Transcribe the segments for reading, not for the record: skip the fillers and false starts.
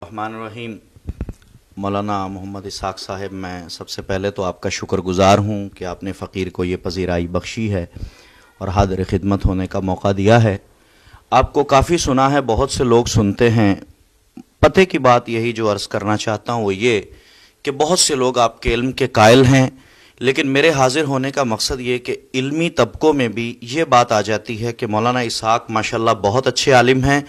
الرحمن الرحیم۔ مولانا محمد اسحاق صاحب، میں سب سے پہلے تو آپ کا شکر گزار ہوں کہ آپ نے فقیر کو یہ پذیرائی بخشی ہے اور حاضر خدمت ہونے کا موقع دیا ہے۔ آپ کو کافی سنا ہے، بہت سے لوگ سنتے ہیں۔ پتے کی بات یہی جو عرض کرنا چاہتا ہوں وہ یہ کہ بہت سے لوگ آپ کے علم کے قائل ہیں، لیکن میرے حاضر ہونے کا مقصد یہ کہ علمی طبقوں میں بھی یہ بات آ جاتی ہے کہ مولانا اسحاق ماشاءاللہ بہت اچھے عالم ہیں،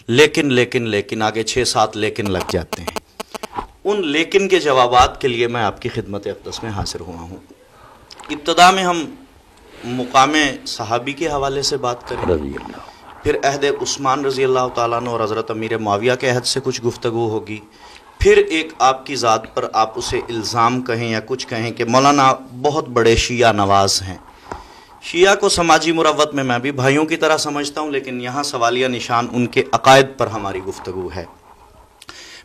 لیکن آگے 6-7 لیکن لگ جاتے ہیں۔ ان لیکن کے جوابات کے لیے میں آپ کی خدمت اقدس میں حاضر ہوا ہوں۔ ابتدا میں ہم مقام صحابی کے حوالے سے بات کریں، پھر عہد عثمان رضی اللہ تعالیٰ عنہ اور حضرت امیر معاویہ کے عہد سے کچھ گفتگو ہوگی، پھر ایک آپ کی ذات پر آپ اسے الزام کہیں یا کچھ کہیں کہ مولانا بہت بڑے شیعہ نواز ہیں۔ شیعہ کو سماجی مروت میں بھی بھائیوں کی طرح سمجھتا ہوں، لیکن یہاں سوالیہ نشان ان کے عقائد پر ہماری گفتگو ہے۔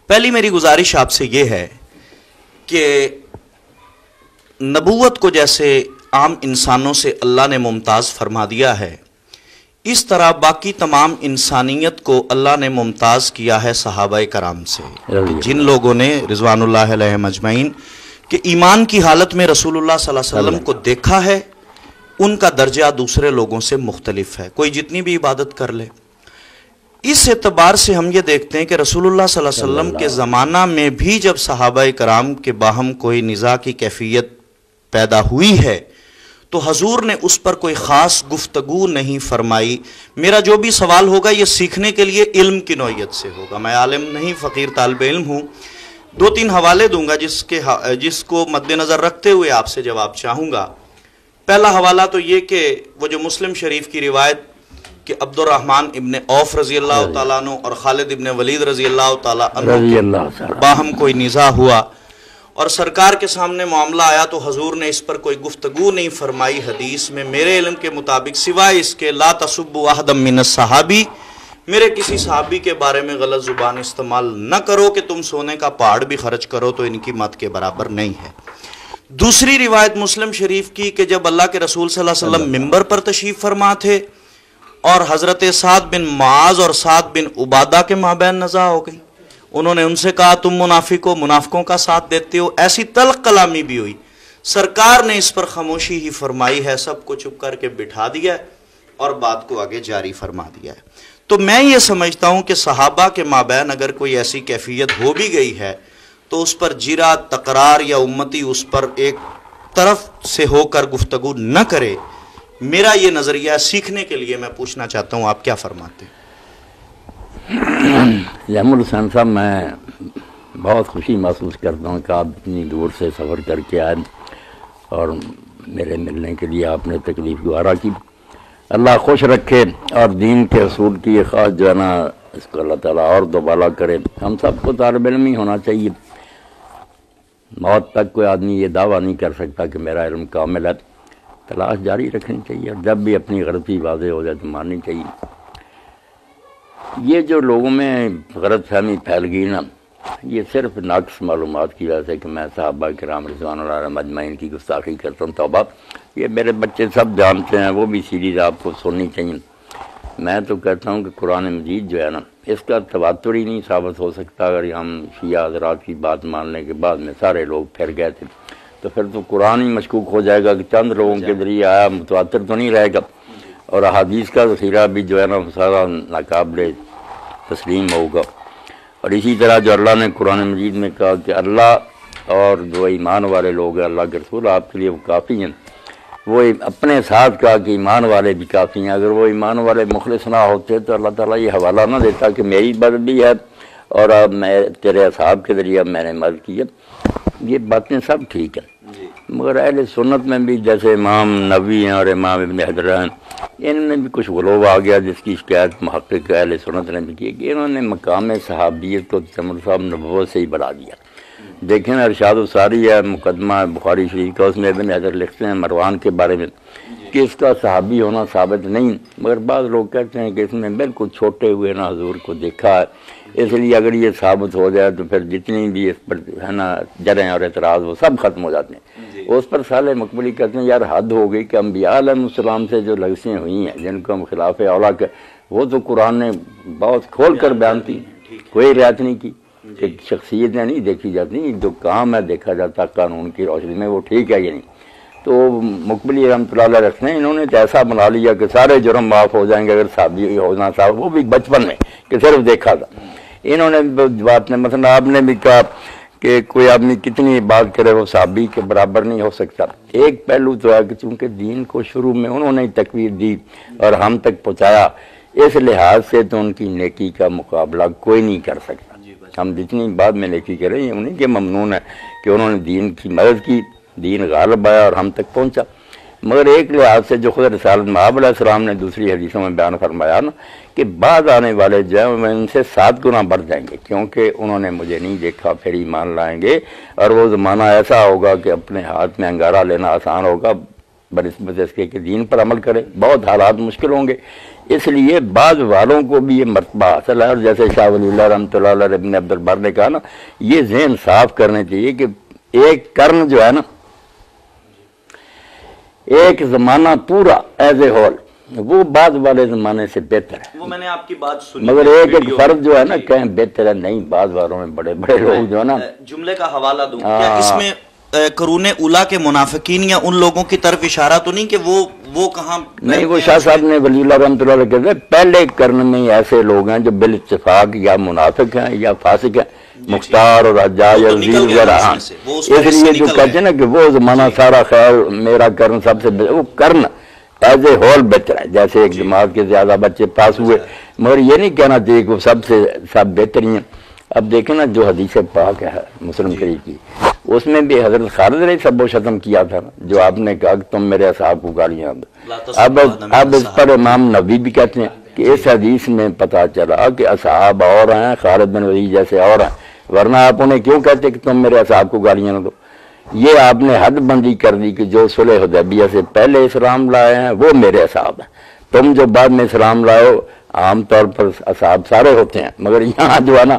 پہلی میری گزارش آپ سے یہ ہے کہ نبوت کو جیسے عام انسانوں سے اللہ نے ممتاز فرما دیا ہے، اس طرح باقی تمام انسانیت کو اللہ نے ممتاز کیا ہے صحابہ کرام سے، جن لوگوں نے رضوان اللہ علیہم اجمعین کہ ایمان کی حالت میں رسول اللہ صلی اللہ علیہ وسلم کو دیکھا ہے، ان کا درجہ دوسرے لوگوں سے مختلف ہے، کوئی جتنی بھی عبادت کر لے۔ اس اعتبار سے ہم یہ دیکھتے ہیں کہ رسول اللہ صلی اللہ علیہ وسلم کے زمانہ میں بھی جب صحابہ کرام کے باہم کوئی نزاع کی کیفیت پیدا ہوئی ہے تو حضور نے اس پر کوئی خاص گفتگو نہیں فرمائی۔ میرا جو بھی سوال ہوگا یہ سیکھنے کے لیے علم کی نوعیت سے ہوگا، میں عالم نہیں، فقیر طالب علم ہوں۔ 2-3 حوالے دوں گا جس کو مد نظر رکھتے ہوئے آپ سے جواب چاہوں گا۔ پہلا حوالہ تو یہ کہ وہ جو مسلم شریف کی روایت کہ عبد الرحمن ابن عوف رضی اللہ تعالیٰ عنہ اور خالد ابن ولید رضی اللہ تعالیٰ عنہ باہم کوئی نزاع ہوا اور سرکار کے سامنے معاملہ آیا تو حضور نے اس پر کوئی گفتگو نہیں فرمائی۔ حدیث میں میرے علم کے مطابق سوائے اس کے لا تسبوا احدا من الصحابی، میرے کسی صحابی کے بارے میں غلط زبان استعمال نہ کرو کہ تم سونے کا پہاڑ بھی خرچ کرو تو ان کی مت کے برابر نہیں ہے۔ دوسری روایت مسلم شریف کی کہ جب اللہ کے رسول صلی اللہ علیہ وسلم ممبر پر تشریف فرما تھے اور حضرت سعد بن معاذ اور سعد بن عبادہ کے مابین نزاع ہو گئی، انہوں نے ان سے کہا تم منافقوں کا ساتھ دیتے ہو، ایسی تلخ کلامی بھی ہوئی، سرکار نے اس پر خاموشی ہی فرمائی ہے، سب کو چپ کر کے بٹھا دیا اور بات کو آگے جاری فرما دیا ہے۔ تو میں یہ سمجھتا ہوں کہ صحابہ کے مابین اگر کوئی ایسی کیفیت ہو بھی گئی ہے تو اس پر جرا تقرار یا امتی اس پر ایک طرف سے ہو کر گفتگو نہ کرے۔ میرا یہ نظریہ ہے، سیکھنے کے لیے میں پوچھنا چاہتا ہوں آپ کیا فرماتے ہیں؟ جامع حسین صاحب، میں بہت خوشی محسوس کرتا ہوں کہ آپ اتنی دور سے سفر کر کے آئے اور میرے ملنے کے لیے آپ نے تکلیف گوارا کی۔ اللہ خوش رکھے اور دین کے اصول کی یہ خاص جو ہے نا اس کو اللہ تعالیٰ اور دوبالا کرے۔ ہم سب کو طالب علم ہی ہونا چاہیے، موت تک کوئی آدمی یہ دعویٰ نہیں کر سکتا کہ میرا علم کامل ہے، تلاش جاری رکھنی چاہیے اور جب بھی اپنی غلطی واضح ہو جائے تو ماننی چاہیے۔ یہ جو لوگوں میں غلط فہمی پھیل گئی نا، یہ صرف ناقص معلومات کی وجہ سے کہ میں صحابہ کرام رضوان اللہ علیہم اجمعین کی گستاخی کرتا ہوں، توبہ، یہ میرے بچے سب جانتے ہیں، وہ بھی سیریز آپ کو سننی چاہیے۔ میں تو کہتا ہوں کہ قرآن مجید جو ہے نا اس کا تواتر ہی نہیں ثابت ہو سکتا۔ اگر ہم شیعہ حضرات کی بات ماننے کے بعد میں سارے لوگ پھر گئے تھے تو پھر تو قرآن ہی مشکوک ہو جائے گا کہ چند لوگوں کے ذریعے آیا، متواتر تو نہیں رہے گا، اور احادیث کا ذخیرہ بھی جو ہے نا سارا ناقابل تسلیم ہوگا۔ اور اسی طرح جو اللہ نے قرآن مجید میں کہا کہ اللہ اور جو ایمان والے لوگ ہیں، اللہ کے رسول آپ کے لیے وہ کافی ہیں، وہ اپنے ساتھ کہا کہ ایمان والے بھی کافی ہیں۔ اگر وہ ایمان والے مخلص نہ ہوتے تو اللہ تعالیٰ یہ حوالہ نہ دیتا کہ میری مدد بھی ہے اور اب میں تیرے اصحاب کے ذریعے میں نے مدد کی ہے۔ یہ باتیں سب ٹھیک ہیں، مگر اہل سنت میں بھی جیسے امام نووی ہیں اور امام ابن حجر ہیں، ان میں بھی کچھ غلو آ گیا جس کی شکایت محقق اہل سنت نے بھی کی کہ انہوں نے مقام صحابیت کو جامع صاحب نبوت سے ہی بڑھا دیا۔ دیکھیں نا ارشاد الساری ہے، مقدمہ بخاری شریف کا، اس میں ابن حجر لکھتے ہیں مروان کے بارے میں کہ اس کا صحابی ہونا ثابت نہیں، مگر بعض لوگ کہتے ہیں کہ اس میں بالکل چھوٹے ہوئے نا حضور کو دیکھا ہے، اس لیے اگر یہ ثابت ہو جائے تو پھر جتنی بھی اس پر ہے نا جریں اور اعتراض وہ سب ختم ہو جاتے ہیں۔ اس پر صالح مقبولی کہتے ہیں یار حد ہو گئی کہ انبیاء علیہ السلام سے جو لغزیں ہوئی ہیں جن کو ہم خلاف اولیٰ کے، وہ تو قرآن نے بہت کھول کر بیان کی، کوئی رعایت نہیں کی۔ کہ شخصیتیں نہیں دیکھی جاتی، جو کام ہے دیکھا جاتا قانون کی روشنی میں، وہ ٹھیک ہے یا نہیں۔ تو مقبلی رحمۃ اللہ علیہ رکھتے ہیں، انہوں نے تو ایسا بنا لیا کہ سارے جرم معاف ہو جائیں گے اگر صحابی ہونا تھا، وہ بھی بچپن میں کہ صرف دیکھا تھا۔ انہوں نے بات نے مثلا آپ نے بھی کہا کہ کوئی آدمی کتنی بات کرے وہ صحابی کے برابر نہیں ہو سکتا۔ ایک پہلو تو ہے کہ چونکہ دین کو شروع میں انہوں نے تکویر دی اور ہم تک پہنچایا، اس لحاظ سے تو ان کی نیکی کا مقابلہ کوئی نہیں کر سکتا۔ ہم جتنی بعد میں نیکی کریں یہ انہیں کے ممنون ہے کہ انہوں نے دین کی مدد کی، دین غالب آیا اور ہم تک پہنچا۔ مگر ایک لحاظ سے جو خود رسالت مآب علیہ السلام نے دوسری حدیثوں میں بیان فرمایا نا کہ بعد آنے والے جو ہیں وہ ان سے 7 گنا بڑھ جائیں گے، کیونکہ انہوں نے مجھے نہیں دیکھا پھر ایمان لائیں گے، اور وہ زمانہ ایسا ہوگا کہ اپنے ہاتھ میں انگارہ لینا آسان ہوگا بنسبت اس کے کہ دین پر عمل کرے، بہت حالات مشکل ہوں گے۔ اس لیے بعض والوں کو بھی یہ مرتبہ حاصل ہے، اور جیسے شاہ ولی اللہ رحمۃ اللہ علیہ ابن عبد البر نے کہا نا، یہ ذہن صاف کرنے چاہیے کہ ایک قرن جو ہے نا، ایک زمانہ پورا ایز اے ہول وہ بعد والے زمانے سے بہتر ہے۔ وہ میں نے آپ کی بات سنی، مگر ایک فرد جو ہے نا کہیں بہتر ہے، نہیں، بعض والوں میں بڑے بڑے لوگ جو ہے نا۔ جملے کا حوالہ دوں، کیا اس میں قرون اولیٰ کے منافقین یا ان لوگوں کی طرف اشارہ تو نہیں کہ وہ کہاں نہیں؟ وہ شاہ صاحب نے ولی اللہ رحمۃ اللہ علیہ کہتے ہیں پہلے قرن میں ایسے لوگ ہیں جو بالاتفاق یا منافق ہیں یا فاسق ہیں، مختار اور حجاج اور عزیز وغیرہ۔ اس لیے جو کہتے ہیں نا کہ وہ زمانہ سارا خیر میرا قرن سب سے وہ قرن ایز اے ہول بہتر ہے، جیسے ایک جماعت کے زیادہ بچے پاس ہوئے، مگر یہ نہیں کہنا چاہیے کہ وہ سب بہترین ہیں۔ اب دیکھیں نا جو حدیث پاک ہے مسلم شریف کی، اس میں بھی حضرت خالد نے سب و شتم کیا تھا، جو آپ نے کہا کہ تم میرے اصحاب کو گالیاں دو۔ اب اس پر امام نبوی بھی کہتے ہیں کہ اس حدیث میں پتہ چلا کہ اصحاب اور ہیں، خالد بن ولید جیسے اور ہیں، ورنہ آپ انہیں کیوں کہتے کہ تم میرے اصحاب کو گالیاں نہ دو؟ یہ آپ نے حد بندی کر دی کہ جو صلح حدیبیہ سے پہلے اسلام لائے ہیں وہ میرے اصحاب ہیں، تم جو بعد میں اسلام لائے ہو عام طور پر اصحاب سارے ہوتے ہیں، مگر یہاں جو ہے نا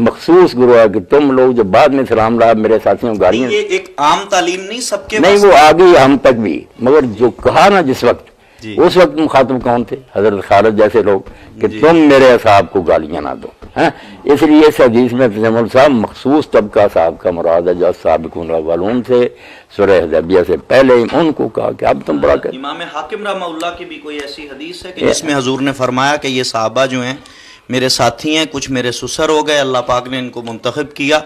مخصوص گروہ ہے کہ تم لوگ جو بعد میں اسلام لائے میرے ساتھیوں گالیاں۔ یہ ایک عام تعلیم نہیں سب کے نہیں، وہ آگے ہم تک بھی، مگر جو کہا نا جس وقت اس وقت مخاطب کون تھے؟ حضرت خالد جیسے لوگ کہ تم میرے اصحاب کو گالیاں نہ دو۔ اس لیے اس حدیث میں تجمل صاحب مخصوص طبقہ صاحب کا مراد ہے جو سابقون الاولون سے صلح حدیبیہ سے پہلے ان کو کہا کہ اب تم بڑا کہتے۔ امام حاکم رحمہ اللہ کی بھی کوئی ایسی حدیث ہے کہ جس میں حضور نے فرمایا کہ یہ صحابہ جو ہیں میرے ساتھی ہیں، کچھ میرے سسر ہو گئے، اللہ پاک نے ان کو منتخب کیا،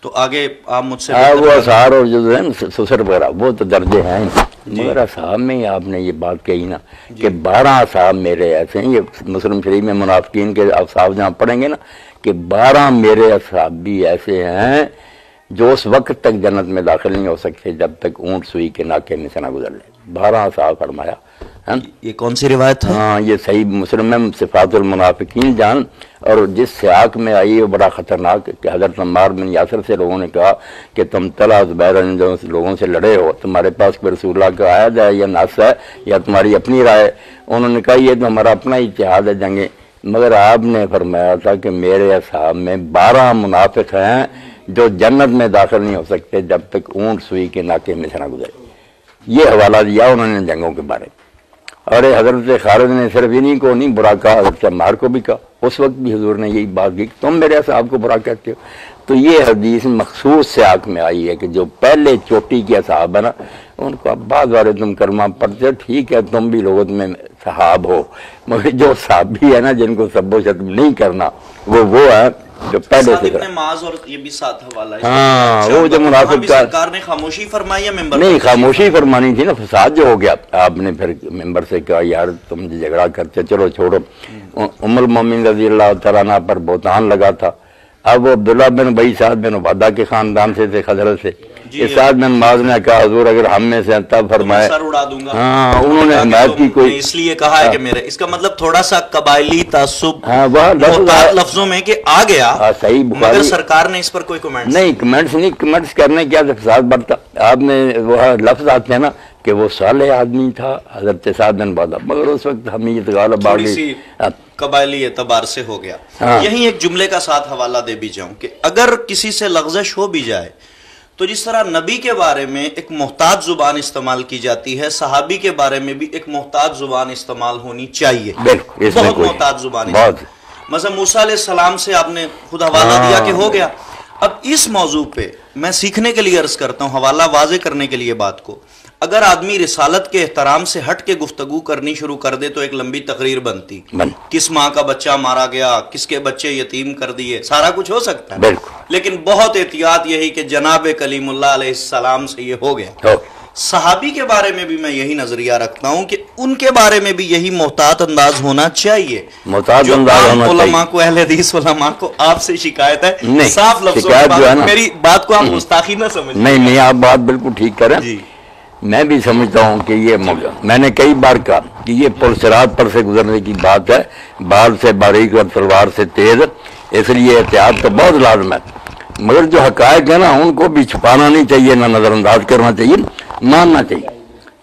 تو آگے آپ مجھ سے وہ اصحاب اور جو ہے سسر وغیرہ وہ تو درجے ہیں، مگر اصحاب میں ہی آپ نے یہ بات کہی نا کہ 12 اصحاب میرے ایسے ہیں۔ یہ مسلم شریف میں منافقین کے اصحاب جہاں پڑھیں گے نا کہ 12 میرے اصحاب بھی ایسے ہیں جو اس وقت تک جنت میں داخل نہیں ہو سکتے جب تک اونٹ سوئی کے ناکے میں سے نہ گزر لے۔ 12 اصحاب فرمایا۔ یہ کون سی روایت ہے؟ ہاں، یہ صحیح مسلم میں صفات المنافقین جان، اور جس سیاق میں آئی وہ بڑا خطرناک کہ حضرت عمار بن یاسر سے لوگوں نے کہا کہ تم طلحہ زبیر جو لوگوں سے لڑے ہو، تمہارے پاس کوئی رسول اللہ کا عہد ہے یا نص ہے یا تمہاری اپنی رائے؟ انہوں نے کہا یہ تو ہمارا اپنا اجتہاد ہے جنگیں، مگر آپ نے فرمایا تھا کہ میرے اصحاب میں 12 منافق ہیں جو جنت میں داخل نہیں ہو سکتے جب تک اونٹ سوئی کے ناکے میں سے نہ گزرے۔ یہ حوالہ دیا انہوں نے جنگوں کے بارے میں، اور حضرت خالد نے صرف انہیں کو نہیں برا کہا، حضرت عمار کو بھی کہا، اس وقت بھی حضور نے یہی بات کی کہ تم میرے اصحاب کو برا کہتے ہو۔ تو یہ حدیث مخصوص سیاق میں آئی ہے کہ جو پہلے چوٹی کے اصحاب ہیں نا ان کو اب بعد والے تم کلمہ پڑھتے، ٹھیک ہے تم بھی لغت میں صحاب ہو، مگر جو صحابی ہے نا جن کو سب و شتم نہیں کرنا وہ ہے جو پہلے سے کرنا۔ معاذ اور یہ بھی ساتھ حوالہ ہے۔ ہاں، وہ جو منافق کا سرکار نے خاموشی فرمائی یا ممبر؟ نہیں، خاموشی فرمانی تھی نا، فساد جو ہو گیا آپ نے پھر ممبر سے کہا یار تم جھگڑا کرتے چلو چھوڑو۔ ام المومنین رضی اللہ تعالیٰ عنہ پر بہتان لگا تھا، اب وہ عبداللہ بن ابی سعد بن عبادہ کے خاندان سے تھے، خضرت سے۔ سعد بن معاذ نے کہا حضور اگر ہم میں سے تب فرمائے، سر اڑا دوں گا۔ ہاں، انہوں نے حمایت کی کوئی، اس لیے کہا ہے کہ میرے، اس کا مطلب تھوڑا سا قبائلی تعصب محتاط لفظوں میں کہ آ گیا، صحیح مگر سرکار نے اس پر کوئی کمنٹس نہیں، کمنٹس کرنے کیا فساد بڑھتا۔ آپ نے وہ لفظ آتے ہیں نا کہ وہ صالح آدمی تھا حضرت سعد بن عبادہ، مگر اس وقت حمیت غالب آ گئی، قبائلی اعتبار سے ہو گیا۔ یہیں ایک جملے کا ساتھ حوالہ دے بھی جاؤں کہ اگر کسی سے لغزش ہو بھی جائے تو جس طرح نبی کے بارے میں ایک محتاط زبان استعمال کی جاتی ہے، صحابی کے بارے میں بھی ایک محتاط زبان استعمال ہونی چاہیے، بہت محتاط زبان۔ مثلا موسیٰ علیہ السلام سے آپ نے خود حوالہ دیا کہ ہو گیا. اب اس موضوع پہ میں سیکھنے کے لیے عرض کرتا ہوں، حوالہ واضح کرنے کے لیے بات کو. اگر آدمی رسالت کے احترام سے ہٹ کے گفتگو کرنی شروع کر دے تو ایک لمبی تقریر بنتی، کس ماں کا بچہ مارا گیا، کس کے بچے یتیم کر دیے، سارا کچھ ہو سکتا ہے. لیکن بہت احتیاط یہی کہ جناب کلیم اللہ علیہ السلام سے یہ ہو گیا. صحابی کے بارے میں بھی میں یہی نظریہ رکھتا ہوں کہ ان کے بارے میں بھی یہی محتاط انداز ہونا چاہیے. محتاط انداز ہونا چاہیے. علماء کو، اہل حدیث علماء کو آپ سے شکایت ہے، صاف لفظوں میں میری بات کو آپ گستاخی نہ سمجھیں. نہیں، آپ بات بالکل ٹھیک کریں. میں بھی سمجھتا ہوں کہ یہ میں نے کئی بار کہا کہ یہ پل صراط پر سے گزرنے کی بات ہے، بال سے باریک اور تلوار سے تیز، اس لیے احتیاط تو بہت لازم ہے. مگر جو حقائق ہے نا ان کو بھی چھپانا نہیں چاہیے، نہ نظر انداز کرنا چاہیے، ماننا چاہیے.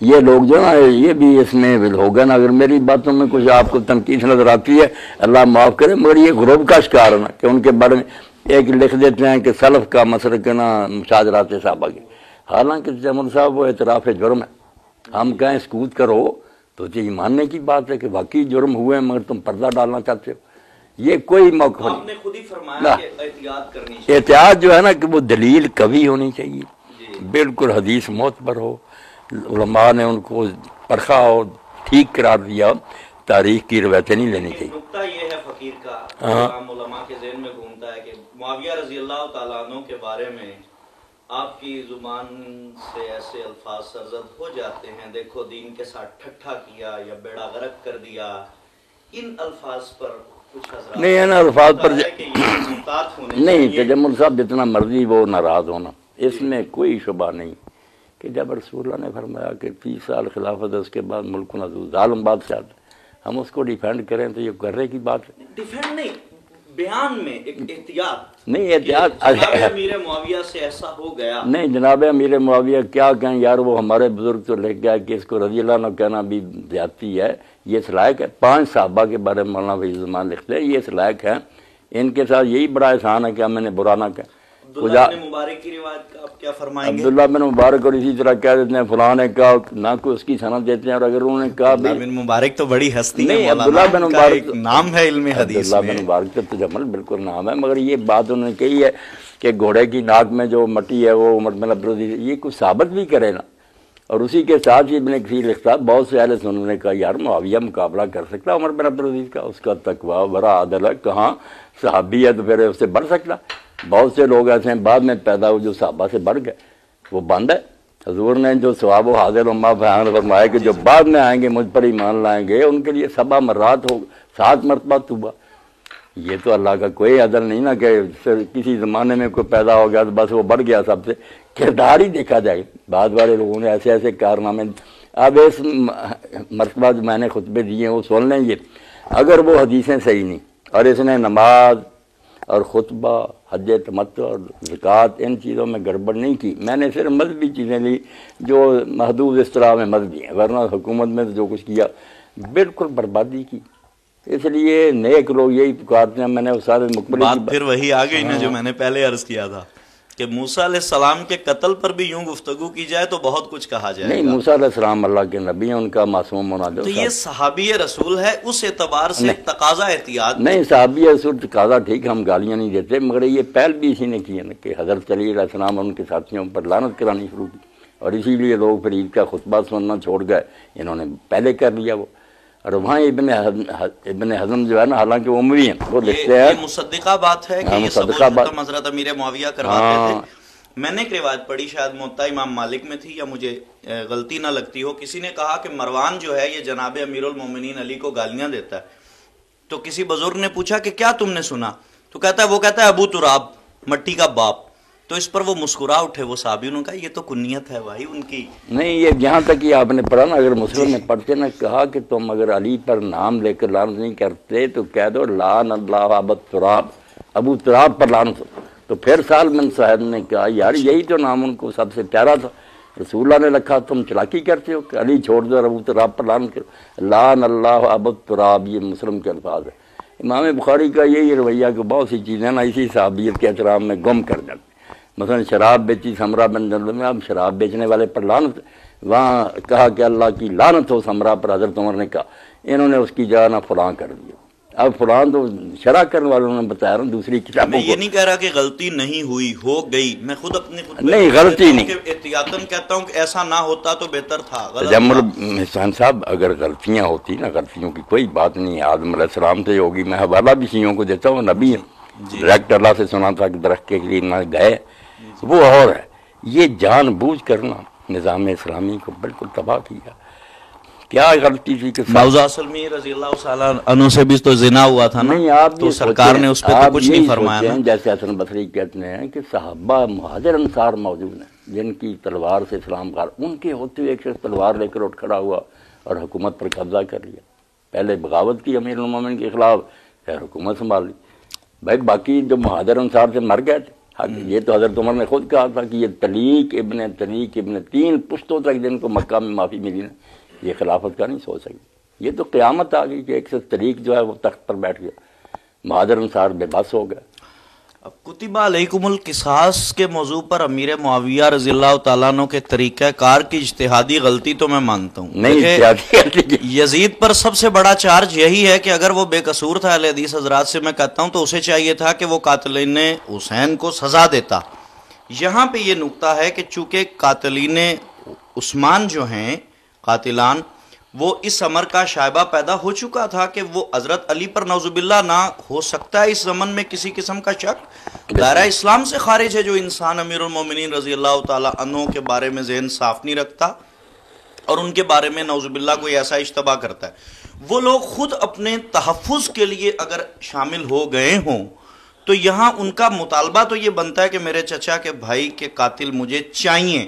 یہ لوگ جو نا یہ بھی اس میں ہوگا نا، اگر میری باتوں میں کچھ آپ کو تنقید نظر آتی ہے اللہ معاف کرے، مگر یہ غروب کا شکار ہے نا کہ ان کے بارے میں ایک لکھ دیتے ہیں کہ سلف کا مسلک نا مشاجرات صحابہ کے. حالانکہ جمل صاحب وہ اعتراف جرم ہے. ہم کہیں سکوت کرو تو یہ ماننے کی بات ہے کہ واقعی جرم ہوئے ہیں، مگر تم پردہ ڈالنا چاہتے ہو. یہ کوئی موقع نہیں. آپ نے خود ہی فرمایا کہ احتیاط کرنی چاہیے. احتیاط جو ہے نا کہ وہ دلیل قوی ہونی چاہیے، بالکل حدیث معتبر ہو، علماء نے ان کو پرکھا اور ٹھیک قرار دیا، تاریخ کی روایتیں نہیں لینی چاہیے. نقطہ یہ ہے فقیر کا، تمام علماء کے ذہن میں گھومتا ہے کہ معاویہ رضی اللہ تعالیٰ عنہ کے بارے میں آپ کی زبان سے ایسے الفاظ سرزد ہو جاتے ہیں، دیکھو دین کے ساتھ ٹھٹھا کیا یا بیڑا غرق کر دیا. ان الفاظ پر کچھ حضرات نہیں، ان الفاظ پر نہیں، تجمل صاحب جتنا مرضی وہ ناراض ہونا، اس میں کوئی شبہ نہیں کہ جب رسول اللہ نے فرمایا کہ 30 سال خلافت ہے، اس کے بعد ملک نازو ظالم بادشاہ، ہم اس کو ڈیفینڈ کریں تو یہ کرنے کی بات ہے. ڈیفینڈ نہیں، بیان میں ایک احتیاط نہیں، احتیاط. جناب امیر معاویہ سے ایسا ہو گیا. نہیں جناب امیر معاویہ کیا کہیں یار، وہ ہمارے بزرگ تو لکھ گیا کہ اس کو رضی اللہ عنہ کہنا بھی زیادتی ہے. یہ اس لائق ہے. 5 صحابہ کے بارے میں مولانا وحید الزمان لکھتے ہیں، یہ اس لائق ہے. ان کے ساتھ یہی بڑا احسان ہے کہ ہم نے برا نہ کہیں. عبداللہ بن مبارک کی روایت کا آپ کیا فرمائیں گے؟ عبداللہ بن مبارک اور اسی طرح کہہ دیتے ہیں فلاں نے کہا، نہ کوئی اس کی سند دیتے ہیں. اور اگر انہوں نے کہا عبداللہ بن مبارک تو بڑی ہستی ہے، نہیں، عبداللہ بن مبارک نام ہے علم حدیث میں. عبداللہ بن مبارک تو جمل بالکل نام ہے، مگر یہ بات انہوں نے کہی ہے کہ گھوڑے کی ناک میں جو مٹی ہے وہ عمر بن عبدالعزیز، یہ کچھ ثابت بھی کرے نا. اور اسی کے ساتھ ہی ابن کثیر لکھتا، بہت سے اہل سنت نے کہا یار معاویہ مقابلہ کر سکتا عمر بن عبدالعزیز کا، اس کا تقویٰ ورع عدل ہے، کہاں صحابی ہے تو پھر اس سے بڑھ سکتا. بہت سے لوگ ایسے ہیں بعد میں پیدا ہوئے جو صحابہ سے بڑھ گئے، وہ بند ہے. حضور نے جو ثواب و حاضر امہ بیان فرمایا کہ جو بعد میں آئیں گے مجھ پر ایمان لائیں گے ان کے لیے 7 مرات ہو 7 مرتبہ توبہ. یہ تو اللہ کا کوئی عدل نہیں نا کہ کسی زمانے میں کوئی پیدا ہو گیا تو بس وہ بڑھ گیا سب سے. کردار ہی دیکھا جائے. بعد والے لوگوں نے ایسے ایسے کارنامے. اب اس مرتبہ جو میں نے خطبے دیے ہیں وہ سن لیں. یہ اگر وہ حدیثیں صحیح نہیں اور اس نے نماز اور خطبہ، حج تمتع اور زکوٰۃ ان چیزوں میں گڑبڑ نہیں کی، میں نے صرف مذہبی چیزیں لی جو محدود اصطلاح میں مذہبی ہیں، ورنہ حکومت میں جو کچھ کیا بالکل بربادی کی. اس لیے نیک لوگ یہی پکارتے ہیں. میں نے اس سارے مقبل بات پھر وہی آ گئی نا جو میں نے پہلے عرض کیا تھا کہ موسیٰ علیہ السلام کے قتل پر بھی یوں گفتگو کی جائے تو بہت کچھ کہا جائے. نہیں، موسیٰ علیہ السلام اللہ کے نبی ہیں، ان کا معصوم ہونا جو تو یہ صحابی رسول ہے، اس اعتبار سے تقاضا احتیاط. نہیں، صحابی رسول تقاضا ٹھیک، ہم گالیاں نہیں دیتے، مگر یہ پہل بھی اسی نے کی ہے نا کہ حضرت علی علیہ السلام اور ان کے ساتھیوں پر لعنت کرانی شروع کی، اور اسی لیے لوگ پھر عید کا خطبہ سننا چھوڑ گئے. انہوں نے پہلے کر لیا وہ. اور وہاں ابن حزم جو ہے نا، حالانکہ وہ اموی ہیں، وہ لکھتے ہیں یہ مصدقہ بات ہے کہ یہ مصدقہ بات حضرت امیر معاویہ کرواتے تھے. میں نے ایک روایت پڑھی، شاید موطا امام مالک میں تھی یا مجھے غلطی نہ لگتی ہو، کسی نے کہا کہ مروان جو ہے یہ جناب امیر المومنین علی کو گالیاں دیتا ہے. تو کسی بزرگ نے پوچھا کہ کیا تم نے سنا؟ تو وہ کہتا ہے ابو تراب، مٹی کا باپ. تو اس پر وہ مسکرا اٹھے وہ صحابی، انہوں نے کہا یہ تو کنیت ہے بھائی ان کی. نہیں، یہ جہاں تک یہ آپ نے پڑھا نا، اگر مسلم میں پڑھتے نا، کہا کہ تم اگر علی پر نام لے کر لعنت نہیں کرتے تو کہہ دو لعن اللہ ابو تراب، ابو تراب پر لعنت ہو. تو پھر سال بن صاحب نے کہا یار یہی تو نام ان کو سب سے پیارا تھا، رسول اللہ نے رکھا، تم چلاکی کرتے ہو کہ علی چھوڑ دو اور ابو تراب پر لعنت کرو. لعن اللہ ابو تراب، یہ مسلم کے الفاظ ہے. امام بخاری کا یہی رویہ کہ بہت سی چیزیں نا اسی صحابیت کے احترام میں گم کر جاتے. مثلا شراب بیچی سمرہ بن جندل میں، اب شراب بیچنے والے پر لعنت، وہاں کہا کہ اللہ کی لعنت ہو سمرہ پر، حضرت عمر نے کہا انہوں نے اس کی جگہ نہ فلاں کر دیا. اب فلان تو شرح کرنے والوں نے بتایا نا دوسری کتابوں میں کو. یہ نہیں کہہ رہا کہ غلطی نہیں ہوئی، ہو گئی. میں خود اپنے نہیں، غلطی نہیں، احتیاطاً کہتا ہوں کہ ایسا نہ ہوتا تو بہتر تھا. تجمل احسان صاحب، اگر غلطیاں ہوتی نا، غلطیوں کی کوئی بات نہیں، آدم علیہ السلام سے ہوگی. میں حوالہ بھی شیعوں کو دیتا ہوں، نبی ہے، ڈائریکٹ اللہ سے سنا تھا کہ درخت کے لیے نہ گئے، وہ اور ہے. یہ جان بوجھ کرنا نظام اسلامی کو بالکل تباہ کیا. کیا غلطی تھی کہ موضوع سلمی رضی اللہ تعالیٰ عنہ سے بھی تو زنا ہوا تھا نا، نہیں، آپ تو سرکار نے اس پہ تو کچھ نہیں فرمایا نا. جیسے حسن بصری کہتے ہیں کہ صحابہ مہاجر انصار موجود ہیں جن کی تلوار سے اسلام کا، ان کے ہوتے ہوئے ایک شخص تلوار لے کر اٹھ کھڑا ہوا اور حکومت پر قبضہ کر لیا. پہلے بغاوت کی امیر المومنین کے خلاف، پھر حکومت سنبھال لی. بھائی باقی جو مہاجر انصار سے مر گئے تھے، یہ تو حضرت عمر نے خود کہا تھا کہ یہ طلیق ابن 3 پشتوں تک جن کو مکہ میں معافی ملی نا، یہ خلافت کا نہیں سوچ سکتی. یہ تو قیامت آ گئی کہ ایک سے طریق جو ہے وہ تخت پر بیٹھ گیا، مہاجر انصار بے بس ہو گئے. اب کتب علیکم القصاص کے موضوع پر امیر معاویہ رضی اللہ تعالیٰ عنہ کے طریقہ کار کی اجتہادی غلطی تو میں مانتا ہوں. نہیں، یزید پر سب سے بڑا چارج یہی ہے کہ اگر وہ بے قصور تھا، اہل حدیث حضرات سے میں کہتا ہوں، تو اسے چاہیے تھا کہ وہ قاتلین حسین کو سزا دیتا. یہاں پہ یہ نکتہ ہے کہ چونکہ قاتلین عثمان جو ہیں، قاتلان، وہ اس امر کا شائبہ پیدا ہو چکا تھا کہ وہ حضرت علی پر نعوذ باللہ نہ ہو سکتا ہے اس زمن میں کسی قسم کا شک. دائرہ اسلام سے خارج ہے جو انسان امیر المومنین رضی اللہ تعالی عنہ کے بارے میں ذہن صاف نہیں رکھتا اور ان کے بارے میں نعوذ باللہ کوئی ایسا اشتباہ کرتا ہے. وہ لوگ خود اپنے تحفظ کے لیے اگر شامل ہو گئے ہوں تو یہاں ان کا مطالبہ تو یہ بنتا ہے کہ میرے چچا کے بھائی کے قاتل مجھے چاہیے.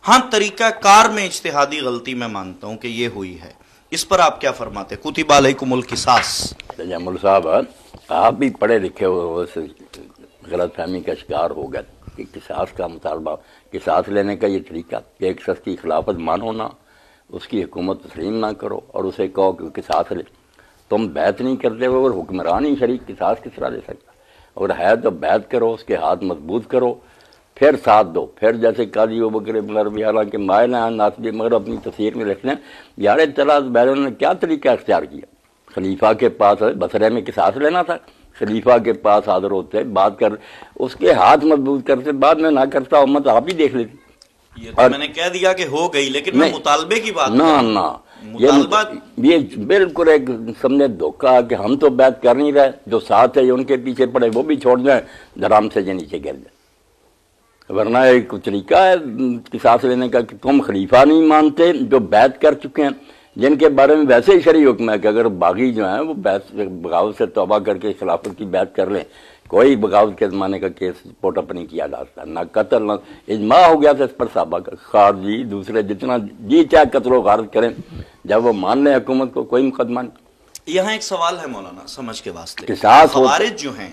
ہاں، طریقہ کار میں اجتہادی غلطی میں مانتا ہوں کہ یہ ہوئی ہے. اس پر آپ کیا فرماتے؟ کتب علیکم القصاص. تجمل صاحب، آپ بھی پڑھے لکھے ہو، غلط فہمی کا شکار ہو گئے کہ قصاص کا مطالبہ، قصاص لینے کا یہ طریقہ کہ ایک شخص کی خلافت مانو نہ، اس کی حکومت تسلیم نہ کرو اور اسے کہو کہ قصاص لے. تم بیعت نہیں کرتے ہو اور حکمران ہی شریک قصاص کس طرح لے سکتا؟ اگر ہے تو بیعت کرو، اس کے ہاتھ مضبوط کرو، پھر ساتھ دو. پھر جیسے قاضی ابوبکر بن عربی حالانکہ مائل ہیں ناصبی، مگر اپنی تفسیر میں لکھتے ہیں یار اطلاع بیرون نے کیا طریقہ اختیار کیا. خلیفہ کے پاس بصرے میں قصاص لینا تھا، خلیفہ کے پاس حاضر ہوتے، بات کر، اس کے ہاتھ مضبوط کرتے، بعد میں نہ کرتا امت آپ ہی دیکھ لیتی. یہ تو میں نے کہہ دیا کہ ہو گئی، لیکن میں مطالبے کی بات نہ یہ بالکل ایک سمجھے دھوکہ کہ ہم تو بیعت کر نہیں رہے، جو ساتھ ہے ان کے پیچھے پڑے وہ بھی چھوڑ دیں، درام سے نیچے گر جائیں. ورنہ ایک طریقہ ہے قصاص لینے کا کہ تم خلیفہ نہیں مانتے جو بیعت کر چکے ہیں، جن کے بارے میں ویسے ہی شرعی حکم ہے کہ اگر باغی جو ہیں وہ بغاوت سے توبہ کر کے خلافت کی بیعت کر لیں. کوئی بغاوت کے زمانے کا کیس پوٹ اپ نہیں کیا جا سکتا، نہ قتل، نہ اجماع ہو گیا تھا اس پر صحابہ کا. خارجی دوسرے جتنا جی چاہے قتل و غارت کریں، جب وہ مان لیں حکومت کو کوئی مقدمہ نہیں. یہاں ایک سوال ہے مولانا سمجھ کے واسطے. خوارج جو ہیں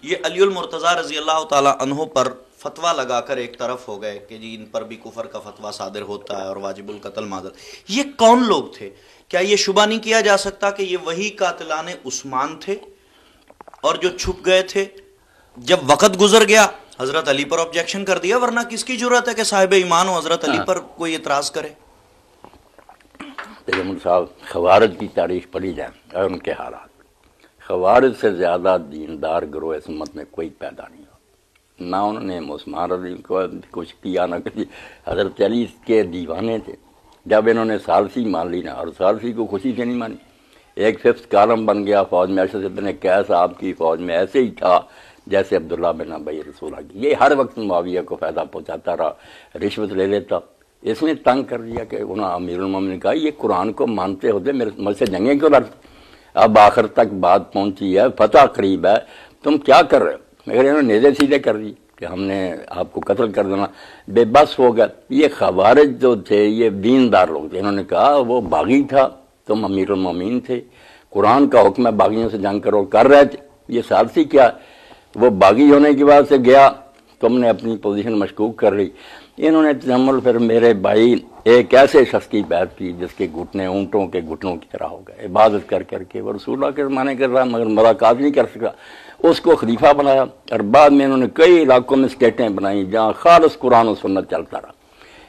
یہ علی المرتضیٰ رضی اللہ تعالی عنہ پر فتویٰ لگا کر ایک طرف ہو گئے کہ جی ان پر بھی کفر کا فتویٰ صادر ہوتا ہے اور واجب القتل معذر. یہ کون لوگ تھے؟ کیا یہ شبہ نہیں کیا جا سکتا کہ یہ وہی قاتلان عثمان تھے اور جو چھپ گئے تھے؟ جب وقت گزر گیا حضرت علی پر آبجیکشن کر دیا، ورنہ کس کی جرأت ہے کہ صاحب ایمان ہو حضرت علی پر کوئی اعتراض کرے؟ تیمور صاحب، خوارج کی تاریخ پڑھی جائے اور ان کے حالات، خوارج سے زیادہ دیندار گروہ اس امت میں کوئی پیدا نہیں ہو. نہ انہوں نے عثمان رضی کو کچھ کیا، نہ کسی. حضرت علی کے دیوانے تھے. جب انہوں نے ثالثی مان لی نا، اور ثالثی کو خوشی سے نہیں مانی، ایک ففتھ کالم بن گیا فوج میں. ارشد ابن قیس آپ کی فوج میں ایسے ہی تھا جیسے عبداللہ بن ابی رسولہ کی. یہ ہر وقت معاویہ کو فائدہ پہنچاتا رہا، رشوت لے لیتا. اس نے تنگ کر دیا کہ انہوں نے امیر المومنین نے کہا یہ قرآن کو مانتے ہوتے میرے مجھ سے جنگیں کیوں لڑتے؟ اب آخر تک بات پہنچی ہے، فتح قریب ہے، تم کیا کر رہے ہو؟ مگر انہوں نے نیزے سیدھے کر دی کہ ہم نے آپ کو قتل کر دینا. بے بس ہو گئے. یہ خوارج جو تھے یہ دیندار لوگ تھے. انہوں نے کہا وہ باغی تھا، تم امیر المومنین تھے، قرآن کا حکم ہے باغیوں سے جنگ کرو، کر رہے تھے. یہ ثالثی کیا؟ وہ باغی ہونے کی وجہ سے گیا، تم نے اپنی پوزیشن مشکوک کر لی. انہوں نے تجمل پھر میرے بھائی ایک ایسے شخص کی بیعت کی جس کے گھٹنے اونٹوں کے گھٹنوں کی طرح ہو گئے، عبادت کر کر کے. وہ رسول اللہ کے زمانے کر رہا مگر ملاقات نہیں کر سکا. اس کو خلیفہ بنایا اور بعد میں انہوں نے کئی علاقوں میں اسٹیٹیں بنائیں جہاں خالص قرآن و سنت چلتا رہا.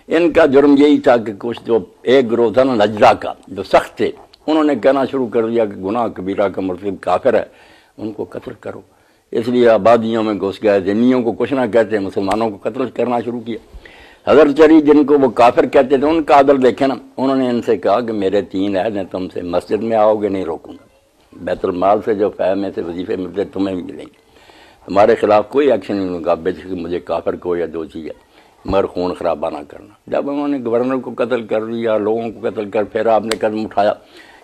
ان کا جرم یہی تھا کہ کچھ جو ایک گروہ تھا نا نجرہ کا جو سخت تھے، انہوں نے کہنا شروع کر دیا کہ گناہ کبیرہ کا مرتکب کافر ہے، ان کو قتل کرو۔ اس لیے آبادیوں میں گھس گئے، ذمیوں کو کچھ نہ کہتے، مسلمانوں کو قتل کرنا شروع کیا۔ حضرت علی جن کو وہ کافر کہتے تھے ان کا عدل دیکھیں نا، انہوں نے ان سے کہا کہ میرے 3 عہد ہیں، تم سے مسجد میں آؤ گے نہیں روکوں گا، بیت المال سے جو فے میں سے وظیفے ملتے تمہیں بھی ملیں گے، تمہارے خلاف کوئی ایکشن نہیں ہوگا، بے شک مجھے کافر کو یا جو چیز ہے مگر خون خرابہ نہ کرنا۔ جب انہوں نے گورنر کو قتل کر دیا، لوگوں کو قتل کر، پھر آپ نے قدم اٹھایا۔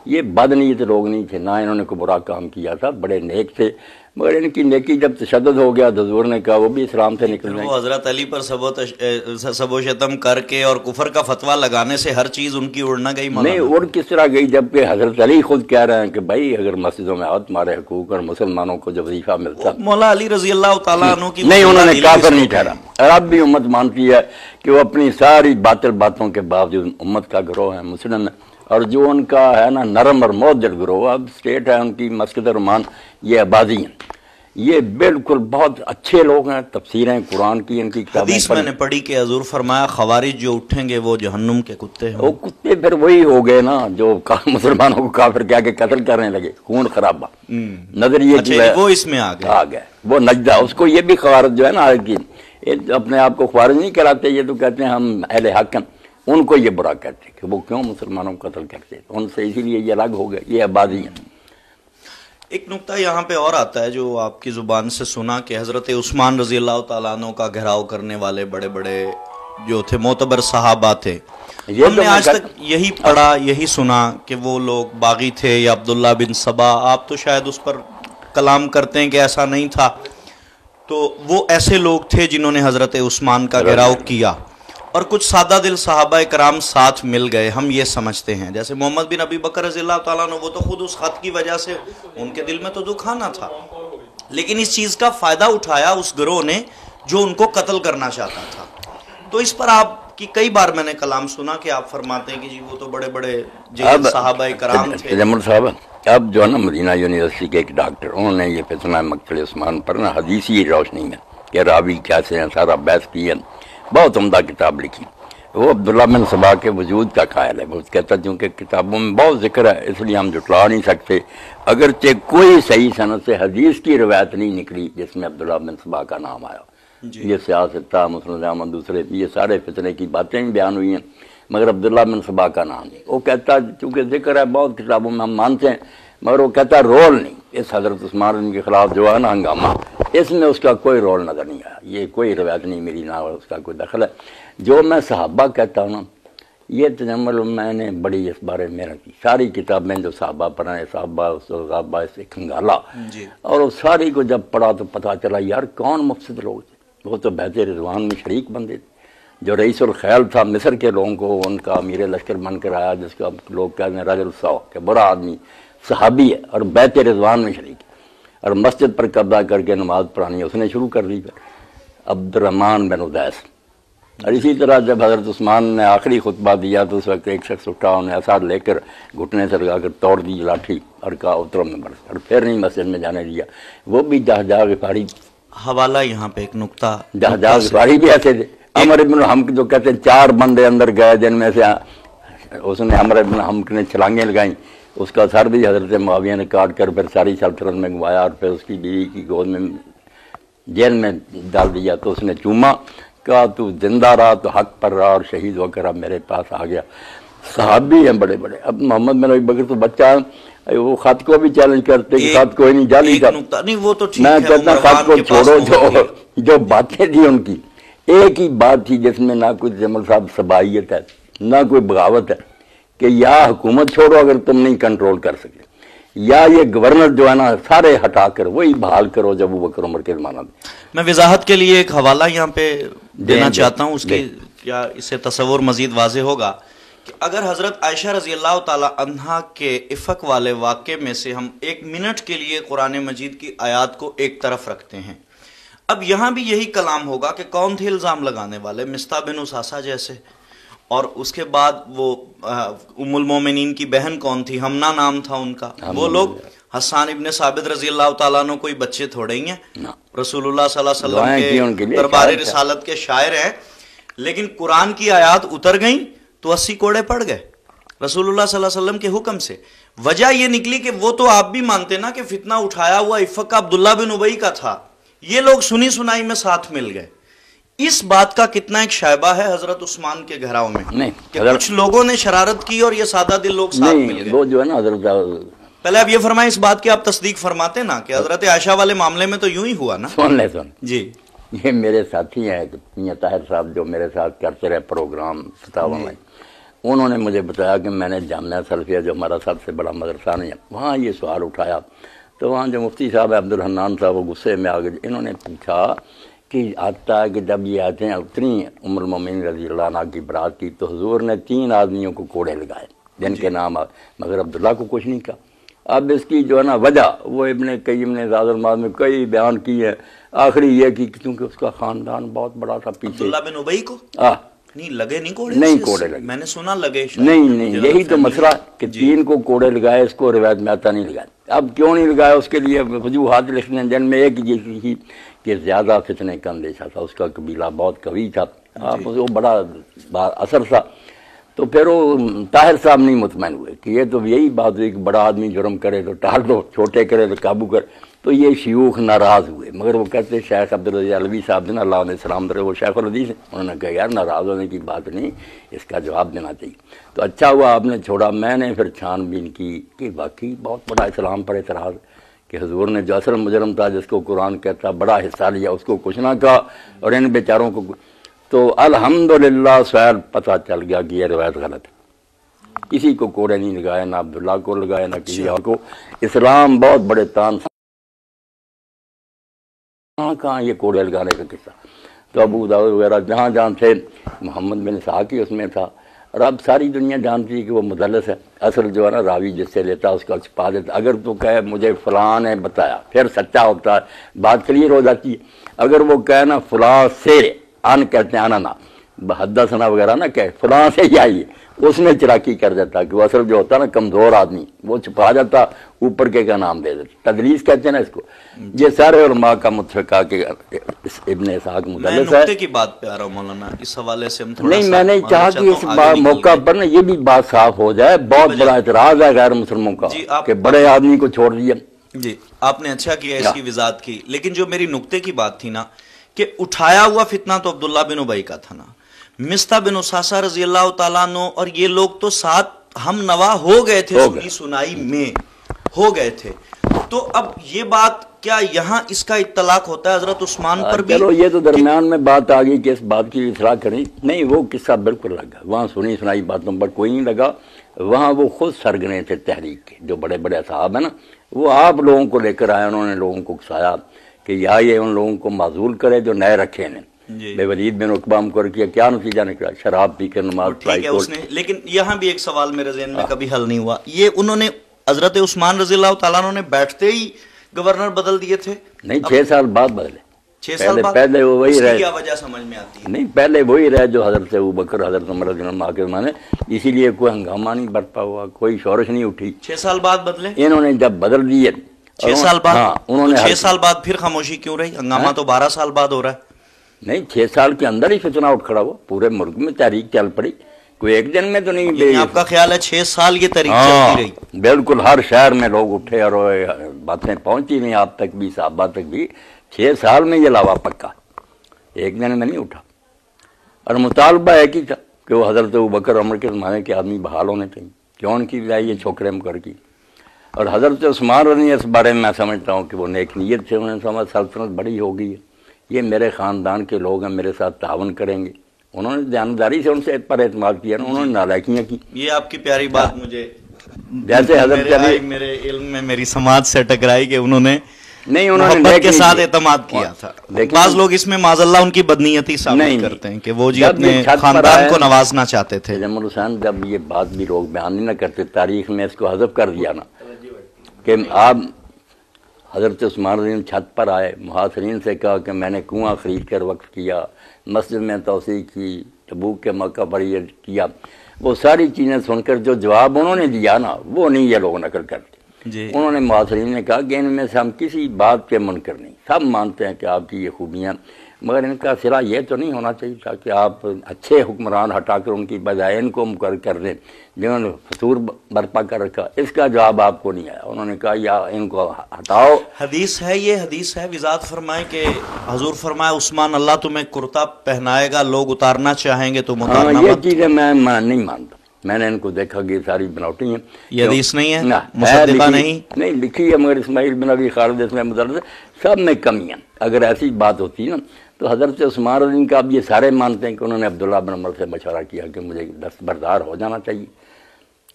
یہ بدنیت لوگ نہیں تھے، نہ انہوں نے کوئی برا کام کیا تھا، بڑے نیک تھے، مگر ان کی نیکی جب تشدد ہو گیا تو حضور نے کہا وہ بھی اسلام سے نکل جائیں۔ وہ حضرت علی پر سب و شتم کر کے اور کفر کا فتویٰ لگانے سے ہر چیز ان کی اڑ نہ گئی؟ نہیں، اڑ کس طرح گئی، جبکہ حضرت علی خود کہہ رہے ہیں کہ بھائی اگر مسجدوں میں آؤ تمہارے حقوق اور مسلمانوں کو جو وظیفہ ملتا، مولا علی رضی اللہ تعالیٰ عنہ کی نہیں، انہوں نے کافر نہیں ٹھہرا۔ اور اب بھی امت مانتی ہے کہ وہ اپنی ساری باطل باتوں کے باوجود امت کا گروہ ہے، مسلم ہے، اور جو ان کا ہے نا نرم اور معتدل گروہ، اب اسٹیٹ ہے ان کی مسجد رحمان، یہ آبادی ہیں، یہ بالکل بہت اچھے لوگ ہیں، تفسیریں قرآن کی ان کی کتابیں حدیث میں نے پڑھی کہ حضور فرمایا خوارج جو اٹھیں گے وہ جہنم کے کتے ہیں۔ وہ کتے پھر وہی ہو گئے نا جو مسلمانوں کو کافر کہہ کے قتل کرنے لگے، خون خرابہ نظریے کی وہ اس میں آ گئے، وہ نجدہ، اس کو یہ بھی خوارج جو ہے نا کی اپنے آپ کو خوارج نہیں کراتے، یہ تو کہتے ہیں ہم اہل حق ہیں، ان کو یہ برا کہتے کہ وہ کیوں مسلمانوں کو قتل کرتے، ان سے اسی لیے یہ الگ ہو گئے، یہ آبادی ہیں۔ ایک نقطہ یہاں پہ اور آتا ہے جو آپ کی زبان سے سنا کہ حضرت عثمان رضی اللہ تعالیٰ عنہ کا گھیراؤ کرنے والے بڑے بڑے جو تھے معتبر صحابہ تھے، ہم نے آج تک یہی پڑھا، یہی سنا کہ وہ لوگ باغی تھے یا عبداللہ بن سبا، آپ تو شاید اس پر کلام کرتے ہیں کہ ایسا نہیں تھا، تو وہ ایسے لوگ تھے جنہوں نے حضرت عثمان کا گھیراؤ کیا، اور کچھ سادہ دل صحابہ کرام ساتھ مل گئے، ہم یہ سمجھتے ہیں، جیسے محمد بن ابی بکر رضی اللہ تعالیٰ عنہ، وہ تو خود اس خط کی وجہ سے ان کے دل میں تو دکھ آنا تھا، لیکن اس چیز کا فائدہ اٹھایا اس گروہ نے جو ان کو قتل کرنا چاہتا تھا۔ تو اس پر آپ کی کئی بار میں نے کلام سنا کہ آپ فرماتے ہیں کہ جی وہ تو بڑے بڑے صحابہ کرام تھے۔ جمل صاحب، اب جو ہے نا مدینہ یونیورسٹی کے ایک ڈاکٹر، انہوں نے یہ فتنہ مقتل عثمان پر نا حدیثی روشنی میں کہ راوی کیسے ہیں سارا بحث کی ہے، بہت عمدہ کتاب لکھی۔ وہ عبداللہ بن سبا کے وجود کا قائل ہے، وہ کہتا ہے چونکہ کتابوں میں بہت ذکر ہے اس لیے ہم جھٹلا نہیں سکتے، اگرچہ کوئی صحیح سند سے حدیث کی روایت نہیں نکلی جس میں عبداللہ بن سبا کا نام آیا۔ یہ سیاست تھا، مسلم احمد، دوسرے یہ سارے فتنے کی باتیں بھی بیان ہوئی ہیں، مگر عبداللہ بن سبا کا نام نہیں۔ وہ کہتا چونکہ ذکر ہے بہت کتابوں میں ہم مانتے ہیں، مگر وہ کہتا رول نہیں، اس حضرت عثمان کے خلاف جو ہے نا ہنگامہ، اس میں اس کا کوئی رول نظر نہیں آیا، یہ کوئی روایت نہیں میری، نہ اس کا کوئی دخل ہے۔ جو میں صحابہ کہتا ہوں نا، یہ تجمل میں نے بڑی اس بارے میں رکھی، ساری کتابیں جو صحابہ پڑھائیں، صحابہ سے کھنگالا، اور وہ ساری کو جب پڑھا تو پتہ چلا یار کون مفسد لوگ تھے، وہ تو بیعت رضوان میں شریک بندے تھے۔ جو رئیس الخیل تھا مصر کے لوگوں کو ان کا امیر لشکر بن کر آیا، جس کا لوگ کہتے ہیں رجل سو کہ برا آدمی، صحابی ہے اور بیعت رضوان میں شریک ہے، اور مسجد پر قبضہ کر کے نماز پڑھانی اس نے شروع کر دی، عبد الرحمن بن ادیس۔ اور اسی طرح جب حضرت عثمان نے آخری خطبہ دیا تو اس وقت ایک شخص اٹھا، انہیں اثار لے کر گھٹنے سے لگا کر توڑ دی لاٹھی اور کہا اترو ممبر سے، اور پھر نہیں مسجد میں جانے دیا۔ وہ بھی جہجہ غفاری، حوالہ یہاں پہ ایک نقطہ، جہجہ غفاری بھی ایسے تھے۔ عمر ابن الحمق جو کہتے ہیں 4 بندے اندر گئے جن میں سے اس نے عمر ابن الحمق نے چھلانگیں لگائیں، اس کا سر بھی حضرت معاویہ نے کاٹ کر پھر ساری سلطنت میں گوایا، اور پھر اس کی بیوی کی گود میں جیل میں ڈال دیا، تو اس نے چوما، کہا تو زندہ رہا تو حق پر رہا اور شہید ہو کر اب میرے پاس آ گیا۔ صحابی ہیں بڑے بڑے۔ اب محمد بن ابی بکر تو بچہ ہے، وہ خط کو بھی چیلنج کرتے کہ خط کوئی نہیں، جعلی تھا۔ میں کہتا ہوں خط کو چھوڑو، جو باتیں تھی ان کی، ایک ہی بات تھی جس میں نہ کوئی جمل صاحب صبائیت ہے، نہ کوئی بغاوت ہے، کہ یا حکومت چھوڑو اگر تم نہیں کنٹرول کر سکے، یا یہ گورنر جو ہے نا سارے ہٹا کر وہی بحال کرو جب ابو بکر عمر کے زمانہ میں۔ میں وضاحت کے لیے ایک حوالہ یہاں پہ دینا چاہتا ہوں، اس کی کیا اس سے تصور مزید واضح ہوگا کہ اگر حضرت عائشہ رضی اللہ تعالی عنہا کے افق والے واقعے میں سے ہم 1 منٹ کے لیے قرآن مجید کی آیات کو ایک طرف رکھتے ہیں، اب یہاں بھی یہی کلام ہوگا کہ کون تھے الزام لگانے والے، مصطح بن اساسہ جیسے، اور اس کے بعد وہ ام المومنین کی بہن کون تھی، ہمنا نام تھا ان کا، وہ لوگ حسان ابن ثابت رضی اللہ تعالیٰ عنہ کوئی بچے تھوڑے ہی ہیں، رسول اللہ صلی اللہ علیہ وسلم کے دربار رسالت کے شاعر ہیں، لیکن قرآن کی آیات اتر گئیں تو 80 کوڑے پڑ گئے رسول اللہ صلی اللہ علیہ وسلم کے حکم سے۔ وجہ یہ نکلی کہ وہ تو آپ بھی مانتے نا کہ فتنہ اٹھایا ہوا افق کا عبداللہ بن ابی کا تھا، یہ لوگ سنی سنائی میں ساتھ مل گئے. اس بات کا کتنا ایک شائبہ ہے حضرت عثمان کے گھراؤ میں نہیں کہ کچھ لوگوں نے شرارت کی اور یہ سادہ دل لوگ ساتھ مل گئے؟ وہ جو ہے نا حضرت، پہلے آپ یہ فرمائیں اس بات کی آپ تصدیق فرماتے نا کہ حضرت عائشہ والے معاملے میں تو یوں ہی ہوا نا؟ سن لے سن، جی یہ میرے ساتھی ہیں میاں طاہر صاحب جو میرے ساتھ کرتے رہے پروگرام 57 میں، انہوں نے مجھے بتایا کہ میں نے جامعہ سلفیہ جو ہمارا سب سے بڑا مدرسہ نہیں ہے وہاں یہ سوال اٹھایا، تو وہاں جو مفتی صاحب عبدالحنان صاحب وہ غصے میں آ گئے، انہوں نے پوچھا کہ آتا ہے کہ جب یہ آتے ہیں اتنی ام المومنین رضی اللہ عنہ کی برات کی تو حضور نے 3 آدمیوں کو کوڑے لگائے جن کے نام مگر عبداللہ کو کچھ نہیں کہا. اب اس کی جو ہے نا وجہ وہ ابن قیم نے زاد المعاد میں کئی بیان کی ہے، آخری یہ کی کیونکہ اس کا خاندان بہت بڑا تھا پیچھے. عبداللہ بن ابی کو نہیں لگے، نہیں کوڑے؟ نہیں کوڑے لگے، میں نے سنا لگے. نہیں یہی تو مسئلہ کہ 3 کو کوڑے لگائے، اس کو روایت میں آتا نہیں لگائے. اب کیوں نہیں لگایا اس کے لیے وجوہات لکھنے ہیں، جن میں ایک یہ تھی کہ زیادہ فتنے کا اندیشہ تھا، اس کا قبیلہ بہت قوی تھا، وہ بڑا اثر تھا. تو پھر وہ طاہر صاحب نہیں مطمئن ہوئے کہ یہ تو یہی بات ہوئی کہ بڑا آدمی جرم کرے تو ٹال دو، چھوٹے کرے تو قابو کر. تو یہ شیوخ ناراض ہوئے، مگر وہ کہتے شیخ عبدالرضی علوی صاحب نے اللہ علیہ السلام درے وہ شیخ الحدیث ہیں، انہوں نے کہا یار ناراض ہونے کی بات نہیں، اس کا جواب دینا چاہیے. تو اچھا ہوا آپ نے چھوڑا. میں نے پھر چھان بین کی کہ واقعی بہت بڑا اسلام پر اعتراض کہ حضور نے جو اصل مجرم تھا جس کو قرآن کہتا بڑا حصہ لیا اس کو کچھ نہ کہا اور ان بیچاروں کو. تو الحمدللہ سوال پتہ چل گیا کہ یہ روایت غلط ہے، کسی کو کوڑے نہیں لگایا، نہ عبداللہ کو لگایا نہ کسی اور کو. اسلام بہت بڑے تان کہاں یہ کوڑے لگانے کا قصہ. تو ابو داؤد وغیرہ جہاں جہاں تھے، محمد بن اسحاق ہی اس میں تھا. اور اب ساری دنیا جانتی ہے کہ وہ مدلس ہے، اصل جو ہے نا راوی جس سے لیتا اس کا چھپا دیتا. اگر تو کہے مجھے فلاں نے بتایا پھر سچا ہوتا ہے، بات کلیئر ہو جاتی ہے. اگر وہ کہے نا فلاں سے ان کہتے ہیں آنا حدثنا وغیرہ نہ کہے، فلاں سے ہی آئیے، اس میں چراکی کر دیتا کہ وہ اصل جو ہوتا نا کمزور آدمی وہ چھپا جاتا، اوپر کے کا نام دے دیتا. تدلیس کہتے ہیں نا اس کو. یہ سارے علماء کا متفقہ کہ ابن اسحاق مدلس ہے. میں نقطے کی بات پہ آ رہا ہوں مولانا، اس حوالے سے ہم تھوڑا نہیں میں نے چاہا کہ اس موقع پر نا یہ بھی بات صاف ہو جائے. بہت بڑا اعتراض ہے غیر مسلموں کا کہ بڑے آدمی کو چھوڑ دیا. جی آپ نے اچھا کیا اس کی وضاحت کی، لیکن جو میری نقطے کی بات تھی نا کہ اٹھایا ہوا فتنہ تو عبداللہ بن ابی کا تھا نا، مستہ بن اساسہ رضی اللہ تعالیٰ عنہ اور یہ لوگ تو ساتھ ہم نوا ہو گئے تھے، سنی سنائی میں ہو گئے تھے. تو اب یہ بات کیا یہاں اس کا اطلاق ہوتا ہے حضرت عثمان پر بھی؟ چلو یہ تو درمیان میں بات آ گئی کہ اس بات کی اصلاح کریں. نہیں وہ قصہ بالکل لگا، وہاں سنی سنائی باتوں پر کوئی نہیں لگا. وہاں وہ خود سرگنے تھے تحریک کے، جو بڑے بڑے اصحاب ہیں نا، وہ آپ لوگوں کو لے کر آئے. انہوں نے لوگوں کو اکسایا کہ یا یہ ان لوگوں کو معزول کرے جو نئے رکھے نے. بے ولید بن عقبہ مقرر کیا، کیا نتیجہ نکلا؟ شراب پی کر نماز پڑھائی. لیکن یہاں بھی ایک سوال میرے ذہن میں کبھی حل نہیں ہوا، یہ انہوں نے حضرت عثمان رضی اللہ تعالیٰ عنہ نے بیٹھتے ہی گورنر بدل دیے تھے؟ نہیں 6 سال بعد بدلے. 6 سال بعد پہلے وہ وہی رہے. کیا وجہ سمجھ میں آتی ہے؟ نہیں پہلے وہی رہے جو حضرت ابوبکر حضرت عمر رضی اللہ عنہ کے زمانے، اسی لیے کوئی ہنگامہ نہیں برپا ہوا، کوئی شورش نہیں اٹھی. 6 سال بعد بدلے انہوں نے جب بدل دیے. 6 سال بعد؟ ہاں انہوں نے 6 سال بعد پھر خاموشی کیوں رہی؟ ہنگامہ تو 12 سال بعد ہو رہا ہے. نہیں 6 سال کے اندر ہی فتنہ اٹھ کھڑا ہوا، پورے ملک میں تحریک چل پڑی، کوئی ایک دن میں تو نہیں. آپ کا خیال ہے 6 سال یہ تحریک چلتی رہی؟ بالکل ہر شہر میں لوگ اٹھے اور باتیں پہنچی نہیں آپ تک بھی، صحابہ تک بھی. 6 سال میں یہ لاوا پکا، ایک دن میں نہیں اٹھا. اور مطالبہ ایک ہی تھا کہ وہ حضرت ابوبکر عمر کے زمانے کے آدمی بحال ہونے چاہیے، کیوں ان کی بجائے یہ چھوکرے مکر کی. اور حضرت عثمان رضی اس بارے میں میں سمجھتا ہوں کہ وہ نیک نیت سے انہوں نے سمجھ سلطنت بڑی ہو گئی ہے، یہ میرے خاندان کے لوگ ہیں، میرے ساتھ تعاون کریں گے. انہوں نے دیانتداری سے ان سے پر اعتماد کیا، انہوں نے نالائکیاں کی. یہ آپ کی پیاری بات مجھے جیسے حضرت علی میرے علم میں میری سماعت سے ٹکرائی کہ انہوں نے نہیں محبت کے ساتھ اعتماد کیا تھا. بعض لوگ اس میں معاذ اللہ ان کی بدنیتی ثابت کرتے ہیں کہ وہ جی اپنے خاندان کو نوازنا چاہتے تھے. جمال حسین جب یہ بات بھی لوگ بیان نہیں نہ کرتے، تاریخ میں اس کو حذف کر دیا نا کہ آپ حضرت عثمان رضی چھت پر آئے، محاصرین سے کہا کہ میں نے کنواں خرید کر وقف کیا، مسجد میں توسیع کی، تبوک کے موقع پر یہ کیا. وہ ساری چیزیں سن کر جو جواب انہوں نے دیا نا وہ نہیں یہ لوگ نقل کرتے. انہوں نے محاصرین نے کہا کہ ان میں سے ہم کسی بات کے منکر نہیں، سب مانتے ہیں کہ آپ کی یہ خوبیاں. مگر ان کا سرا یہ تو نہیں ہونا چاہیے تھا کہ آپ اچھے حکمران ہٹا کر ان کی بجائے ان کو مقرر کر دیں جنہوں نے فسور برپا کر رکھا. اس کا جواب آپ کو نہیں آیا. انہوں نے کہا یا ان کو ہٹاؤ. حدیث ہے، یہ حدیث ہے، وضاحت فرمائیں کہ حضور فرمایا عثمان اللہ تمہیں کرتا پہنائے گا، لوگ اتارنا چاہیں گے تم اتارنا. یہ چیزیں میں نہیں مانتا. میں نے ان کو دیکھا کہ ساری بناوٹی ہیں. یہ حدیث نہیں ہے، مصدقہ نہیں لکھی ہے، مگر اسماعیل بن ابی خالد اس میں مدرس سب میں کمیاں. اگر ایسی بات ہوتی نا تو حضرت عثمان رضی کا اب یہ سارے مانتے ہیں کہ انہوں نے عبداللہ بن عمر سے مشورہ کیا کہ مجھے دستبردار ہو جانا چاہیے.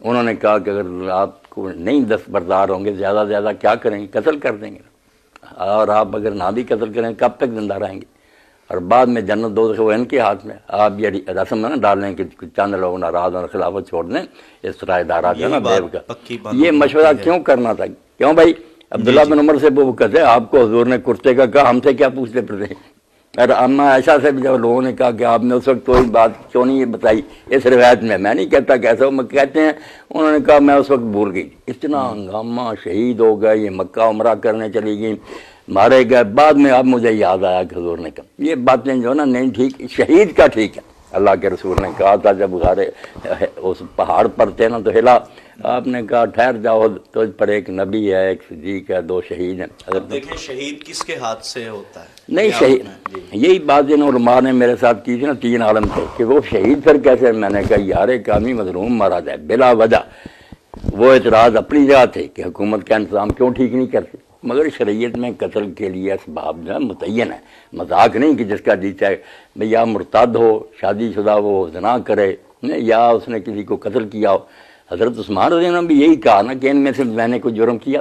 انہوں نے کہا کہ اگر آپ کو نہیں دستبردار ہوں گے زیادہ سے زیادہ کیا کریں گے؟ قتل کر دیں گے. اور آپ اگر نہ بھی قتل کریں کب تک زندہ رہیں گے؟ اور بعد میں جنت دوزخ وہ ان کے ہاتھ میں. آپ یہ رسم نہ ڈالیں کہ چند لوگ ناراض اور خلافت چھوڑ دیں. اس رائے دارہ جو ہے نا دیو کا یہ مشورہ کیوں کرنا تھا؟ کیوں بھائی عبداللہ بن عمر سے وہ کہتے آپ کو حضور نے کرتے کا کہا، ہم سے کیا پوچھتے پھرتے ہیں؟ اور اما عائشہ سے بھی جب لوگوں نے کہا کہ آپ نے اس وقت کوئی بات کیوں نہیں بتائی اس روایت میں نہیں کہتا کیسا وہ کہتے ہیں انہوں نے کہا میں اس وقت بھول گئی. اتنا ہنگامہ، شہید ہو گئے، یہ مکہ عمرہ کرنے چلی گئی، مارے گئے. بعد میں اب مجھے یاد آیا کہ حضور نے کہا یہ باتیں جو نا نہیں ٹھیک. شہید کا ٹھیک ہے، اللہ کے رسول نے کہا تھا جب غارے اس پہاڑ پر تھے نا تو ہلا. آپ نے کہا ٹھہر جاؤ، تجھ پر ایک نبی ہے، ایک صدیق ہے، 2 شہید ہیں. دیکھیں شہید کس کے ہاتھ سے ہوتا ہے؟ نہیں شہید، یہی بات جن علماء نے میرے ساتھ کی تھی نا 3 عالم سے کہ وہ شہید پھر کیسے. میں نے کہا یار ایک آدمی مظلوم مارا جائے بلا وجہ. وہ اعتراض اپنی جگہ تھے کہ حکومت کا انتظام کیوں ٹھیک نہیں کرتے، مگر شریعت میں قتل کے لیے اسباب جو ہے متعین ہے. مذاق نہیں کہ جس کا جی چاہے بھئی یا مرتد ہو، شادی شدہ وہ زنا کرے، یا اس نے کسی کو قتل کیا ہو. حضرت عثمان رضی اللہ عنہ نے بھی یہی کہا نا کہ ان میں سے میں نے کوئی جرم کیا.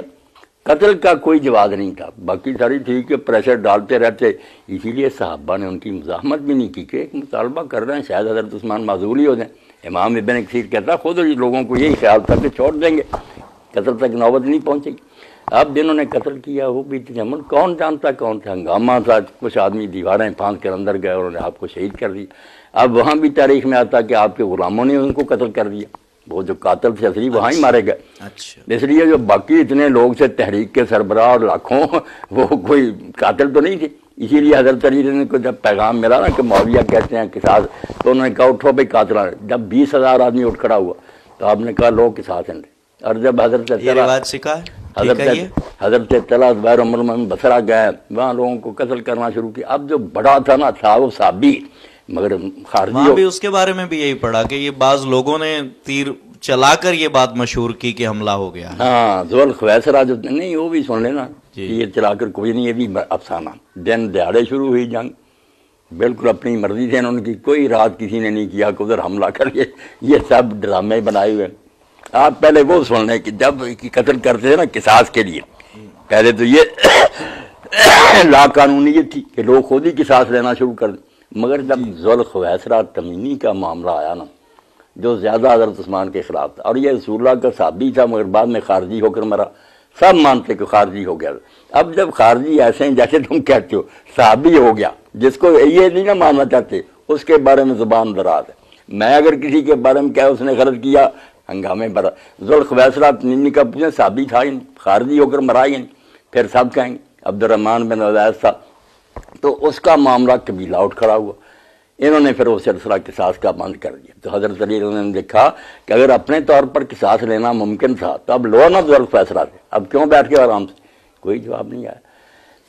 قتل کا کوئی جواز نہیں تھا. باقی ساری ٹھیک ہے، پریشر ڈالتے رہتے. اسی لیے صحابہ نے ان کی مزاحمت بھی نہیں کی کہ ایک مطالبہ کر رہے ہیں شاید حضرت عثمان معذول ہی ہو جائیں. امام ابن کثیر کہتا خود لوگوں کو یہی خیال تھا کہ چھوڑ دیں گے، قتل تک نوبت نہیں پہنچے گی. اب جنہوں نے قتل کیا وہ بھی تجمل کون جانتا کون تھا. ہنگامہ تھا، کچھ آدمی دیواریں پھاند کر اندر گئے اور انہوں نے آپ کو شہید کر دیا. اب وہاں بھی تاریخ میں آتا کہ آپ کے غلاموں نے ان کو قتل کر دیا. وہ جو قاتل تھے اصلی وہاں ہی مارے گئے. اس لیے جو باقی اتنے لوگ سے تحریک کے سربراہ اور لاکھوں وہ کوئی قاتل تو نہیں تھے. اسی لیے حضرت علی نے کو جب پیغام ملا نا کہ معاویہ کہتے ہیں قصاص، تو انہوں نے کہا اٹھو بھائی قاتلان. جب 20,000 آدمی اٹھ کھڑا ہوا تو آپ نے کہا لوگ قصاص ہیں. اور جب حضرت طلحہ زبیر عمر میں بصرہ گئے وہاں لوگوں کو قتل کرنا شروع کیا. اب جو بڑا تھا نا تھا وہ صحابی، مگر خارجی بھی اس کے بارے میں بھی یہی پڑھا کہ یہ بعض لوگوں نے تیر چلا کر یہ بات مشہور کی کہ حملہ ہو گیا. ہاں ذوالخویسرہ جو نہیں وہ بھی سن لینا کہ یہ چلا کر کوئی نہیں، یہ بھی افسانہ. دن دیہاڑے شروع ہوئی جنگ، بالکل اپنی مرضی سے انہوں کی کوئی رات کسی نے نہیں کیا کہ ادھر حملہ کر کے. یہ سب ڈرامے بنائے ہوئے. آپ پہلے وہ سن لیں کہ جب قتل کرتے تھے نا قصاص کے لیے، پہلے تو یہ لا قانونیت تھی کہ لوگ خود ہی قصاص لینا شروع کر دیں. مگر جب ذوالخویسرہ تمیمی کا معاملہ آیا نا جو زیادہ حضرت عثمان کے خلاف تھا، اور یہ رسول اللہ کا صحابی تھا مگر بعد میں خارجی ہو کر مرا، سب مانتے کہ خارجی ہو گیا. اب جب خارجی ایسے ہیں جیسے تم کہتے ہو صحابی ہو گیا، جس کو یہ نہیں نہ ماننا چاہتے اس کے بارے میں زبان دراز ہے. میں اگر کسی کے بارے میں کیا اس نے غلط کیا ہنگامے برا. ذوالخویسرہ تمیمی کا پوچھیں صحابی تھا ہی نہیں، خارجی ہو کر مرا ہی نہیں. پھر سب کہیں گے عبد الرحمن بن عویس تھا، تو اس کا معاملہ قبیلہ اٹھ کھڑا ہوا. انہوں نے پھر وہ سلسلہ قصاص کا بند کر دیا. تو حضرت علی نے دیکھا کہ اگر اپنے طور پر قصاص لینا ممکن تھا تو اب لو نا ذوالخویسرہ سے، اب کیوں بیٹھ کے آرام سے. کوئی جواب نہیں آیا.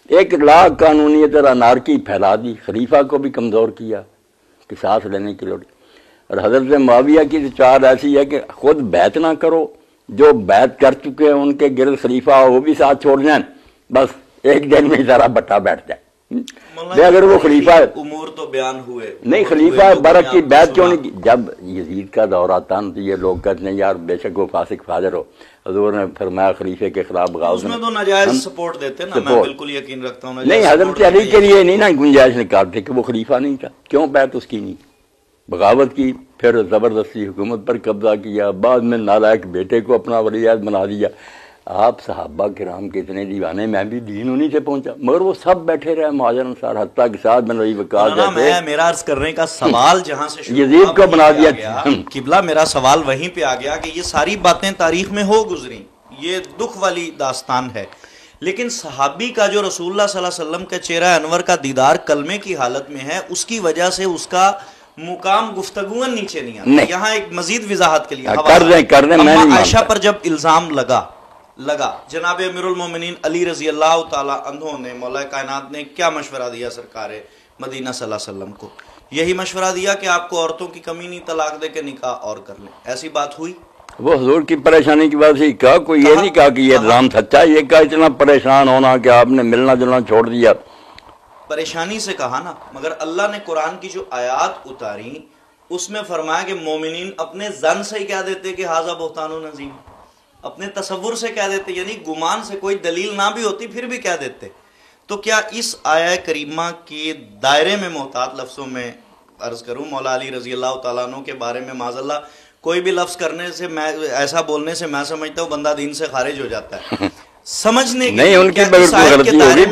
ایک لا قانونیت اور انارکی پھیلا دی، خلیفہ کو بھی کمزور کیا قصاص لینے کی لوڑ. اور حضرت معاویہ کی چال ایسی ہے کہ خود بیعت نہ کرو، جو بیعت کر چکے ہیں ان کے گرد خلیفہ وہ بھی ساتھ چھوڑ جائیں، بس ایک دن میں سارا بٹا بیٹھ جائے. اگر وہ خلیفہ امور تو بیان ہوئے نہیں، خلیفہ برک کی بیعت کیوں نہیں کی؟ جب یزید کا دور آتا نا تو یہ لوگ کہتے ہیں یار بے شک وہ فاسق فاجر ہو، حضور نے فرمایا خلیفے کے خلاف بغاوت میں تو ناجائز سپورٹ دیتے نا. میں بالکل یقین رکھتا ہوں نہیں، حضرت علی کے لیے نہیں نا گنجائش نکالتے کہ وہ خلیفہ نہیں تھا. کیوں بیعت اس کی نہیں؟ بغاوت کی، پھر زبردستی حکومت پر قبضہ کیا، بعد میں نالائق بیٹے کو اپنا ولی عہد بنا دیا. آپ صحابہ کرام کے اتنے دیوانے، میں بھی دین انہی سے پہنچا، مگر وہ سب بیٹھے رہے مہاجر انصار حتیٰ کے ساتھ بن رہی وقاص جیسے. میرا عرض کرنے کا سوال جہاں سے یزید کو بنا دیا قبلہ، میرا سوال وہیں پہ آ گیا کہ یہ ساری باتیں تاریخ میں ہو گزری، یہ دکھ والی داستان ہے، لیکن صحابی کا جو رسول اللہ صلی اللہ علیہ وسلم کے چہرہ انور کا دیدار کلمے کی حالت میں ہے، اس کی وجہ سے اس کا مقام گفتگوً نیچے نہیں آتا. یہاں ایک مزید وضاحت کے لیے کر دیں میں نہیں عائشہ پر جب الزام لگا جناب امیر المومنین علی رضی اللہ تعالی عنہ نے، مولا کائنات نے کیا مشورہ دیا سرکار مدینہ صلی اللہ علیہ وسلم کو؟ یہی مشورہ دیا کہ آپ کو عورتوں کی کمی نہیں، طلاق دے کے نکاح اور کر لیں. ایسی بات ہوئی؟ وہ حضور کی پریشانی کی بات سے کہا، کوئی یہ نہیں کہا کہ یہ الزام سچا، یہ کہا اتنا پریشان ہونا کہ آپ نے ملنا جلنا چھوڑ دیا. پریشانی سے کہا نا، مگر اللہ نے قرآن کی جو آیات اتاری اس میں فرمایا کہ مومنین اپنے ظن سے کہہ دیتے کہ ھذا بہتان و عظیم، اپنے تصور سے کہہ دیتے، یعنی گمان سے، کوئی دلیل نہ بھی ہوتی پھر بھی کہہ دیتے. تو کیا اس آیہ کریمہ کے دائرے میں محتاط لفظوں میں عرض کروں، مولا علی رضی اللہ تعالیٰ عنہ کے بارے میں معاذ اللہ کوئی بھی لفظ کرنے سے، میں ایسا بولنے سے میں سمجھتا ہوں بندہ دین سے خارج ہو جاتا ہے. سمجھنے کے نہیں، ان کی دائرے میں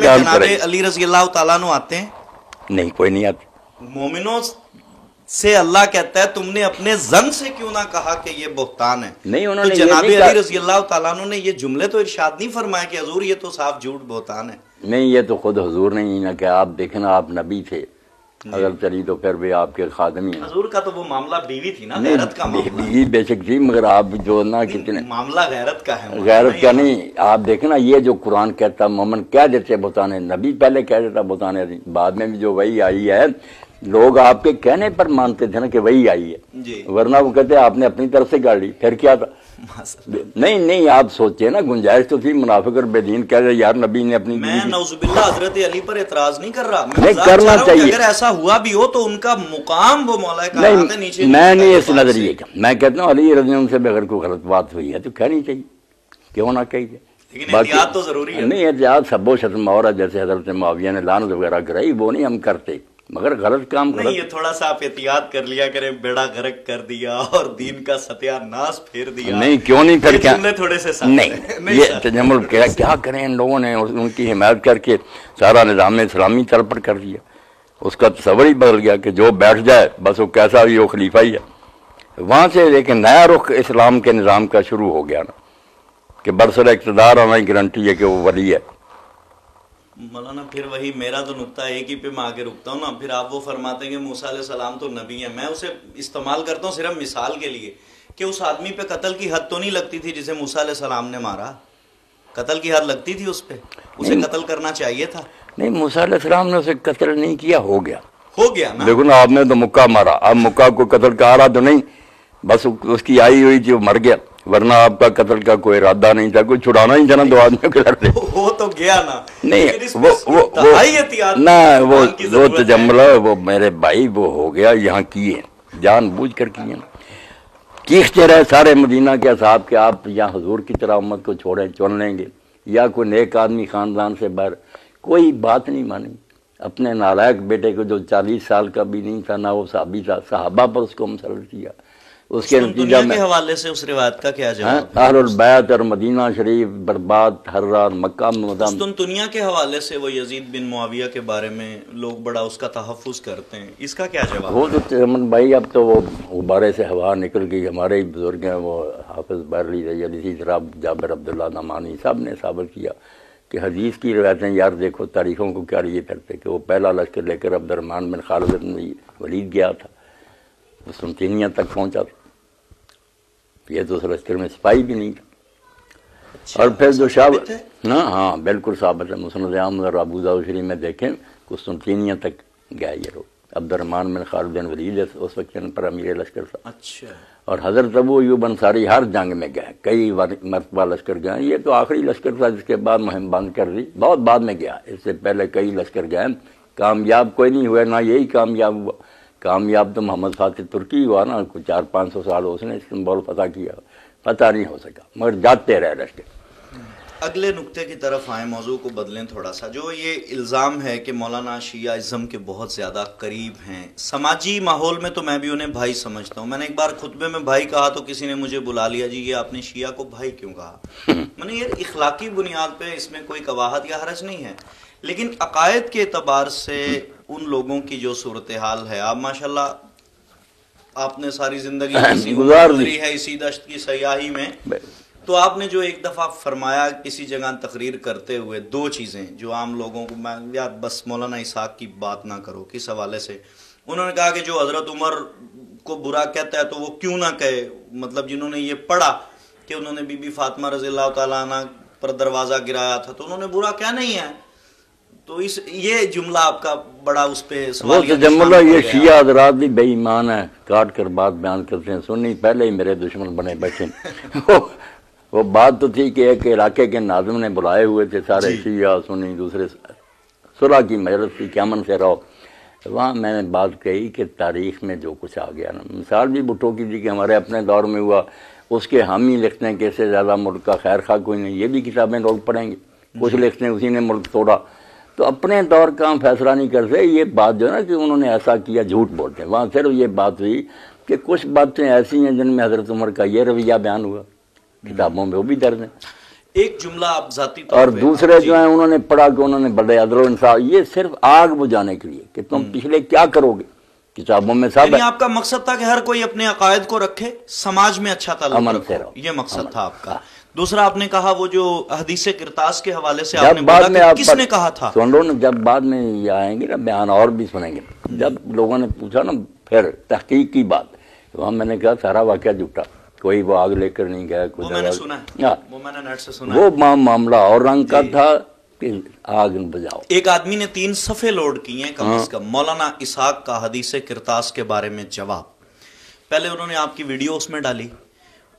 جناب علی رضی اللہ تعالیٰ عنہ آتے ہیں؟ نہیں، کوئی نہیں آتے. مومنوں سے اللہ کہتا ہے تم نے اپنے ظن سے کیوں نہ کہا کہ یہ بہتان ہے؟ نہیں، انہوں نے جناب علی رضی اللہ تعالیٰ عنہ نے یہ جملے تو ارشاد نہیں فرمایا کہ حضور یہ تو صاف جھوٹ بہتان ہے. نہیں، یہ تو خود حضور نے نہ کہ آپ دیکھنا، آپ نبی تھے، اگر چلی تو پھر بھی آپ کے خادمی ہیں. حضور کا تو وہ معاملہ بیوی تھی نا، غیرت کا معاملہ. بیوی بے شک تھی، مگر آپ جو نا کتنے معاملہ غیرت کا ہے، غیرت کا نہیں. آپ دیکھنا یہ جو قرآن کہتا مومن کہہ دیتے بہتان ہے، نبی پہلے کہہ دیتا بہتان ہے، بعد میں بھی جو وہی آئی ہے لوگ آپ کے کہنے پر مانتے تھے نا کہ وہی آئی ہے، ورنہ وہ کہتے آپ نے اپنی طرف سے گاڑ لی، پھر کیا تھا. نہیں، آپ سوچے نا، گنجائش تو تھی. منافق اور بے دین کہہ رہے یار نبی نے اپنی، میں نعوذ باللہ حضرت علی پر اعتراض نہیں کر رہا، نہیں کرنا چاہیے. اگر ایسا ہوا بھی ہو تو ان کا مقام وہ مولا کائنات نیچے. میں نہیں اس نظریے کا، میں کہتا ہوں علی رضی اللہ سے اگر کوئی غلط بات ہوئی ہے تو کہنی چاہیے، کیوں نہ کہیے. لیکن احتیاط تو ضروری ہے. نہیں، احتیاط سب و شتم اور جیسے حضرت معاویہ نے لعنت وغیرہ کرائی وہ نہیں ہم کرتے، مگر غلط کام نہیں. یہ تھوڑا سا آپ احتیاط کر لیا کریں، بیڑا غرق کر دیا اور دین کا ستیہ ناس پھیر دیا. نہیں، کیوں نہیں، پھر کیا تھوڑے سے نہیں، یہ تجمل کیا کریں ان لوگوں نے ان کی حمایت کر کے سارا نظام اسلامی تلپٹ کر دیا. اس کا تصور ہی بدل گیا کہ جو بیٹھ جائے بس وہ کیسا بھی وہ خلیفہ ہی ہے. وہاں سے لیکن نیا رخ اسلام کے نظام کا شروع ہو گیا نا کہ برسر اقتدار آنا ہی گارنٹی ہے کہ وہ ولی ہے. مولانا پھر وہی میرا تو نقطہ ایک ہی پہ میں آگے رکتا ہوں نا. پھر آپ وہ فرماتے ہیں کہ موسیٰ علیہ السلام تو نبی ہیں. میں اسے استعمال کرتا ہوں صرف مثال کے لیے کہ اس آدمی پہ قتل کی حد تو نہیں لگتی تھی جسے موسیٰ علیہ السلام نے مارا. قتل کی حد لگتی تھی اس پہ، اسے قتل کرنا چاہیے تھا. نہیں، موسیٰ علیہ السلام نے اسے قتل نہیں کیا، ہو گیا نا. دیکھو نا، آپ نے تو مکہ مارا، اب مکہ کو قتل کا آ رہا تو نہیں، بس اس کی آئی ہوئی تھی وہ مر گیا، ورنہ آپ کا قتل کا کوئی ارادہ نہیں تھا، کوئی چھڑانا ہی تھا نا دو آدمیوں کے لڑتے. وہ تو گیا نا. نہیں، وہ تجمل وہ میرے بھائی وہ ہو گیا، یہاں کیے جان بوجھ کر کیے، کیختے رہے سارے مدینہ کے اصحاب کہ آپ یہاں حضور کی طرح امت کو چھوڑیں، چن لیں گے، یا کوئی نیک آدمی خاندان سے باہر. کوئی بات نہیں مانی. اپنے نالائق بیٹے کو جو 40 سال کا بھی نہیں تھا، نہ وہ صحابی تھا، صحابہ پر اس کو مسلط کیا. اس کے نتیجہ میں حوالے سے اس روایت کا کیا جواب؟ اہل البیت اور مدینہ شریف برباد، ہر رات مکہ میں دنیا کے حوالے سے وہ یزید بن معاویہ کے بارے میں لوگ بڑا اس کا تحفظ کرتے ہیں، اس کا کیا جواب؟ وہ تو امن بھائی اب تو وہ غبارے سے ہوا نکل گئی. ہمارے ہی بزرگ ہیں وہ حافظ برلی رضی اسی طرح جابر عبداللہ نعمانی صاحب نے ثابت کیا کہ حدیث کی روایتیں یار دیکھو تاریخوں کو کیا لیے کرتے کہ وہ پہلا لشکر لے کر عبد الرحمن بن خالد بن ولید گیا تھا، قسطنطنیہ تک پہنچا تھا. یہ تو اس لشکر میں سپاہی بھی نہیں تھا. اور پھر جو ہاں بالکل ثابت ہے، مسند احمد اور ابو داؤد شریف میں دیکھیں قسطنطنیہ تک گیا یہ لوگ. عبد الرحمن بن خالد بن ولید اس وقت پر امیر لشکر تھا. اچھا. اور حضرت ابو ایوب انصاری ہر جنگ میں گئے، کئی مرتبہ لشکر گئے. یہ تو آخری لشکر تھا جس کے بعد مہم بند کر دی، بہت بعد میں گیا. اس سے پہلے کئی لشکر گئے، کامیاب کوئی نہیں ہوا، نہ یہی کامیاب ہوا. کامیاب تو محمد فاتح ترکی ہوا نا، کوئی 400-500 سال اس نے استنبول فتح کیا، فتح نہیں ہو سکا، مگر جاتے رہے لشکر. اگلے نقطے کی طرف آئیں، موضوع کو بدلیں تھوڑا سا. جو یہ الزام ہے کہ مولانا شیعہ ازم کے بہت زیادہ قریب ہیں، سماجی ماحول میں تو میں بھی انہیں بھائی سمجھتا ہوں. میں نے ایک بار خطبے میں بھائی کہا تو کسی نے مجھے بلا لیا، جی یہ آپ نے شیعہ کو بھائی کیوں کہا؟ میں نے یہ اخلاقی بنیاد پہ اس میں کوئی قباحت یا حرج نہیں ہے، لیکن عقائد کے اعتبار سے ان لوگوں کی جو صورتحال ہے، آپ ماشاءاللہ آپ نے ساری زندگی گزاری ہے اسی دشت کی سیاحی میں، تو آپ نے جو ایک دفعہ فرمایا کسی جگہ تقریر کرتے ہوئے، دو چیزیں جو عام لوگوں کو، میں یار بس مولانا اسحاق کی بات نہ کرو، کس حوالے سے انہوں نے کہا کہ جو حضرت عمر کو برا کہتا ہے تو وہ کیوں نہ کہے، مطلب جنہوں نے یہ پڑھا کہ انہوں نے بی بی فاطمہ رضی اللہ تعالیٰ عنہ پر دروازہ گرایا تھا تو انہوں نے برا کیا نہیں ہے، تو یہ جملہ آپ کا بڑا اس پہ سوال جملہ، یہ شیعہ حضرات بھی بے ایمان ہے، کاٹ کر بات بیان کرتے ہیں، سنی پہلے ہی میرے دشمن بنے بیٹھے۔ وہ بات تو تھی کہ ایک علاقے کے ناظم نے بلائے ہوئے تھے سارے شیعہ سنی، دوسرے صلح کی مجلس تھی کہ امن سے رہو، وہاں میں نے بات کہی کہ تاریخ میں جو کچھ آ گیا نا، مثال بھی بھٹو کی تھی کہ ہمارے اپنے دور میں ہوا، اس کے حامی لکھتے ہیں کہ اس سے زیادہ ملک کا خیر خواہ کوئی نہیں، یہ بھی کتابیں لوگ پڑھیں گے، کچھ لکھتے ہیں اسی نے ملک توڑا، تو اپنے دور کا ہم فیصلہ نہیں کرتے۔ یہ بات جو ہے نا کہ انہوں نے ایسا کیا، جھوٹ بولتے ہیں، وہاں صرف یہ بات ہوئی کہ کچھ باتیں ایسی ہیں جن میں حضرت عمر کا یہ رویہ بیان ہوا، کتابوں میں وہ بھی درج ہیں۔ ایک جملہ آپ ذاتی طور اور دوسرے جو ہیں انہوں نے پڑھا کہ انہوں نے بڑے عدل و انصاف، یہ صرف آگ بجھانے کے لیے کہ تم پچھلے کیا کرو گے، کتابوں میں سب ہے۔ آپ کا مقصد تھا کہ ہر کوئی اپنے عقائد کو رکھے، سماج میں اچھا تعلق رکھے، یہ مقصد تھا آپ کا۔ دوسرا آپ نے کہا وہ جو حدیث کرتاس کے حوالے سے آپ نے بولا کہ کس نے کہا تھا، سن لو نا، جب بعد میں یہ آئیں گے نا بیان اور بھی سنیں گے، جب لوگوں نے پوچھا نا پھر تحقیق کی بات، وہاں میں نے کہا سارا واقعہ جھوٹا، کوئی وہ آگ لے کر نہیں گیا، وہ میں نے سنا ہے، وہ میں نے نیٹ سے سنا ہے، وہ معاملہ اور رنگ کا تھا کہ آگ بجھاؤ۔ ایک آدمی نے 3 صفحے لوڈ کی ہیں کم از کم مولانا اسحاق کا حدیث کرتاس کے بارے میں جواب۔ پہلے انہوں نے آپ کی ویڈیو اس میں ڈالی،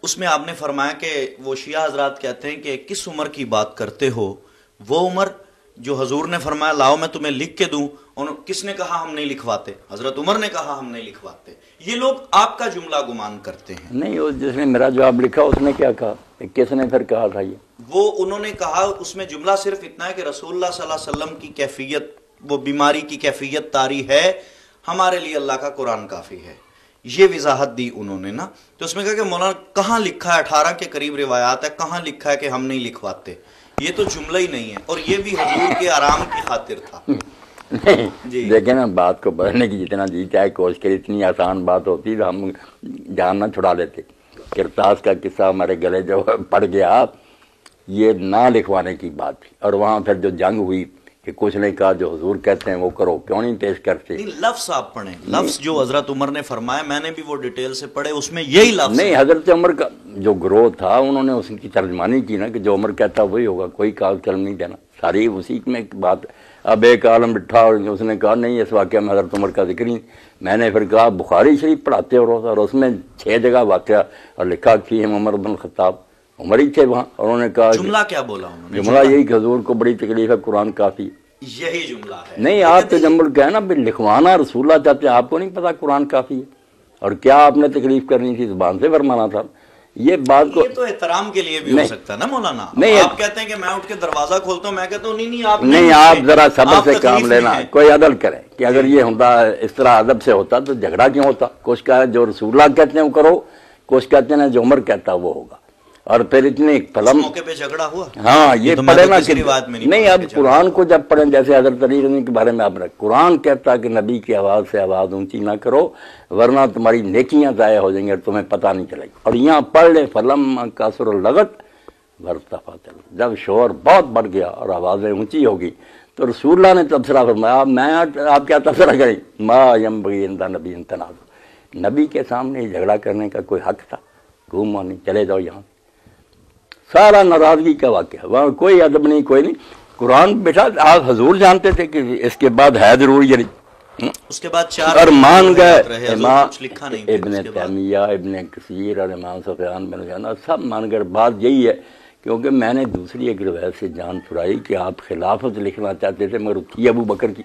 اس میں آپ نے فرمایا کہ وہ شیعہ حضرات کہتے ہیں کہ کس عمر کی بات کرتے ہو، وہ عمر جو حضور نے فرمایا لاؤ میں تمہیں لکھ کے دوں، کس نے کہا ہم نہیں لکھواتے، حضرت عمر نے کہا ہم نہیں لکھواتے۔ یہ لوگ آپ کا جملہ گمان کرتے ہیں۔ نہیں، وہ جس نے میرا جواب لکھا اس نے کیا کہا، کس نے پھر کہا تھا یہ؟ وہ انہوں نے کہا، اس میں جملہ صرف اتنا ہے کہ رسول اللہ صلی اللہ علیہ وسلم کی کیفیت، وہ بیماری کی کیفیت طاری ہے، ہمارے لیے اللہ کا قرآن کافی ہے، یہ وضاحت دی انہوں نے نا۔ تو اس میں کہا کہ مولانا کہاں لکھا ہے، 18 کے قریب روایات ہے، کہاں لکھا ہے کہ ہم نہیں لکھواتے، یہ تو جملہ ہی نہیں ہے، اور یہ بھی حضور کے آرام کی خاطر تھا۔ دیکھیں نا، بات کو بدلنے کی جتنا جی چاہے کوشش کرے، اتنی آسان بات ہوتی تو ہم جان نہ چھڑا لیتے۔ کرتاس کا قصہ ہمارے گلے جو پڑ گیا، یہ نہ لکھوانے کی بات تھی، اور وہاں پھر جو جنگ ہوئی کہ کچھ نے کہا جو حضور کہتے ہیں وہ کرو، کیوں نہیں پیش کرتے؟ لفظ آپ پڑھیں، لفظ جو حضرت عمر نے فرمایا، میں نے بھی وہ ڈیٹیل سے پڑھے، اس میں یہی لفظ نہیں، حضرت عمر کا جو گروہ تھا انہوں نے اس کی ترجمانی کی نا کہ جو عمر کہتا وہی ہوگا، کوئی کاغذ قلم نہیں دینا، ساری اسی میں بات۔ اب ایک عالم بٹھا اور اس نے کہا نہیں اس واقعہ میں حضرت عمر کا ذکر نہیں، میں نے پھر کہا بخاری شریف پڑھاتے ہو روز، اور اس میں 6 جگہ واقعہ اور لکھا کہ عمر بن خطاب، عمر ہی تھے وہاں، اور انہوں نے کہا جملہ کیا بولا انہوں نے؟ جملہ یہی کہ حضور کو بڑی تکلیف ہے، قرآن کافی، یہی جملہ ہے۔ نہیں، آپ تجمل کہنا نا بھی لکھوانا رسول اللہ چاہتے ہیں، آپ کو نہیں پتا قرآن کافی ہے، اور کیا آپ نے تکلیف کرنی تھی، زبان سے فرمانا تھا۔ یہ بات کو، یہ تو احترام کے لیے بھی ہو سکتا ہے نا مولانا، آپ کہتے ہیں کہ میں اٹھ کے دروازہ کھولتا ہوں، میں کہتا ہوں نہیں آپ ذرا صبر سے کام لینا، کوئی عدل کرے کہ اگر یہ ہوتا اس طرح ادب سے ہوتا تو جھگڑا کیوں ہوتا؟ کچھ کہا جو رسول اللہ کہتے ہیں وہ کرو، کچھ کہتے ہیں جو عمر کہتا وہ ہوگا، اور پھر اتنے فلم موقع پہ جھگڑا ہوا۔ ہاں، یہ پڑھے نا کہ نہیں، اب قرآن کو جب پڑھیں، جیسے حضرت علی رضی کے بارے میں آپ نے، قرآن کہتا کہ نبی کی آواز سے آواز اونچی نہ کرو ورنہ تمہاری نیکیاں ضائع ہو جائیں گی اور تمہیں پتہ نہیں چلے گا، اور یہاں پڑھ لیں فلم کثر اللغط ورتفعت، جب شور بہت بڑھ گیا اور آوازیں اونچی ہوگی تو رسول اللہ نے تبصرہ فرمایا، میں آپ کیا تبصرہ کریں، ما ینبغی عند نبی ان تنازع، نبی کے سامنے جھگڑا کرنے کا کوئی حق تھا؟ گھومو نہیں، چلے جاؤ یہاں، سارا ناراضگی کا واقعہ، وہاں کوئی ادب نہیں، کوئی نہیں، قرآن بیٹھا آپ حضور جانتے تھے کہ اس کے بعد ہے ضرور یہ، اس کے بعد 4 اور مان گئے امام ابن تیمیہ، ابن کثیر اور امام سفیان بن عیینہ سب مان گئے۔ بات یہی ہے، کیونکہ میں نے دوسری ایک روایت سے جان چھڑائی کہ آپ خلافت لکھنا چاہتے تھے مگر تھی ابو بکر کی،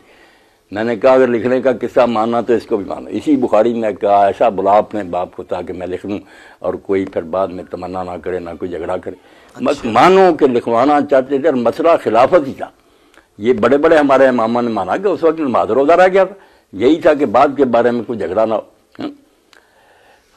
میں نے کہا اگر لکھنے کا قصہ ماننا تو اس کو بھی مانو، اسی بخاری میں کہا ایسا بلا اپنے باپ کو تاکہ میں لکھ دوں اور کوئی پھر بعد میں تمنا نہ کرے، نہ کوئی جھگڑا کرے، بس مانو کہ لکھوانا چاہتے تھے، اور مسئلہ خلافت ہی تھا۔ یہ بڑے بڑے ہمارے اماموں نے مانا کہ اس وقت نماز روزہ رہ گیا تھا، یہی تھا کہ بعد کے بارے میں کوئی جھگڑا نہ ہو۔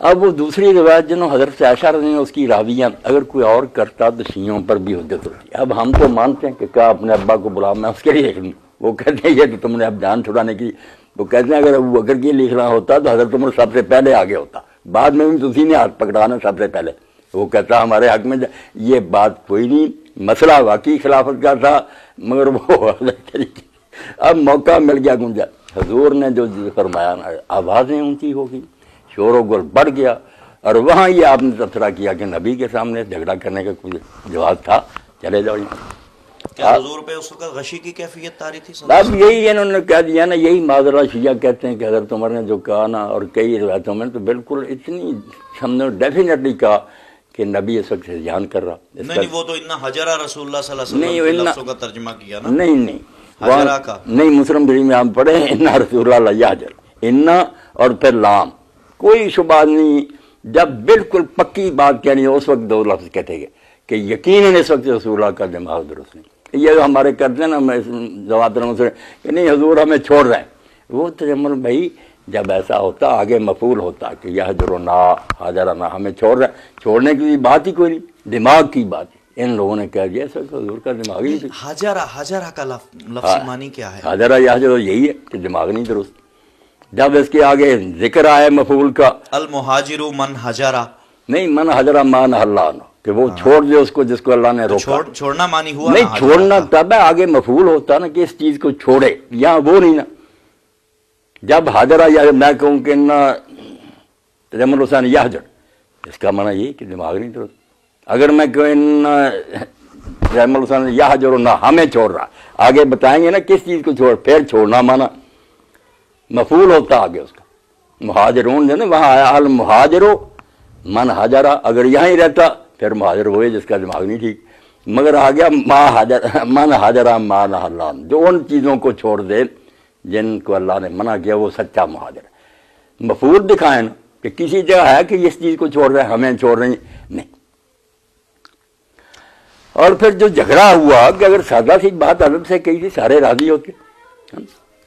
اب وہ دوسری روایت جنہوں حضرت عائشہ رضی اللہ عنہا اس کی راویہ، اگر کوئی اور کرتا تو شیعوں پر بھی حجت ہوتی۔ اب ہم تو مانتے ہیں کہ کیا اپنے ابا کو بلا، میں اس کے لیے لکھ دوں، وہ کہتے ہیں یہ تو تم نے اب جان چھڑانے کی، وہ کہتے ہیں اگر ابو بکر کی لکھنا ہوتا تو حضرت عمر سب سے پہلے آگے ہوتا، بعد میں بھی تو اسی نے ہاتھ پکڑانا سب سے پہلے، وہ کہتا ہمارے حق میں یہ بات کوئی نہیں، مسئلہ واقعی خلافت کا تھا، مگر وہ اب موقع مل گیا گنجا، حضور نے جو فرمایا نا، آوازیں اونچی ہو گئی، شور و گل بڑھ گیا، اور وہاں یہ آپ نے تبصرہ کیا کہ نبی کے سامنے جھگڑا کرنے کا کوئی جواز تھا، چلے جاؤ یہاں۔ کیا حضور پہ اس وقت غشی کی کیفیت طاری تھی؟ اب یہی انہوں نے کہہ دیا نا، یہی معذرہ شیعہ کہتے ہیں کہ حضرت عمر نے جو کہا نا، اور کئی روایتوں میں تو بالکل اتنی ہم نے ڈیفینیٹلی کہا کہ نبی اس وقت ہجان کر رہا۔ نہیں وہ تو اتنا حجرہ رسول اللہ صلی اللہ علیہ وسلم کے لفظوں کا ترجمہ کیا نا۔ نہیں حجرہ کا نہیں، مسلم شریف میں ہم پڑھے انا رسول اللہ یحجر، انا اور پھر لام، کوئی شبہ نہیں۔ جب بالکل پکی بات کہنی اس وقت دو لفظ کہتے گئے کہ یقیناً اس وقت رسول اللہ کا دماغ درست نہیں۔ یہ جو ہمارے کرتے ہیں نا زواتر سے کہ نہیں حضور ہمیں چھوڑ رہے ہیں، وہ تجمل بھائی جب ایسا ہوتا آگے مفعول ہوتا کہ یحجرنا حاجرنا، ہمیں چھوڑ رہے ہیں، چھوڑنے کی بات ہی کوئی نہیں، دماغ کی بات ہے۔ ان لوگوں نے کہہ دیا اس وقت حضور کا دماغ ہی نہیں۔ حجرہ کا لفظی معنی کیا ہے؟ حجرہ یحجر یہی ہے کہ دماغ نہیں درست۔ جب اس کے آگے ذکر آئے مفعول کا، المہاجر من حجرہ، نہیں من حجرہ مان اللہ عنہ، کہ وہ چھوڑ دے اس کو جس کو اللہ نے روکا۔ چھوڑنا معنی ہوا نہیں، چھوڑنا تب ہے آگے مفعول ہوتا نا کہ اس چیز کو چھوڑے، یہاں وہ نہیں نا۔ جب حاجرہ یا میں کہوں کہ تجمل حسین یحجر، اس کا معنی یہ کہ دماغ نہیں درست۔ اگر میں کہوں تجمل حسین یحجر نہ ہمیں چھوڑ رہا، آگے بتائیں گے نا کس چیز کو چھوڑ، پھر چھوڑنا مانا مفعول ہوتا آگے اس کا۔ مہاجرون جو نا وہاں آیا المہاجرو من حاجرہ، اگر یہاں ہی رہتا پھر مہاجر ہوئے جس کا دماغ نہیں ٹھیک، مگر آ گیا من حاجرہ ما نہی اللہ عنہ، جو ان چیزوں کو چھوڑ دے جن کو اللہ نے منع کیا، وہ سچا مہاجر ہے۔ مفعول دکھائیں نا کہ کسی جگہ ہے کہ اس چیز کو چھوڑ رہے ہیں، ہمیں چھوڑ رہے ہیں، نہیں۔ اور پھر جو جھگڑا ہوا کہ اگر سادہ سی بات حضرت سے کہی تھی سارے راضی ہوتے،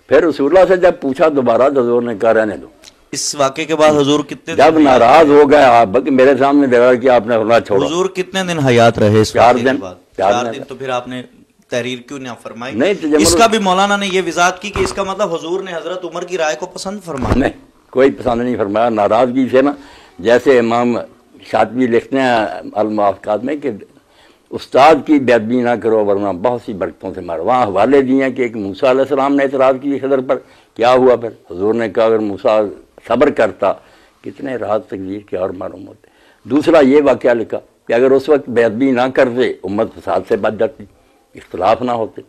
پھر رسول اللہ سے جب پوچھا دوبارہ تو حضور نے کہا رہنے دو۔ اس واقعے کے بعد حضور کتنے جب ناراض ہو گئے آپ بلکہ میرے سامنے جھگڑا کیا آپ نے فرمایا چھوڑو۔ حضور کتنے دن حیات رہے اس 4 واقعے کے دن۔ بعد؟ 4 دن۔ تو پھر آپ نے تحریر کیوں نہ فرمائی؟ نہیں، اس کا بھی مولانا نے یہ وضاحت کی کہ اس کا مطلب حضور نے حضرت عمر کی رائے کو پسند فرمایا؟ نہیں، کوئی پسند نہیں فرمایا، ناراضگی سے نا، جیسے امام شاطبی لکھتے ہیں الموافقات میں کہ استاد کی بے ادبی نہ کرو ورنہ بہت سی برکتوں سے مارو۔ وہاں حوالے دیے ہیں کہ ایک موسیٰ علیہ السلام نے اعتراض کی خضر پر، کیا ہوا پھر؟ حضور نے کہا اگر موسیٰ صبر کرتا کتنے راحت تقدیر کے اور معلوم ہوتے۔ دوسرا یہ واقعہ لکھا کہ اگر اس وقت بے ادبی نہ کرتے امت فساد سے بچ جاتی، اختلاف نہ ہوتے۔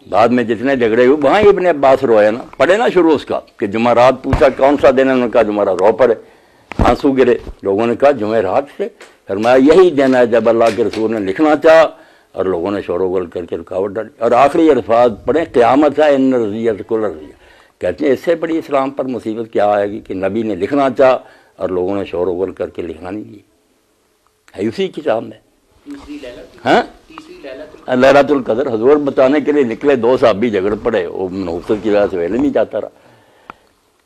بعد میں جتنے جھگڑے ہوئے وہاں ابن عباس روئے نا، پڑھے نا شروع اس کا کہ جمعرات پوچھا کون سا دن ہے، انہوں نے کہا جمعرات، رو پڑے، آنسو گرے۔ لوگوں نے کہا جمعرات سے، فرمایا یہی دن ہے جب اللہ کے رسول نے لکھنا چاہا اور لوگوں نے شور و گل کر کے رکاوٹ ڈالی۔ اور آخری الفاظ پڑھیں، قیامت ہے ان رضیت کل رضیہ، کہتے ہیں اس سے بڑی اسلام پر مصیبت کیا آئے گی کہ نبی نے لکھنا چاہا اور لوگوں نے شور و گل کر کے لکھنا نہیں دیا۔ ہے اسی کتاب میں ہاں لیلۃ القدر حضور بتانے کے لیے نکلے، 2 صحابی جھگڑ پڑے، وہ منحوست کی وجہ سے ویلے نہیں جاتا رہا۔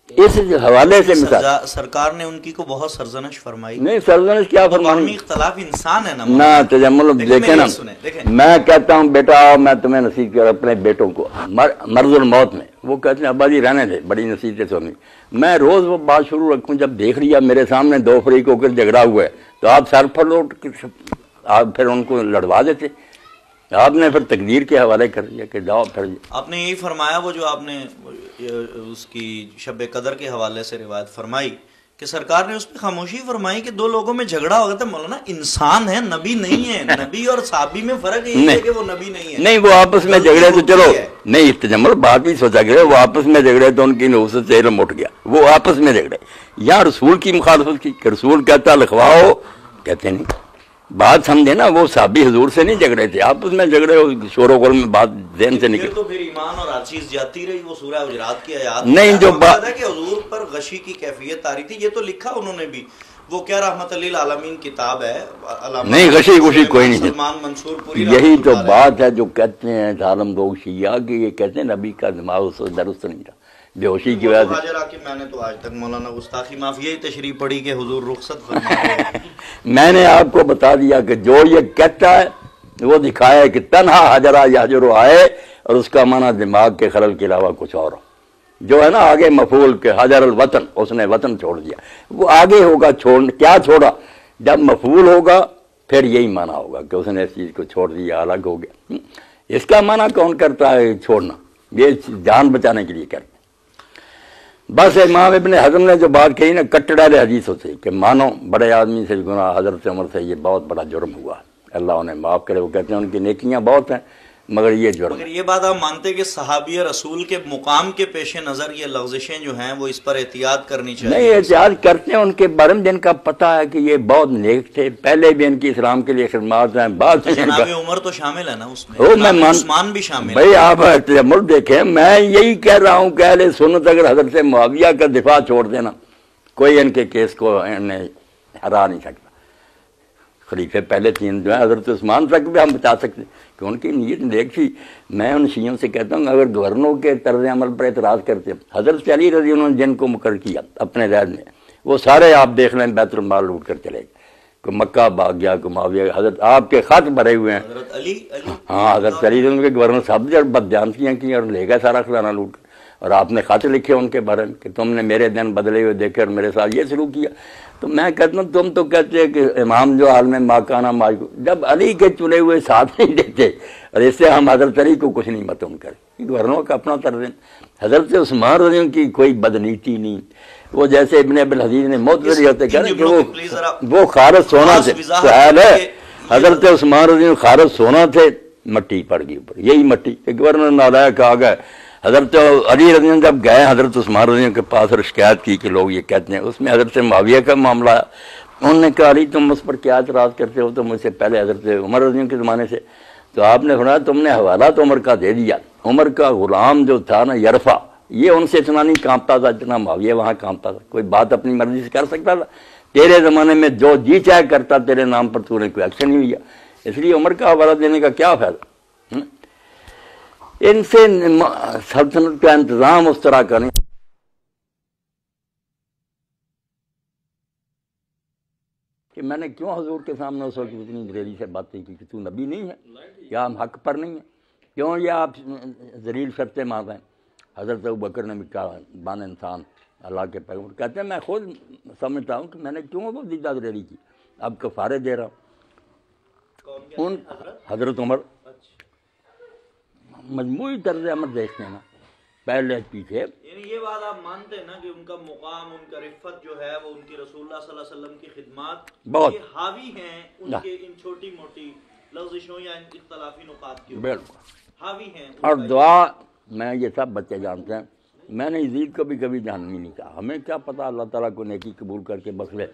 اس حوالے سے مثال سرکار نے ان کی کو بہت سرزنش فرمائی۔ نہیں، سرزنش کیا فرمائی؟ اختلاف انسان ہے نہ تجمل دیکھیں نا، میں کہتا ہوں بیٹا میں تمہیں نصیحت کر اپنے بیٹوں کو مرض الموت میں، وہ کہتے ہیں ابا جی رہنے دے، بڑی نصیحتیں سنی۔ میں روز وہ بات شروع رکھوں، جب دیکھ لیا میرے سامنے 2 فریق ہو کر جھگڑا ہوا ہے تو آپ سر پھلوٹ آپ پھر ان کو لڑوا دیتے، آپ نے پھر تقدیر کے حوالے کر دیا کہ جاؤ پھر۔ آپ نے یہی فرمایا وہ جو آپ نے اس کی شب قدر کے حوالے سے روایت فرمائی کہ سرکار نے اس پہ خاموشی فرمائی کہ 2 لوگوں میں جھگڑا ہو گیا تھا، مولانا انسان ہے، نبی نہیں ہے۔ نبی اور صحابی میں فرق یہ ہے کہ وہ نبی نہیں ہے۔ نہیں، وہ آپس میں جھگڑے تو چلو نہیں، تجمل بات بھی سوچا کرے، وہ آپس میں جھگڑے تو ان کی نحوست سے علم اٹھ گیا، وہ آپس میں جھگڑے۔ یہاں رسول کی مخالفت کی کہ رسول کہتا لکھواؤ، کہتے نہیں۔ بات سمجھے نا، وہ صحابی حضور سے نہیں جھگڑے تھے، آپس میں جھگڑے، شور و غل میں بات ذہن سے نکل۔ تو پھر ایمان اور ہر چیز جاتی رہی، وہ سورہ حجرات کی آیات نہیں جو بات ہے کہ حضور پر غشی کی کیفیت آ رہی تھی، یہ تو لکھا انہوں نے بھی، وہ کیا رحمت للعالمین کتاب ہے، نہیں غشی غشی کوئی نہیں سلمان منصور پوری، یہی تو بات ہے جو کہتے ہیں ظالم لوگ شیعہ کہ یہ کہتے ہیں نبی کا دماغ اس وقت درست نہیں تھا، بے ہوشی کی وجہ سے۔ میں نے تو آج تک مولانا گستاخی معاف یہی تشریح پڑھی کہ حضور رخصت فرمائے۔ میں نے آپ کو بتا دیا کہ جو یہ کہتا ہے وہ دکھایا کہ تنہا حجرہ یحجر آئے اور اس کا معنی دماغ کے خلل کے علاوہ کچھ اور ہو، جو ہے نا آگے مفعول کے حجر الوطن، اس نے وطن چھوڑ دیا، وہ آگے ہوگا چھوڑ، کیا چھوڑا جب مفعول ہوگا پھر یہی معنی ہوگا کہ اس نے اس چیز کو چھوڑ دیا، الگ ہو گیا۔ اس کا معنی کون کرتا ہے چھوڑنا؟ یہ جان بچانے کے لیے کرتے ہیں۔ بس امام ابن حزم نے جو بات کہی نا کٹڑ اہل حدیثوں سے کہ مانو بڑے آدمی سے گناہ حضرت عمر سے یہ بہت بڑا جرم ہوا، اللہ انہیں معاف کرے، وہ کہتے ہیں ان کی نیکیاں بہت ہیں مگر یہ جرم۔ مگر یہ بات آپ مانتے کہ صحابی رسول کے مقام کے پیش نظر یہ لغزشیں جو ہیں وہ اس پر احتیاط کرنی چاہیے؟ نہیں، احتیاط کرتے ہیں ان کے بارے میں جن کا پتہ ہے کہ یہ بہت نیک تھے، پہلے بھی ان کی اسلام کے لیے خدمات ہیں، بعد میں جناب عمر تو شامل ہے نا اس میں، میں جناب عثمان بھی شامل ہے۔ بھائی آپ تجمل دیکھیں، میں یہی کہہ رہا ہوں کہ اہل سنت اگر حضرت معاویہ کا دفاع چھوڑ دینا کوئی ان کے کیس کو انہیں ہرا نہیں سکتا۔ خلیفے پہلے تین جو ہیں حضرت عثمان تک بھی ہم بتا سکتے ہیں کہ ان کی نیت نیک تھی۔ میں ان شیعوں سے کہتا ہوں اگر گورنروں کے طرز عمل پر اعتراض کرتے ہیں، حضرت علی رضی اللہ عنہ جن کو مقرر کیا اپنے عہد میں، وہ سارے آپ دیکھ لیں بیت المال لوٹ کر چلے گئے، کوئی مکہ بھاگ گیا، کوئی معاویہ، حضرت آپ کے خط بھرے ہوئے ہیں، حضرت علی ہاں حضرت علی رضی اللہ عنہ کے گورنر صاحب جب بدجانتیاں کی اور لے گئے سارا خزانہ لوٹ کر، اور آپ نے خط لکھے ان کے بارے میں کہ تم نے میرے دن بدلے ہوئے دیکھے اور میرے ساتھ یہ سلوک کیا۔ تو میں کہتا ہوں تم تو کہتے ہیں کہ امام جو حال میں ماکانہ ماجو، جب علی کے چنے ہوئے ساتھ نہیں دیتے، اور اس سے ہم حضرت علی کو کچھ نہیں متون کریں، گورنروں کا اپنا طرز۔ حضرت عثمان رضی اللہ عنہ کی کوئی بدنیتی نہیں، وہ جیسے ابن ابی الحدیث نے معتزلی ہوتے کہہ رہے ہیں کہ وہ خارج سونا تھے، سوال ہے حضرت عثمان رضی اللہ عنہ خارج سونا تھے، مٹی پڑ گئی اوپر، یہی مٹی کہ گورنر نالائق آ گئے۔ حضرت علی رضی اللہ عنہ جب گئے حضرت عثمان رضی اللہ عنہ کے پاس اور شکایت کی کہ لوگ یہ کہتے ہیں، اس میں حضرت معاویہ کا معاملہ آیا، انہوں نے کہا علی تم اس پر کیا اعتراض کرتے ہو، تو مجھ سے پہلے حضرت عمر رضی اللہ عنہ کے زمانے سے، تو آپ نے فرمایا تم نے حوالہ تو عمر کا دے دیا، عمر کا غلام جو تھا نا یرفع، یہ ان سے اتنا نہیں کانپتا تھا جتنا معاویہ وہاں کانپتا تھا، کوئی بات اپنی مرضی سے کر سکتا تھا، تیرے زمانے میں جو جی چاہے کرتا تیرے نام پر تو نے کوئی ایکشن نہیں لیا، اس لیے عمر کا حوالہ دینے کا کیا فائدہ؟ ان سے سلطنت کا انتظام اس طرح کا نہیں۔ کہ میں نے کیوں حضور کے سامنے اس وقت اتنی دلیری سے باتیں کی کہ تو نبی نہیں ہے یا ہم حق پر نہیں ہیں، کیوں یہ آپ ذلیل شرطیں مار رہے ہیں؟ حضرت ابوبکر نے بھی کہا بان انسان اللہ کے پیغمبر کہتے ہیں میں خود سمجھتا ہوں کہ میں نے کیوں وہ دیدہ دلیری کی، اب کفارے دے رہا ہوں۔ ان حضرت عمر مجموعی طرز عمل دیکھتے ہیں نا پہلے پیچھے، یعنی یہ بات آپ مانتے ہیں نا کہ ان کا مقام، ان کا رفت جو ہے وہ ان کی رسول اللہ صلی اللہ علیہ وسلم کی خدمات بہت یہ حاوی ہیں ان کے ان چھوٹی موٹی لغزشوں یا ان اختلافی نقاط کی بالکل حاوی ہیں۔ اور دعا میں یہ سب بچے جانتے ہیں، میں نے یزید کو بھی کبھی جہنمی نہیں کہا، ہمیں کیا پتہ اللہ تعالیٰ کو نیکی قبول کر کے بخش لے،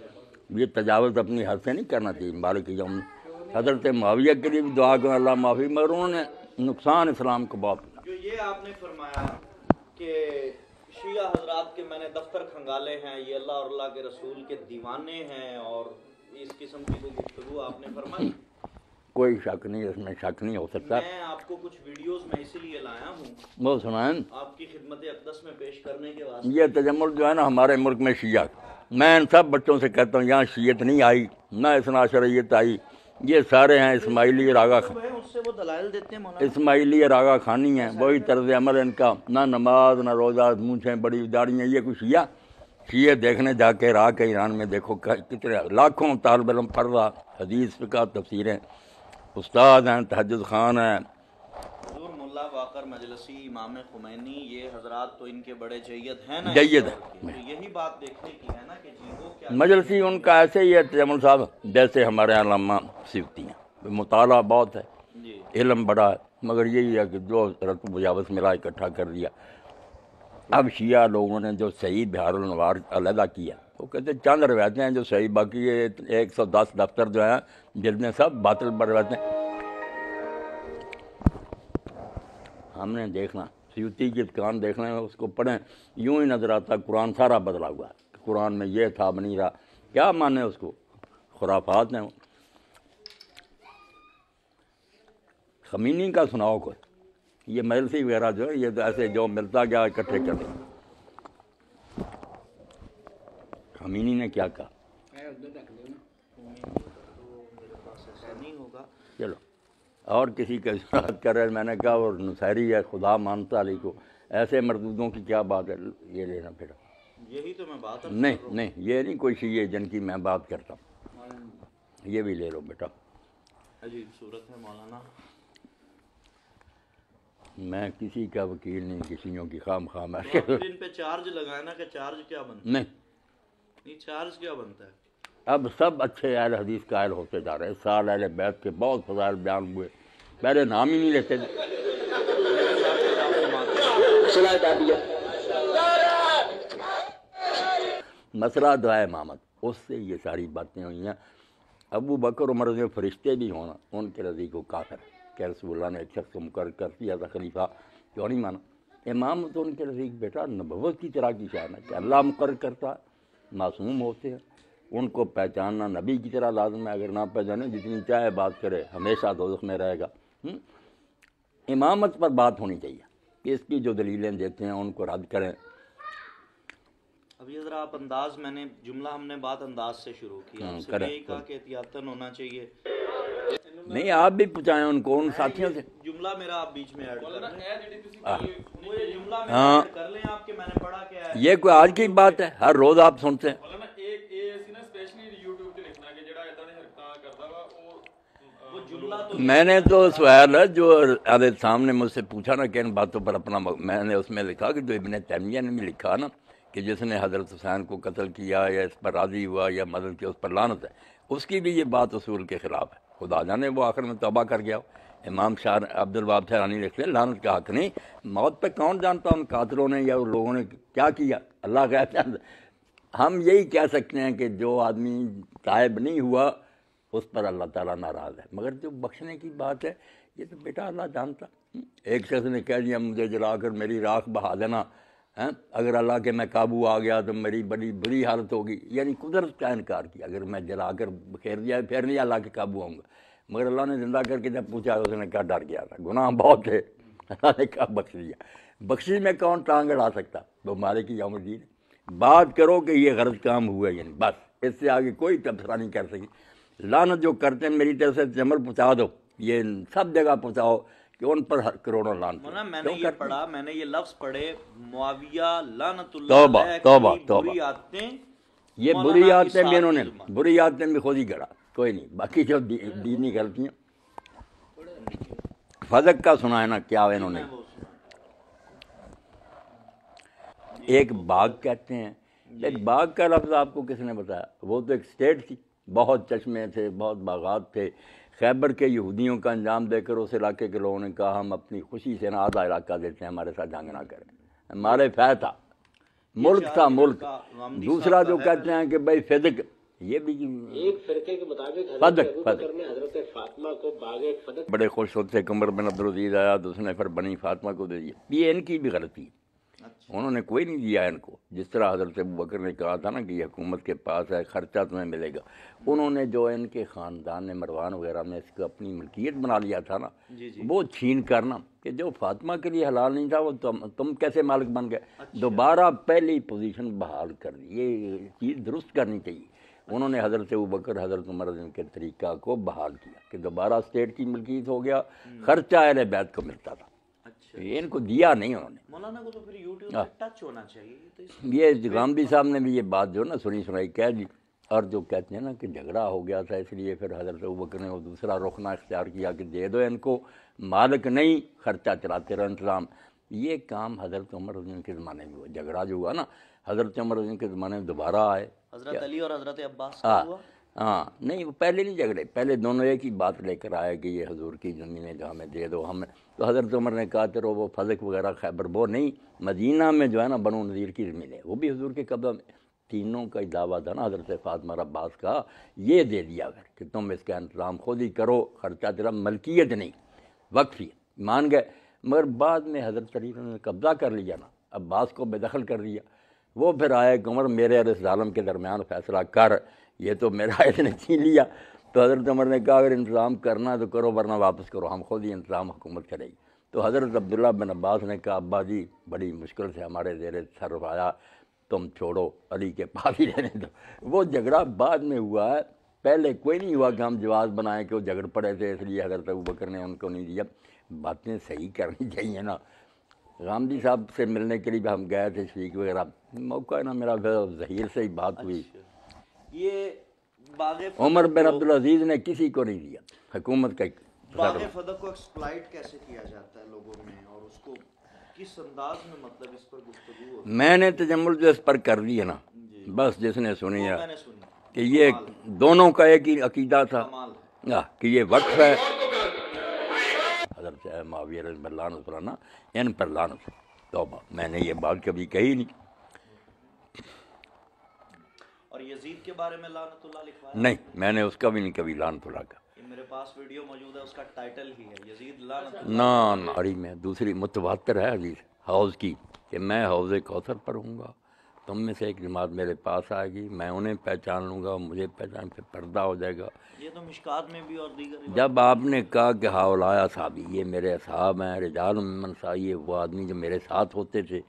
یہ تجاوز اپنی حد سے نہیں کرنا چاہیے۔ مالک یوم حضرت معاویہ کے لیے بھی دعا کروں اللہ معافی، مگر انہوں نے نقصان اسلام کو بہت کیا۔ جو یہ آپ نے فرمایا کہ شیعہ حضرات کے میں نے دفتر کھنگالے ہیں، یہ اللہ اور اللہ کے رسول کے دیوانے ہیں، اور اس قسم کی کوئی گفتگو آپ نے فرمائی؟ کوئی شک نہیں، اس میں شک نہیں ہو سکتا۔ میں آپ کو کچھ ویڈیوز میں اسی لیے لایا ہوں وہ سنائیں آپ کی خدمت اقدس میں پیش کرنے کے واسطے۔ یہ تجمل جو ہے نا ہمارے ملک میں شیعہ، میں ان سب بچوں سے کہتا ہوں یہاں شیعت نہیں آئی، نہ اثنا عشریت آئی، یہ سارے ہیں اسماعیلی راغا خان، اس سے وہ دلائل دیتے ہیں مولانا۔ اسماعیلی راغا خانی ہیں، وہی طرز عمل ان کا، نہ نماز نہ روزہ، مونچھیں بڑی داڑیاں، یہ کوئی شیعہ؟ شیعہ دیکھنے جا کے راہ کے ایران میں دیکھو کتنے لاکھوں طالب علم پڑھ رہا، حدیث فقہ تفسیریں، استاد ہیں، تہجد خان ہیں، حضور ملا باقر مجلسی، امام خمینی، یہ حضرات تو ان کے بڑے جید ہیں نا، جید ہیں۔ تو یہی بات دیکھنے کی ہے نا کہ جی وہ کیا مجلسی ان کا ایسے ہی ہے تجمل صاحب جیسے ہمارے علامہ سیوطی ہیں، مطالعہ بہت ہے، جی علم بڑا ہے، مگر یہی ہے کہ جو رتب مجاوز ملا اکٹھا کر دیا۔ اب شیعہ لوگوں نے جو صحیح بہار الانوار علیحدہ کیا، وہ کہتے ہیں چند روایتیں ہیں جو صحیح، باقی یہ 110 دفتر جو ہیں جن میں سب باطل پر روایتیں۔ ہم نے دیکھنا سیوطی کی اتقان دیکھنا ہے، اس کو پڑھیں یوں ہی نظر آتا قرآن سارا بدلا ہوا ہے، قرآن میں یہ تھا بنی رہا، کیا مانے اس کو، خرافات ہیں۔ خمینی کا سناؤ کوئی، یہ مجلسی وغیرہ جو ہے یہ تو ایسے جو ملتا گیا اکٹھے کر دیں۔ خمینی نے کیا کہا؟ چلو اور کسی کا اشارت کر رہے، میں نے کہا وہ نصیری ہے، خدا مانتا علی کو، ایسے مردودوں کی کیا بات ہے یہ لینا پھر؟ یہی تو میں بات نہیں یہ نہیں کوئی شیعہ جن کی میں بات کرتا ہوں۔ یہ بھی لے لو بیٹا. عجیب صورت ہے مولانا. میں کسی کا وکیل نہیں, کسیوں کی خام میں ان پہ چارج لگائے نا, کہ چارج کیا بنتا ہے؟ نہیں چارج کیا بنتا ہے؟ اب سب اچھے اہل حدیث قائل ہوتے جا رہے ہیں. سال اہل بیت کے بہت فضائل بیان ہوئے, پہلے نام ہی نہیں لیتے تھے. مسئلہ دعائے امامت, اس سے یہ ساری باتیں ہوئی ہیں. ابو بکر عمر جو فرشتے بھی ہونا, ان کے نزدیک کو کافر ہے کہ رسول اللہ نے ایک شخص کو مقرر کر دیا تھا خلیفہ, کیوں نہیں مانا؟ امام تو ان کے نزدیک بیٹا نبوت کی طرح کی شان ہے کہ اللہ مقرر کرتا ہے, معصوم ہوتے ہیں, ان کو پہچاننا نبی کی طرح لازم ہے. اگر نہ پہچانے جتنی چاہے بات کرے ہمیشہ دوزخ میں رہے گا. امامت پر بات ہونی چاہیے کہ اس کی جو دلیلیں دیتے ہیں ان کو رد کریں. ابھی ذرا آپ انداز, میں نے جملہ ہم نے بات انداز سے شروع کیا, آپ سے یہی کہا کہ احتیاطاً ہونا چاہیے. نہیں آپ بھی پہنچائیں ان کو, ان ساتھیوں سے. جملہ میرا آپ بیچ میں ایڈ کر لیں, جملہ میرا ایڈ کر لیں آپ, کے میں نے پڑھا کیا ہے. یہ کوئی آج کی بات ہے, ہر روز آپ سنتے ہیں. میں نے تو سوال ہے جو عادت صاحب نے مجھ سے پوچھا نا کہ ان باتوں پر اپنا, میں نے اس میں لکھا کہ جو ابن تیمیہ نے بھی لکھا نا کہ جس نے حضرت حسین کو قتل کیا یا اس پر راضی ہوا یا مدد کی, اس پر لعنت ہے. اس کی بھی یہ بات اصول کے خلاف ہے. خدا جانے وہ آخر میں توبہ کر گیا. امام شاہ عبد الوہاب تہرانی لکھتے ہیں لعنت کا حق نہیں, موت پہ کون جانتا ان قاتلوں نے یا ان لوگوں نے کیا کیا, اللہ کہتا ہے. ہم یہی کہہ سکتے ہیں کہ جو آدمی تائب نہیں ہوا اس پر اللہ تعالیٰ ناراض ہے, مگر جو بخشنے کی بات ہے یہ تو بیٹا اللہ جانتا. ایک شخص نے کہہ دیا مجھے جلا کر میری راکھ بہا دینا, اگر اللہ کے میں قابو آ گیا تو میری بڑی بری حالت ہوگی, یعنی قدرت کا انکار کیا. اگر میں جلا کر بکھیر دیا پھر نہیں اللہ کے قابو آؤں گا. مگر اللہ نے زندہ کر کے جب پوچھا اس نے کہا ڈر گیا تھا, گناہ بہت تھے, اللہ نے کہا بخش دیا. بخشی میں کون ٹانگ اڑا سکتا, وہ مالک یوم الدین. بات کرو کہ یہ غلط کام ہوا, یعنی بس اس سے آگے کوئی تبصرہ نہیں کر سکی. لعنت جو کرتے ہیں میری طرف سے جمل پہنچا دو, یہ سب جگہ پہنچاؤ کہ ان پر کروڑوں لعنت. میں نے یہ پڑھا, میں نے یہ لفظ پڑھے, معاویہ لعنت اللہ علیہ, توبہ بری عادتیں, یہ بری عادتیں بھی انہوں نے, بری عادتیں بھی خود ہی گڑا, کوئی نہیں. باقی جو دینی غلطیاں, فضق کا سنا ہے نا کیا انہوں نے. ایک باغ کہتے ہیں, ایک باغ کا لفظ آپ کو کس نے بتایا؟ وہ تو ایک اسٹیٹ تھی, بہت چشمے تھے, بہت باغات تھے. خیبر کے یہودیوں کا انجام دے کر اس علاقے کے لوگوں نے کہا ہم اپنی خوشی سے نا آدھا علاقہ دیتے ہیں, ہمارے ساتھ جنگ نہ کریں. ہمارے فہ تھا, ملک تھا, ملک. دوسرا جو کہتے ہیں کہ بھائی فدق, یہ بھی ایک فرقے کے مطابق فدق نے حضرت فاطمہ کو باغ فدق, بڑے خوش ہوتے. عمر بن عبدالعزیز آیا تو اس نے پھر بنی فاطمہ کو دے دیا. یہ ان کی بھی غلطی ہے, انہوں نے کوئی نہیں دیا ان کو. جس طرح حضرت ابوبکر نے کہا تھا نا کہ یہ حکومت کے پاس ہے, خرچہ تمہیں ملے گا, انہوں نے جو ان کے خاندان نے مروان وغیرہ نے اس کو اپنی ملکیت بنا لیا تھا نا, وہ چھین کرنا کہ جو فاطمہ کے لیے حلال نہیں تھا وہ تم کیسے مالک بن گئے. دوبارہ پہلی پوزیشن بحال کر دی, یہ چیز درست کرنی چاہیے. انہوں نے حضرت ابوبکر حضرت عمر کے طریقہ کو بحال کیا کہ دوبارہ اسٹیٹ کی ملکیت ہو گیا, خرچہ اہل بیت کو ملتا تھا. ان کو دیا نہیں انہوں نے. مولانا کو تو پھر یوٹیوب پہ ٹچ ہونا چاہیے. یہ غامدی صاحب نے بھی یہ بات جو نا سنی سنائی کہہ دی, اور جو کہتے ہیں نا کہ جھگڑا ہو گیا تھا اس لیے پھر حضرت ابوبکر نے وہ دوسرا رخنہ اختیار کیا کہ دے دو ان کو, مالک نہیں, خرچہ چلاتے رہو انتظام. یہ کام حضرت عمر رضی اللہ کے زمانے میں ہوا. جھگڑا جو ہوا نا حضرت عمر رضی اللہ کے زمانے میں دوبارہ آئے. حضرت علی اور حضرت عباس کا ہوا. ہاں نہیں, وہ پہلے نہیں جھگڑے, پہلے دونوں ایک ہی بات لے کر آئے کہ یہ حضور کی زمینیں جو ہمیں دے دو. ہم تو حضرت عمر نے کہا چلو وہ فضق وغیرہ خیبر وہ نہیں, مدینہ میں جو ہے نا بنو نذیر کی زمینیں وہ بھی حضور کے قبضہ میں. تینوں کا دعویٰ تھا نا حضرت فاطمہ اور عباس کا, یہ دے دیا پھر کہ تم اس کا انتظام خود ہی کرو, خرچہ تیرا, ملکیت نہیں, وقف ہی. مان گئے. مگر بعد میں حضرت علی نے قبضہ کر لیا نا, عباس کو بے دخل کر دیا. وہ پھر آئے کہ عمر میرے اور اس ظالم کے درمیان فیصلہ کر, یہ تو میرا اس نے چھین لیا. تو حضرت عمر نے کہا اگر انتظام کرنا تو کرو ورنہ واپس کرو, ہم خود ہی انتظام حکومت کرے گی. تو حضرت عبداللہ بن عباس نے کہا ابا جی بڑی مشکل سے ہمارے زیر سر آیا, تم چھوڑو, علی کے پاس ہی رہنے دو. وہ جھگڑا بعد میں ہوا ہے, پہلے کوئی نہیں ہوا کہ ہم جواز بنائیں کہ وہ جھگڑ پڑے تھے اس لیے حضرت ابوبکر نے ان کو نہیں دیا. باتیں صحیح کرنی چاہیے نا. غامدی صاحب سے ملنے کے لیے ہم گئے تھے, شیخ وغیرہ, موقع ہے نا میرا ظہیر سے ہی بات ہوئی. باغ عمر بن عبدالعزیز نے کسی کو نہیں دیا حکومت کا باغ فدق کو ایکسپلائٹ کیسے کیا جاتا ہے لوگوں میں، اور اس کو کس انداز میں مطلب اس پر گفتگو ہوتی ہے؟ میں نے تجمل جو اس پر کر دی ہے نا، بس جس نے سنی ہے میں نے سنی کہ یہ دونوں کا ایک ہی عقیدہ تھا کمال ہے۔ کہ یہ وقف ہے حضرت معاویہ رضی اللہ عنہ فلانا، ان پر لعنت ہے۔ توبہ، میں نے یہ بات کبھی کہی نہیں۔ اور یزید کے بارے میں لعنت اللہ لکھوایا؟ نہیں، میں نے اس کا بھی نہیں کبھی لعنت اللہ کا۔ یہ میرے پاس ویڈیو موجود ہے، اس کا ٹائٹل ہی ہے یزید لعنت اللہ۔ نہ اری میں دوسری متواتر ہے حدیث حوض کی کہ میں حوض کوثر پر ہوں گا، تم میں سے ایک جماعت میرے پاس آئے گی، میں انہیں پہچان لوں گا، مجھے پہچان پہ پردہ ہو جائے گا۔ یہ تو مشکات میں بھی اور دیگر جب آپ نے کہا کہ ہاؤلایا صحابی، یہ میرے اصحاب ہیں، رجال من سایہ، وہ آدمی جو میرے ساتھ ہوتے تھے،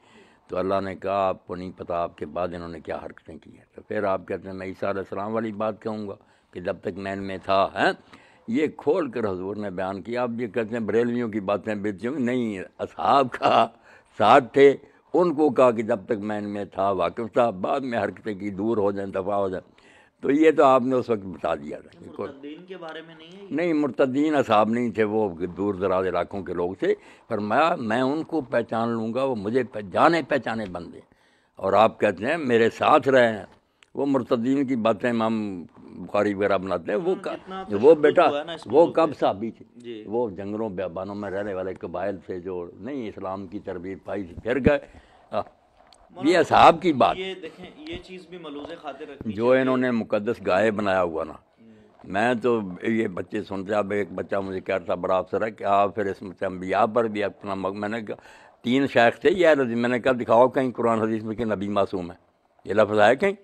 تو اللہ نے کہا آپ کو نہیں پتہ آپ کے بعد انہوں نے کیا حرکتیں کی ہیں۔ تو پھر آپ کہتے ہیں میں عیسیٰ علیہ السلام والی بات کہوں گا کہ جب تک میں ان میں تھا، یہ کھول کر حضور نے بیان کیا۔ اب یہ کہتے ہیں بریلویوں کی باتیں بیچوں، نہیں، اصحاب کا ساتھ تھے، ان کو کہا کہ جب تک میں ان میں تھا واقف تھا، بعد میں حرکتیں کی، دور ہو جائیں، دفاع ہو جائیں۔ تو یہ تو آپ نے اس وقت بتا دیا تھا۔ مرتدین کے بارے میں نہیں ہے یہ؟ نہیں، مرتدین اصحاب نہیں تھے، وہ دور دراز علاقوں کے لوگ تھے۔ فرمایا میں ان کو پہچان لوں گا، وہ مجھے جانے پہچانے بندے۔ اور آپ کہتے ہیں میرے ساتھ رہے ہیں، وہ مرتدین کی باتیں امام بخاری وغیرہ بناتے ہیں، وہ بیٹا وہ کب صحابی تھے؟ وہ جنگلوں بیابانوں میں رہنے والے قبائل سے جو نہیں اسلام کی تربیت پائی تھی، پھر گئے۔ یہ اصحاب کی بات۔ یہ دیکھیں، یہ چیز بھی ملوز خاطر رکھنی جو انہوں نے مقدس گائے بنایا ہوا نا، میں تو یہ بچے سنتے، اب ایک بچہ مجھے کہہ رہا تھا بڑا افسر ہے کہ آپ پھر اس میں انبیاء پر بھی اپنا میں نے کہا 3 شیخ تھے یہ میں نے کہا دکھاؤ کہیں قرآن حدیث میں کہ نبی معصوم ہے، یہ لفظ ہے کہیں؟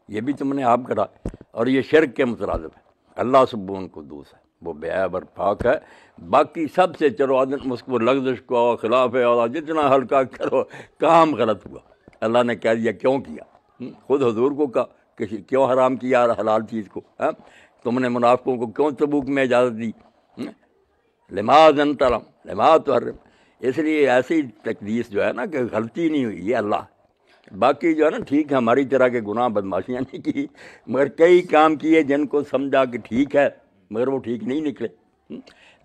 یہ بھی تم نے آپ کرا، اور یہ شرک کے مترادف ہے۔ اللہ سبحانہ قدوس ہے، وہ بے عیب اور پاک ہے، باقی سب سے چلو عدم اس کو لغزش کو خلاف ہے، اور جتنا ہلکا کرو کام غلط ہوا۔ اللہ نے کہہ دیا کیوں کیا؟ خود حضور کو کہا کہ کیوں حرام کیا حلال چیز کو؟ تم نے منافقوں کو کیوں تبوک میں اجازت دی؟ لماذ انت لم لما تحرم؟ اس لیے ایسی تقدیس جو ہے نا کہ غلطی نہیں ہوئی، یہ اللہ۔ باقی جو ہے نا ٹھیک ہے، ہماری طرح کے گناہ بدماشیاں نہیں کی، مگر کئی کام کیے جن کو سمجھا کہ ٹھیک ہے، مگر وہ ٹھیک نہیں نکلے۔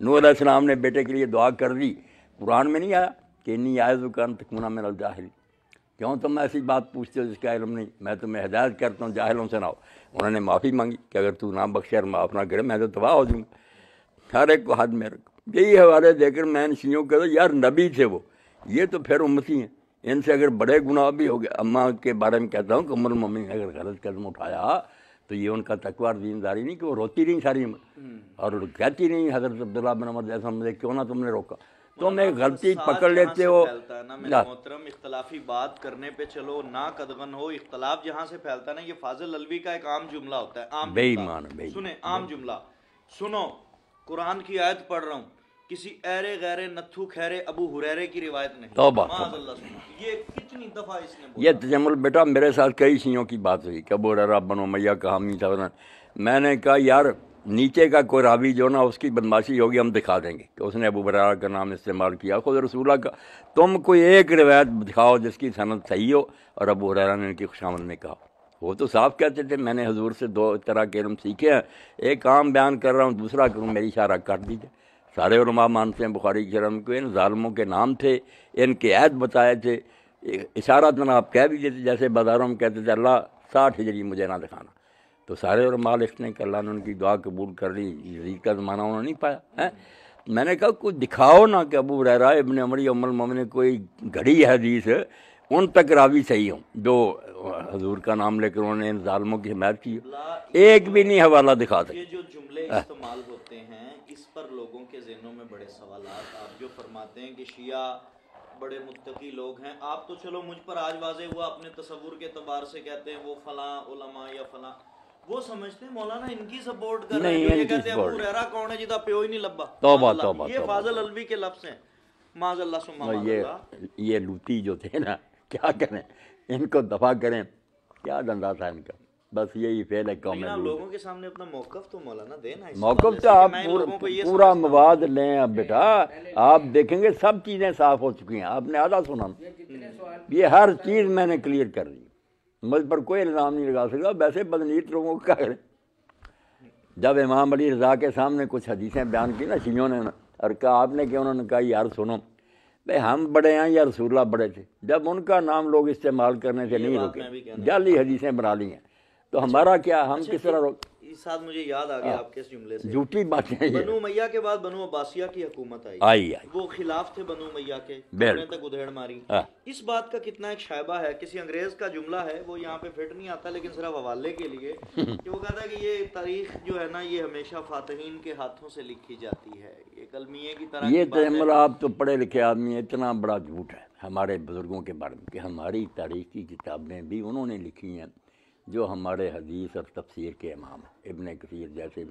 نوح علیہ السلام نے بیٹے کے لیے دعا کر دی، قرآن میں نہیں آیا کہ انی اعوذ ان تکون من الجاہلین؟ کیوں تم ایسی بات پوچھتے ہو جس کا علم نہیں؟ میں تمہیں ہدایت کرتا ہوں، جاہلوں سے نہ ہو۔ انہوں نے معافی مانگی کہ اگر تو نہ بخشے اور معاف نہ کرے میں تو تباہ ہو جاؤں گا، ہر ایک کو حد میں رکھو۔ یہی حوالے دے کر میں ان شیعوں کہتا یار نبی تھے وہ، یہ تو پھر امتی ہیں، ان سے اگر بڑے گناہ بھی ہو گئے۔ اماں کے بارے میں کہتا ہوں کہ ام المومنین نے اگر غلط قدم اٹھایا تو یہ ان کا تقوی اور دینداری نہیں کہ وہ روتی نہیں ساری عمر، اور کہتی نہیں حضرت عبداللہ بن عمر جیسا مجھے کیوں نہ تم نے روکا؟ تم ایک غلطی پکڑ لیتے ہو نا میرے محترم، اختلافی بات کرنے پہ چلو نہ قدغن ہو، اختلاف جہاں سے پھیلتا ہے نا، یہ فاضل الوی کا ایک عام جملہ ہوتا ہے، عام بے ایمان بے سنیں، عام جملہ سنو، قرآن کی آیت پڑھ رہا ہوں، کسی ایرے غیر نتھو خیرے ابو ہریرے کی روایت نہیں، توبہ، معاذ اللہ سنو، یہ کتنی دفعہ اس نے یہ تجمل بیٹا میرے ساتھ کئی شیعوں کی بات ہوئی کہ ابو ہریرہ بن امیہ کا حامی تھا۔ میں نے کہا یار نیچے کا کوئی راوی جو نا اس کی بدماشی ہوگی ہم دکھا دیں گے کہ اس نے ابو ہریرہ کا نام استعمال کیا، خود رسول اللہ کا تم کوئی ایک روایت دکھاؤ جس کی سند صحیح ہو اور ابو ہریرہ نے ان کی خوشامد میں کہا۔ وہ تو صاف کہتے تھے میں نے حضور سے 2 طرح کے علم سیکھے ہیں، ایک عام بیان کر رہا ہوں، دوسرا کروں میری اشارہ کر دیجیے۔ سارے علماء مانتے ہیں بخاری کی شرح کو ان ظالموں کے نام تھے، ان کے عہد بتائے تھے، اشارہ آپ کہہ بھی دیتے جیسے بازاروں میں کہتے تھے اللہ 60 ہجری مجھے نہ دکھانا۔ تو سارے علماء لکھتے ہیں کہ اللہ نے ان کی دعا قبول کر لی، یزید کا زمانہ انہوں نے نہیں پایا۔ میں نے کہا کوئی دکھاؤ نا کہ ابو ہریرہ ابن عمر ام المومنین کوئی گھڑی حدیث ان تک راوی صحیح ہوں جو حضور کا نام لے کر انہوں نے ان ظالموں کی حمایت کی، ایک بھی نہیں حوالہ دکھا سکتے۔ یہ جو جملے استعمال ہوتے ہیں اس پر لوگوں کے ذہنوں میں بڑے سوالات۔ آپ جو فرماتے ہیں کہ شیعہ بڑے متقی لوگ ہیں، آپ تو چلو مجھ پر آج واضح ہوا اپنے تصور کے اعتبار سے کہتے ہیں وہ فلاں علماء یا فلاں، وہ سمجھتے ہیں مولانا ان کی سپورٹ کر رہے ہیں، یہ کہتے ہیں ابو ہریرہ کون ہے جدا پیو ہی نہیں لبا۔ توبہ توبہ، یہ فاضل الوی کے لفظ ہیں، معاذ اللہ ثم معاذ اللہ۔ یہ لوٹی جو تھے نا کیا کریں، ان کو دفاع کریں، کیا دھندا تھا ان کا، بس یہی فعل ہے قوم میں۔ لوگوں کے سامنے اپنا موقف تو مولانا دینا، موقف تو آپ پورا مواد لیں۔ اب بیٹا آپ دیکھیں گے سب چیزیں صاف ہو چکی ہیں، آپ نے آدھا سنا، یہ ہر چیز میں نے کلیئر کر دی، مجھ پر کوئی الزام نہیں لگا سکتا۔ ویسے بدنیت لوگوں کو کیا کریں، جب امام علی رضا کے سامنے کچھ حدیثیں بیان کی نا شیعوں نے، اور کہا آپ نے کہ، انہوں نے کہا یار سنو بھائی ہم بڑے ہیں یا رسول اللہ بڑے تھے، جب ان کا نام لوگ استعمال کرنے سے نہیں روکے، جعلی حدیثیں بنا لی ہیں، تو ہمارا کیا، ہم کس طرح روک؟ اس ساتھ مجھے یاد آ گیا آپ کے اس جملے سے، جھوٹی باتیں یہ بنو امیہ کے بعد بنو عباسیہ کی حکومت آئی، وہ خلاف تھے بنو امیہ کے، انہوں نے تک ادھیڑ ماری۔ اس بات کا کتنا ایک شائبہ ہے، کسی انگریز کا جملہ ہے، وہ یہاں پہ فٹ نہیں آتا لیکن صرف حوالے کے لیے، کہ وہ کہتا ہے کہ یہ تاریخ جو ہے نا یہ ہمیشہ فاتحین کے ہاتھوں سے لکھی جاتی ہے، یہ کلمیے کی طرح یہ تحمل، آپ تو پڑھے لکھے آدمی ہیں، اتنا بڑا جھوٹ ہے ہمارے بزرگوں کے بارے میں کہ ہماری تاریخ کی کتابیں بھی انہوں نے لکھی ہیں، جو ہمارے حدیث اور تفسیر کے امام ہیں، ابن کثیر جیسے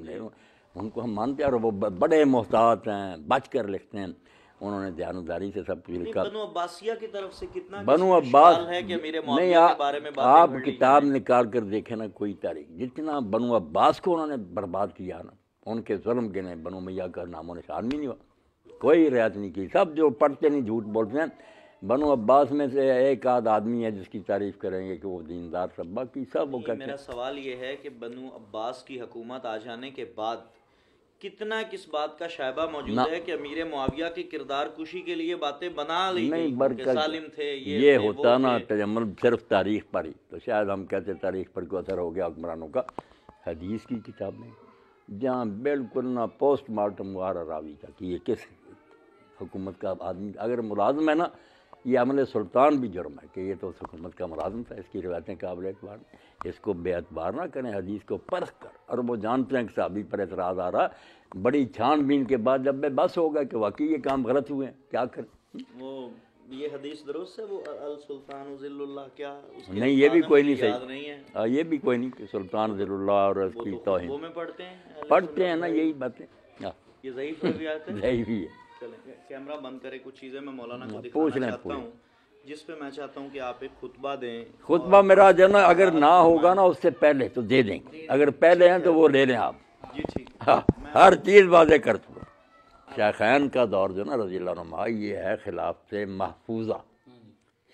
ان کو ہم مانتے ہیں، اور وہ بڑے محتاط ہیں، بچ کر لکھتے ہیں، انہوں نے دیانتداری سے سب کچھ لکھا۔ بنو عباسیہ کی طرف سے کتنا بنو عباس ہے کہ میرے نہیں، معاویہ کے بارے میں آپ کتاب نکال کر دیکھیں نا کوئی تاریخ، جتنا بنو عباس کو انہوں نے برباد کیا نا، ان کے ظلم کے نے بنو امیہ کا نام و نشان بھی نہیں ہوا، کوئی رعایت نہیں کی، سب جو پڑھتے نہیں جھوٹ بولتے ہیں۔ بنو عباس میں سے ایک آدھ آدمی ہے جس کی تعریف کریں گے کہ وہ دیندار سب، باقی سب وہ کہتے ہیں۔ میرا سوال یہ ہے کہ بنو عباس کی حکومت آ جانے کے بعد کتنا کس بات کا شائبہ موجود ہے کہ امیر معاویہ کی کردار کشی کے لیے باتیں بنا لی گئی کہ ظالم تھے، یہ ہوتا نا تجمل صرف تاریخ پر ہی، تو شاید ہم کہتے تاریخ پر کو اثر ہو گیا حکمرانوں کا۔ حدیث کی کتاب میں جہاں بالکل نہ پوسٹ مارٹم وغیرہ راوی کا کہ یہ کس حکومت کا آدمی، اگر ملازم ہے نا، یہ عمل سلطان بھی جرم ہے کہ یہ تو حکومت کا ملازم تھا، اس کی روایتیں قابل اعتبار، اس کو بے اعتبار نہ کریں، حدیث کو پرکھ کر، اور وہ جانتے ہیں کہ صحابی پر اعتراض آ رہا، بڑی چھان بین کے بعد جب بس ہوگا کہ واقعی یہ کام غلط ہوئے ہیں، کیا کریں؟ وہ یہ حدیث درست ہے، وہ السلطان ذل اللہ، کیا نہیں یہ بھی کوئی نہیں صحیح، یہ بھی کوئی نہیں کہ سلطان ذل اللہ اور اس کی توہین، وہ میں پڑھتے ہیں نا یہی باتیں، یہ ضعیف روایات ہے، ضعیف ہی ہے۔ کیمرہ بند کرے، کچھ چیزیں میں مولانا کو دکھانا چاہتا ہوں جس پہ میں چاہتا ہوں کہ آپ ایک خطبہ دیں۔ خطبہ میرا جو نا اگر نہ ہوگا نا اس سے پہلے تو دے دیں گے، اگر پہلے ہیں تو وہ لے لیں آپ، جی ٹھیک، ہر چیز واضح کر دوں۔ شیخین کا دور جو نا رضی اللہ عنہ، یہ ہے خلافت محفوظہ۔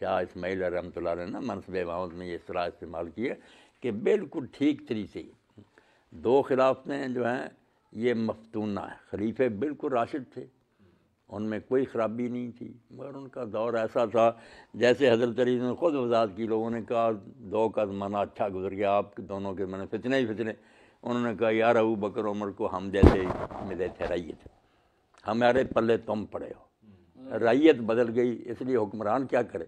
شاہ اسماعیل رحمۃ اللہ علیہ نے منصب امامت میں یہ اصطلاح استعمال کی ہے کہ بالکل ٹھیک طریقے سے دو خلافتیں جو ہیں یہ مفتونہ ہیں، خلیفے بالکل راشد تھے، ان میں کوئی خرابی نہیں تھی، مگر ان کا دور ایسا تھا جیسے حضرت علی نے خود وضاحت کی، لوگوں نے کہا دو کا زمانہ اچھا گزر گیا، آپ دونوں کے میں نے فتنے ہی فتنے، انہوں نے کہا یار ابو بکر عمر کو ہم جیسے ملے تھے رعیت، ہمارے پلے تم پڑے ہو، رعیت بدل گئی، اس لیے حکمران کیا کرے،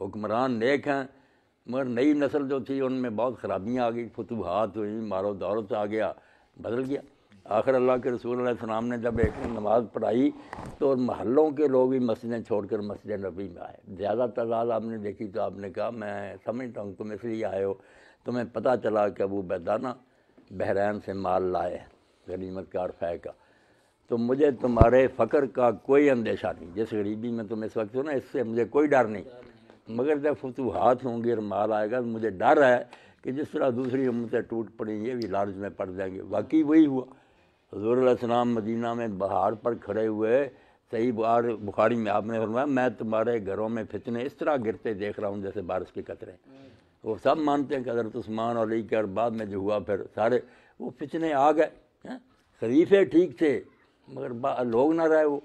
حکمران نیک ہیں مگر نئی نسل جو تھی ان میں بہت خرابیاں آ گئی، فتوحات ہوئی، مال و دولت آ گیا، بدل گیا۔ آخر اللہ کے رسول علیہ السلام نے جب ایک نماز پڑھائی تو محلوں کے لوگ بھی مسجدیں چھوڑ کر مسجد نبی میں آئے، زیادہ تعداد آپ نے دیکھی تو آپ نے کہا میں سمجھتا ہوں تم اس لیے آئے ہو، تمہیں پتہ چلا کہ ابو بیدانہ بحرین سے مال لائے غنیمت کا اور فے کا، تو مجھے تمہارے فقر کا کوئی اندیشہ نہیں، جس غریبی میں تم اس وقت ہو نا اس سے مجھے کوئی ڈر نہیں، مگر جب فتوحات ہوں گی اور مال آئے گا تو مجھے ڈر ہے کہ جس طرح دوسری امتیں ٹوٹ پڑیں یہ بھی لالچ میں پڑ جائیں گے۔ واقعی وہی ہوا، حضور علیہ السلام مدینہ میں پہاڑ پر کھڑے ہوئے، صحیح بخاری میں آپ نے فرمایا میں تمہارے گھروں میں فتنے اس طرح گرتے دیکھ رہا ہوں جیسے بارش کے قطرے، وہ سب مانتے ہیں کہ حضرت عثمان اور علی کے، اور بعد میں جو ہوا پھر سارے وہ فتنے آ گئے، خلیفے ٹھیک تھے مگر لوگ نہ رہے، وہ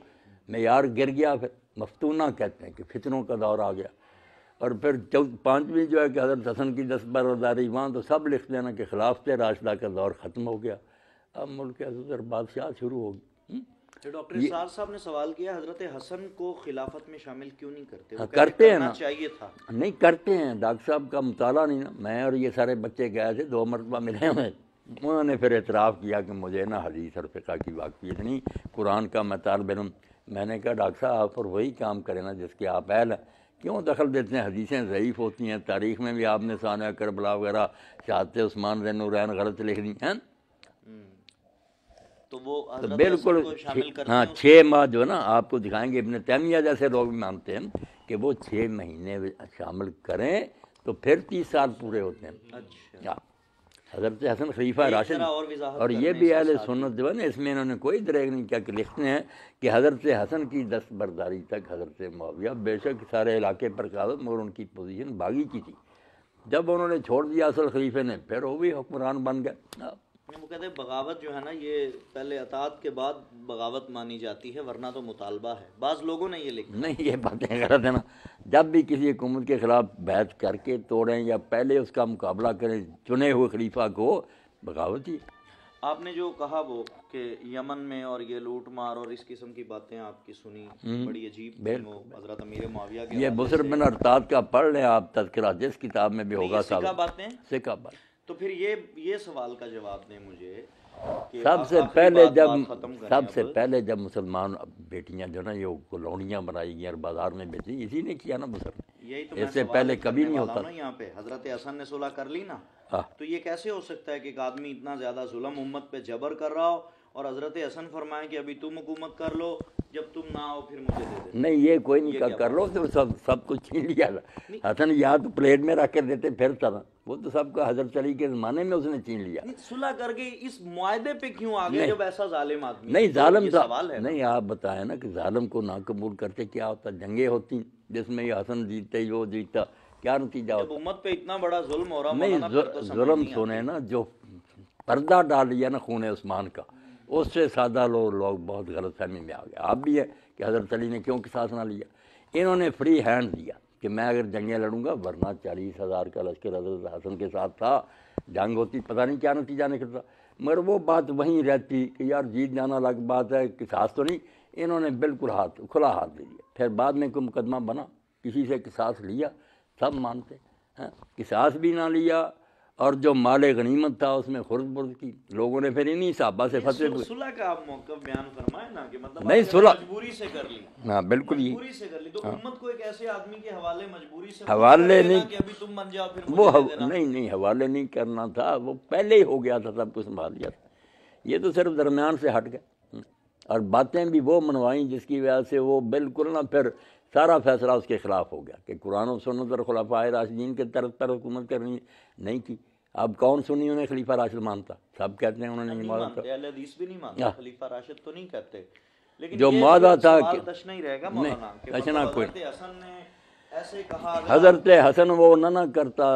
معیار گر گیا، پھر مفتونہ کہتے ہیں کہ فتنوں کا دور آ گیا۔ اور پھر پانچویں جو ہے کہ حضرت حسن کی دستبرداری، وہاں تو سب لکھتے ہیں نا کہ خلافت راشدہ کا دور ختم ہو گیا، اب ملک عزت بادشاہ شروع ہوگی۔ ڈاکٹر اسرار صاحب نے سوال کیا حضرت حسن کو خلافت میں شامل کیوں نہیں کرتے؟ کرتے ہیں نا، چاہیے تھا، نہیں کرتے ہیں، ڈاکٹر صاحب کا مطالعہ نہیں نا، میں اور یہ سارے بچے گئے تھے 2 مرتبہ ملے ہوئے، انہوں نے پھر اعتراف کیا کہ مجھے نا حدیث اور فقہ کی واقفیت نہیں، قرآن کا میں طالب علم، میں نے کہا ڈاکٹر صاحب آپ اور وہی کام کریں نا جس کے آپ اہل ہیں، کیوں دخل دیتے ہیں؟ حدیثیں ضعیف ہوتی ہیں، تاریخ میں بھی آپ نے ثانیہ کربلا وغیرہ شہادت عثمان ذی النورین غلط لکھ دی ہیں، تو وہ بالکل ہاں 6 ماہ جو ہے نا آپ کو دکھائیں گے، ابن تیمیہ جیسے لوگ بھی مانتے ہیں کہ وہ 6 مہینے شامل کریں تو پھر 30 سال پورے ہوتے ہیں۔ حضرت حسن خلیفہ راشد، اور یہ بھی اہل سنت جو ہے نا اس میں انہوں نے کوئی دریغ نہیں کیا کہ لکھتے ہیں کہ حضرت حسن کی دستبرداری تک حضرت معاویہ بے شک سارے علاقے پر قابض، مگر ان کی پوزیشن باغی کی تھی، جب انہوں نے چھوڑ دیا اصل خلیفے نے پھر وہ بھی حکمران بن گئے۔ وہ کہتے ہیں بغاوت جو ہے نا یہ پہلے اطاعت کے بعد بغاوت مانی جاتی ہے، ورنہ تو مطالبہ ہے. بعض لوگوں نے یہ لکھا. نہیں، یہ باتیں غلط ہیں نا. جب بھی کسی حکومت کے خلاف بیعت کر کے توڑیں یا پہلے اس کا مقابلہ کریں چنے ہوئے خلیفہ کو، بغاوت ہی. آپ نے جو کہا وہ کہ یمن میں اور یہ لوٹ مار اور اس قسم کی باتیں آپ کی سنی، بڑی عجیب تھی وہ حضرت امیر معاویہ کے. یہ بصر بن ارتاد کا پڑھ لیں آپ تذکرہ، جس کتاب میں بھی ہوگا سکہ باتیں. سکہ بات. تو پھر یہ سوال کا جواب دیں مجھے کہ سب سے پہلے جب مسلمان بیٹیاں جو نا یہ کالونیاں بنائی گئی اور بازار میں بیچی، اسی نے کیا نا بصر. یہی تو اس سے پہلے کبھی نہیں ہوتا. یہاں پہ حضرت حسن نے صلح کر لی نا، تو یہ کیسے ہو سکتا ہے کہ ایک آدمی اتنا زیادہ ظلم امت پہ جبر کر رہا ہو اور حضرت حسن فرمائیں کہ ابھی تم حکومت کر لو، جب تم نہ آؤ پھر مجھے دے دے. نہیں، یہ کوئی نہیں کر لو تو سب کچھ چھین لیا تھا. حسن یہاں تو پلیٹ میں رکھ کر دیتے پھرتا تھا، وہ تو سب کا حضرت علی کے زمانے میں اس نے چھین لیا. صلح کر کے اس معاہدے پہ کیوں آگے جب ایسا ظالم آدمی؟ نہیں، ظالم تھا. نہیں، آپ بتائیں نا کہ ظالم کو نہ قبول کرتے کیا ہوتا. جنگیں ہوتی جس میں یہ حسن جیتے وہ جیتا، کیا نتیجہ ہوتا. امت پہ اتنا بڑا ظلم ہو رہا. نہیں، ظلم سنے نا، جو پردہ ڈال لیا نا خون عثمان کا، اس سے سادہ لوگ بہت غلط فہمی میں آ گئے. آپ بھی ہے کہ حضرت علی نے کیوں قصاص نہ لیا. انہوں نے فری ہینڈ دیا کہ میں اگر جنگیں لڑوں گا، ورنہ 40,000 کا لشکر حضرت حسن کے ساتھ تھا. جنگ ہوتی پتہ نہیں کیا نتیجہ نکلتا. مگر وہ بات وہیں رہتی کہ یار جیت جانا الگ بات ہے، قصاص تو نہیں. انہوں نے بالکل کھلا ہاتھ دے دیا. پھر بعد میں کوئی مقدمہ بنا، کسی سے قصاص لیا، سب مانتے ہیں. قصاص بھی نہ لیا، اور جو مال غنیمت تھا اس میں خرد برد کی. لوگوں نے پھر انہی صحابہ سے فتوی. صلح کا آپ موقف بیان فرمائیں نا کہ مطلب نہیں، صلح مجبوری سے کر لی. ہاں بالکل ہی مجبوری سے کر لی. تو امت کو ایک ایسے آدمی کے حوالے مجبوری سے حوالے نہیں کہ ابھی تم بن جاؤ پھر وہ نہیں حوالے نہیں کرنا تھا. وہ پہلے ہی ہو گیا تھا، سب کچھ سنبھال لیا تھا. یہ تو صرف درمیان سے ہٹ گئے اور باتیں بھی وہ منوائیں جس کی وجہ سے وہ بالکل نا پھر سارا فیصلہ اس کے خلاف ہو گیا کہ قرآن و سنت اور خلفائے راشدین کے طرف پر حکومت کرنی نہیں کی. اب کون سنی انہیں خلیفہ راشد مانتا؟ سب کہتے ہیں انہوں نے نہیں مانتا. اہل حدیث بھی نہیں مانتا، خلیفہ راشد تو نہیں کہتے. لیکن جو معاہدہ تھا کہ تشنہ ہی رہے گا مولانا کہ حضرت حسن نے ایسے کہا. حضرت حسن وہ نہ کرتا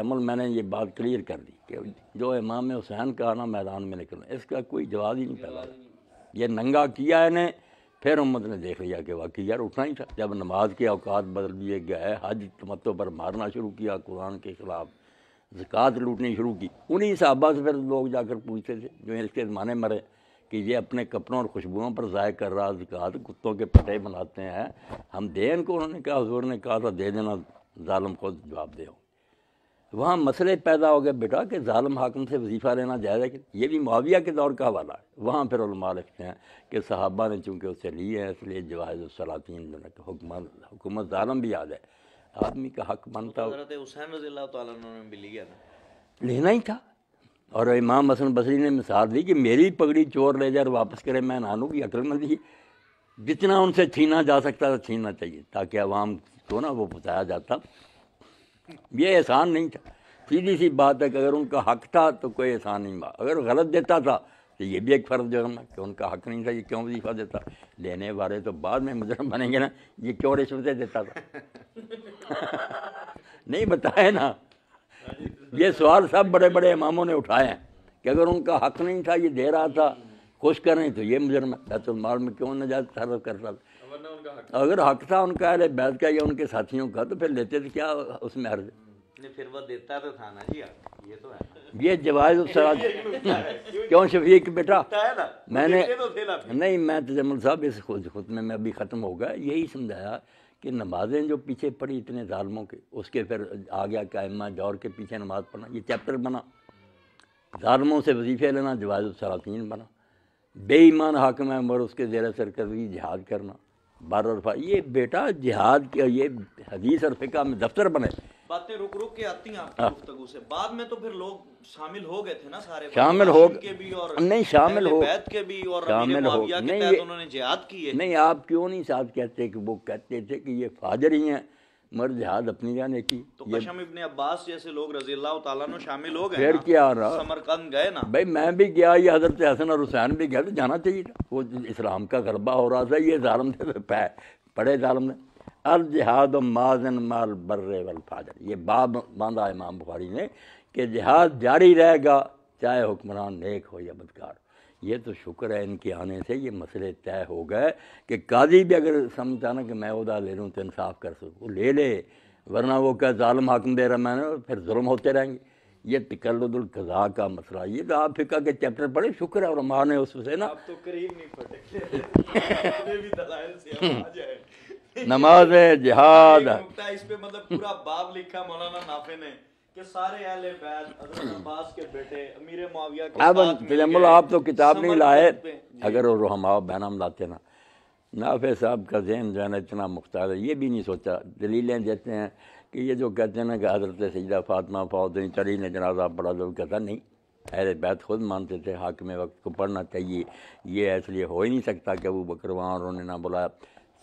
عمل. میں نے یہ بات کلیئر کر دی کہ جو امام حسین کا نا میدان میں نکلنا، اس کا کوئی جواز ہی نہیں پیدا. یہ ننگا کیا انہیں، پھر امت نے دیکھ لیا کہ واقعی یار اٹھنا ہی تھا. جب نماز کے اوقات بدل دیے گئے، حج تمتع پر مارنا شروع کیا، قرآن کے خلاف زکوٰۃ لوٹنی شروع کی. انہی صحابہ سے پھر لوگ جا کر پوچھتے تھے جو اس کے زمانے مرے کہ یہ اپنے کپڑوں اور خوشبوؤں پر ضائع کر رہا زکوٰۃ، کتوں کے پٹے بناتے ہیں، ہم دیں ان کو. انہوں نے کہا حضور نے کہا تھا دے دینا، ظالم خود جواب دے. وہاں مسئلے پیدا ہو گئے بیٹا کہ ظالم حاکم سے وظیفہ لینا جائز ہے کہ یہ بھی معاویہ کے دور کا حوالہ ہے. وہاں پھر علماء لکھتے ہیں کہ صحابہ نے چونکہ اس سے لی ہے، اس لیے جواز السلاطین حکومت ظالم بھی یاد ہے، آدمی کا حق بنتا. حضرت حسین رضی اللہ تعالیٰ عنہ نے بھی لیا نا، لینا ہی تھا. اور امام حسن بصری نے مثال دی کہ میری پگڑی چور لے جائے اور واپس کرے، میں نانوں کی عقل مندی. جتنا ان سے چھینا جا سکتا تھا چھیننا چاہیے تاکہ عوام کو نا وہ بتایا جاتا. یہ احسان نہیں تھا. سیدھی سی بات ہے کہ اگر ان کا حق تھا تو کوئی احسان نہیں تھا. اگر غلط دیتا تھا تو یہ بھی ایک فرض جو ہے کہ ان کا حق نہیں تھا، یہ کیوں وظیفہ دیتا. لینے والے تو بعد میں مجرم بنیں گے نا، یہ کیوں رشوتیں دیتا تھا. نہیں بتائے نا. یہ سوال سب بڑے بڑے اماموں نے اٹھائے ہیں کہ اگر ان کا حق نہیں تھا، یہ دے رہا تھا خوش کریں تو یہ مجرم ہے. بیت المال میں کیوں نجائز تصرف کرتا تھا؟ اگر حق تھا ان کا اہل بیت کا یا ان کے ساتھیوں کا تو پھر لیتے تھے، کیا اس میں حرج؟ پھر وہ دیتا تو تھا نا جی. یہ تو ہے، یہ جواز الصلاۃ. کیوں شفیق بیٹا میں نے نہیں، میں تجمل صاحب اس خطبے میں ابھی ختم ہو گیا یہی سمجھایا کہ نمازیں جو پیچھے پڑھی اتنے ظالموں کے، اس کے پھر آ گیا کہ ائمہ جور کے پیچھے نماز پڑھنا، یہ چیپٹر بنا. ظالموں سے وظیفے لینا جواز السلاطین بنا. بے ایمان حاکم ہے مگر اس کے زیر سرکردگی جہاد کرنا بر اور فا. یہ بیٹا جہاد کے یہ حدیث اور فقہ میں دفتر بنے. باتیں رک رک کے آتی ہیں آپ کی گفتگو سے. بعد میں تو پھر لوگ شامل ہو گئے تھے نا، سارے شامل ہو کے بھی اور نہیں شامل ہو بیت کے بھی اور شامل ہو نہیں، انہوں نے جہاد کی ہے. نہیں آپ کیوں نہیں ساتھ کہتے کہ وہ کہتے تھے کہ یہ فاجر ہی ہیں مگر جہاد اپنی جانے کی. تو قشم ابن عباس جیسے لوگ رضی اللہ تعالیٰ عنہ شامل ہو گئے. پھر کیا رہا، سمرقند گئے نا. بھائی میں بھی گیا، یہ حضرت حسن اور حسین بھی گئے تو جانا چاہیے تھا. وہ اسلام کا غلبہ ہو رہا تھا، یہ ظالم تھے پڑے ظالم نے. الجہاد مازن مال بر والفاجر، یہ باب باندھا امام بخاری نے کہ جہاد جاری رہے گا چاہے حکمران نیک ہو یا بدکار. یہ تو شکر ہے ان کے آنے سے یہ مسئلے طے ہو گئے کہ قاضی بھی اگر سمجھتا نا کہ میں عہدہ لے لوں تو انصاف کر سکوں، وہ لے لے، ورنہ وہ کیا ظالم حاکم دے رہا میں نے، پھر ظلم ہوتے رہیں گے. یہ تقلد القضاء کا مسئلہ، یہ تو آپ فقہ کے چیپٹر پڑھے، شکر ہے علماء نے اس سے نا آپ تو قریب نہیں پڑھے بھی دلائل سے ہم آ جائے. نماز جہاد اس پہ مطلب پورا باب لکھا مولانا نافع نے کہ سارے اہل بیت حضرت عباس کے بیٹے امیر معاویہ کے اب ساتھ مل تجمل گئے. آپ تو کتاب نہیں لائے، سمرقند پہ. اگر وہ رحماء بینام لاتے نا. نافع صاحب کا ذہن جو ہے نا اتنا مختار ہے، یہ بھی نہیں سوچا. دلیلیں دیتے ہیں کہ یہ جو کہتے ہیں نا کہ حضرت سیدہ فاطمہ فوت ہوئی، چلی نے جنازہ پڑھا، تو کہتا نہیں، اہل بیت خود مانتے تھے حاکم وقت کو پڑھنا چاہیے، یہ اس لیے ہو ہی نہیں سکتا کہ ابو بکر وہاں انہوں نے نہ بلایا،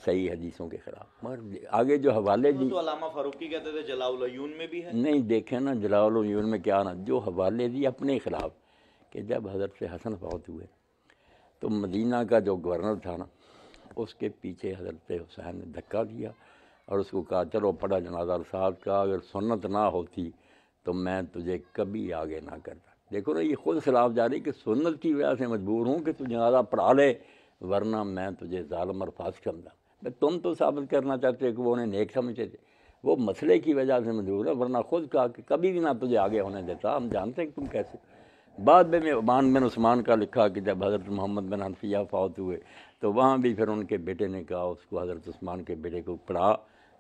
صحیح حدیثوں کے خلاف. مگر آگے جو حوالے دی تو علامہ فاروقی کہتے تھے جلاء العیون میں بھی ہے. نہیں دیکھیں نا جلاء العیون میں کیا نا، جو حوالے دی اپنے خلاف کہ جب حضرت حسن فوت ہوئے تو مدینہ کا جو گورنر تھا نا اس کے پیچھے حضرت حسین نے دھکا دیا اور اس کو کہا چلو پڑھا جنازہ ساتھ کا، اگر سنت نہ ہوتی تو میں تجھے کبھی آگے نہ کرتا. دیکھو نا یہ خود خلاف جاری کہ سنت کی وجہ سے مجبور ہوں کہ تو جنازہ پڑھا لے، ورنہ میں تجھے ظالم اور فاسق سمجھا. تم تو ثابت کرنا چاہتے کہ وہ انہیں نیک سمجھتے تھے، وہ مسئلے کی وجہ سے مجبور ہے، ورنہ خود کہا کہ کبھی بھی نہ تجھے آگے ہونے دیتا. ہم جانتے ہیں کہ تم کیسے. بعد میں عثمان بن عثمان کا لکھا کہ جب حضرت محمد بن حنفیہ فوت ہوئے تو وہاں بھی پھر ان کے بیٹے نے کہا اس کو، حضرت عثمان کے بیٹے کو، پڑھا،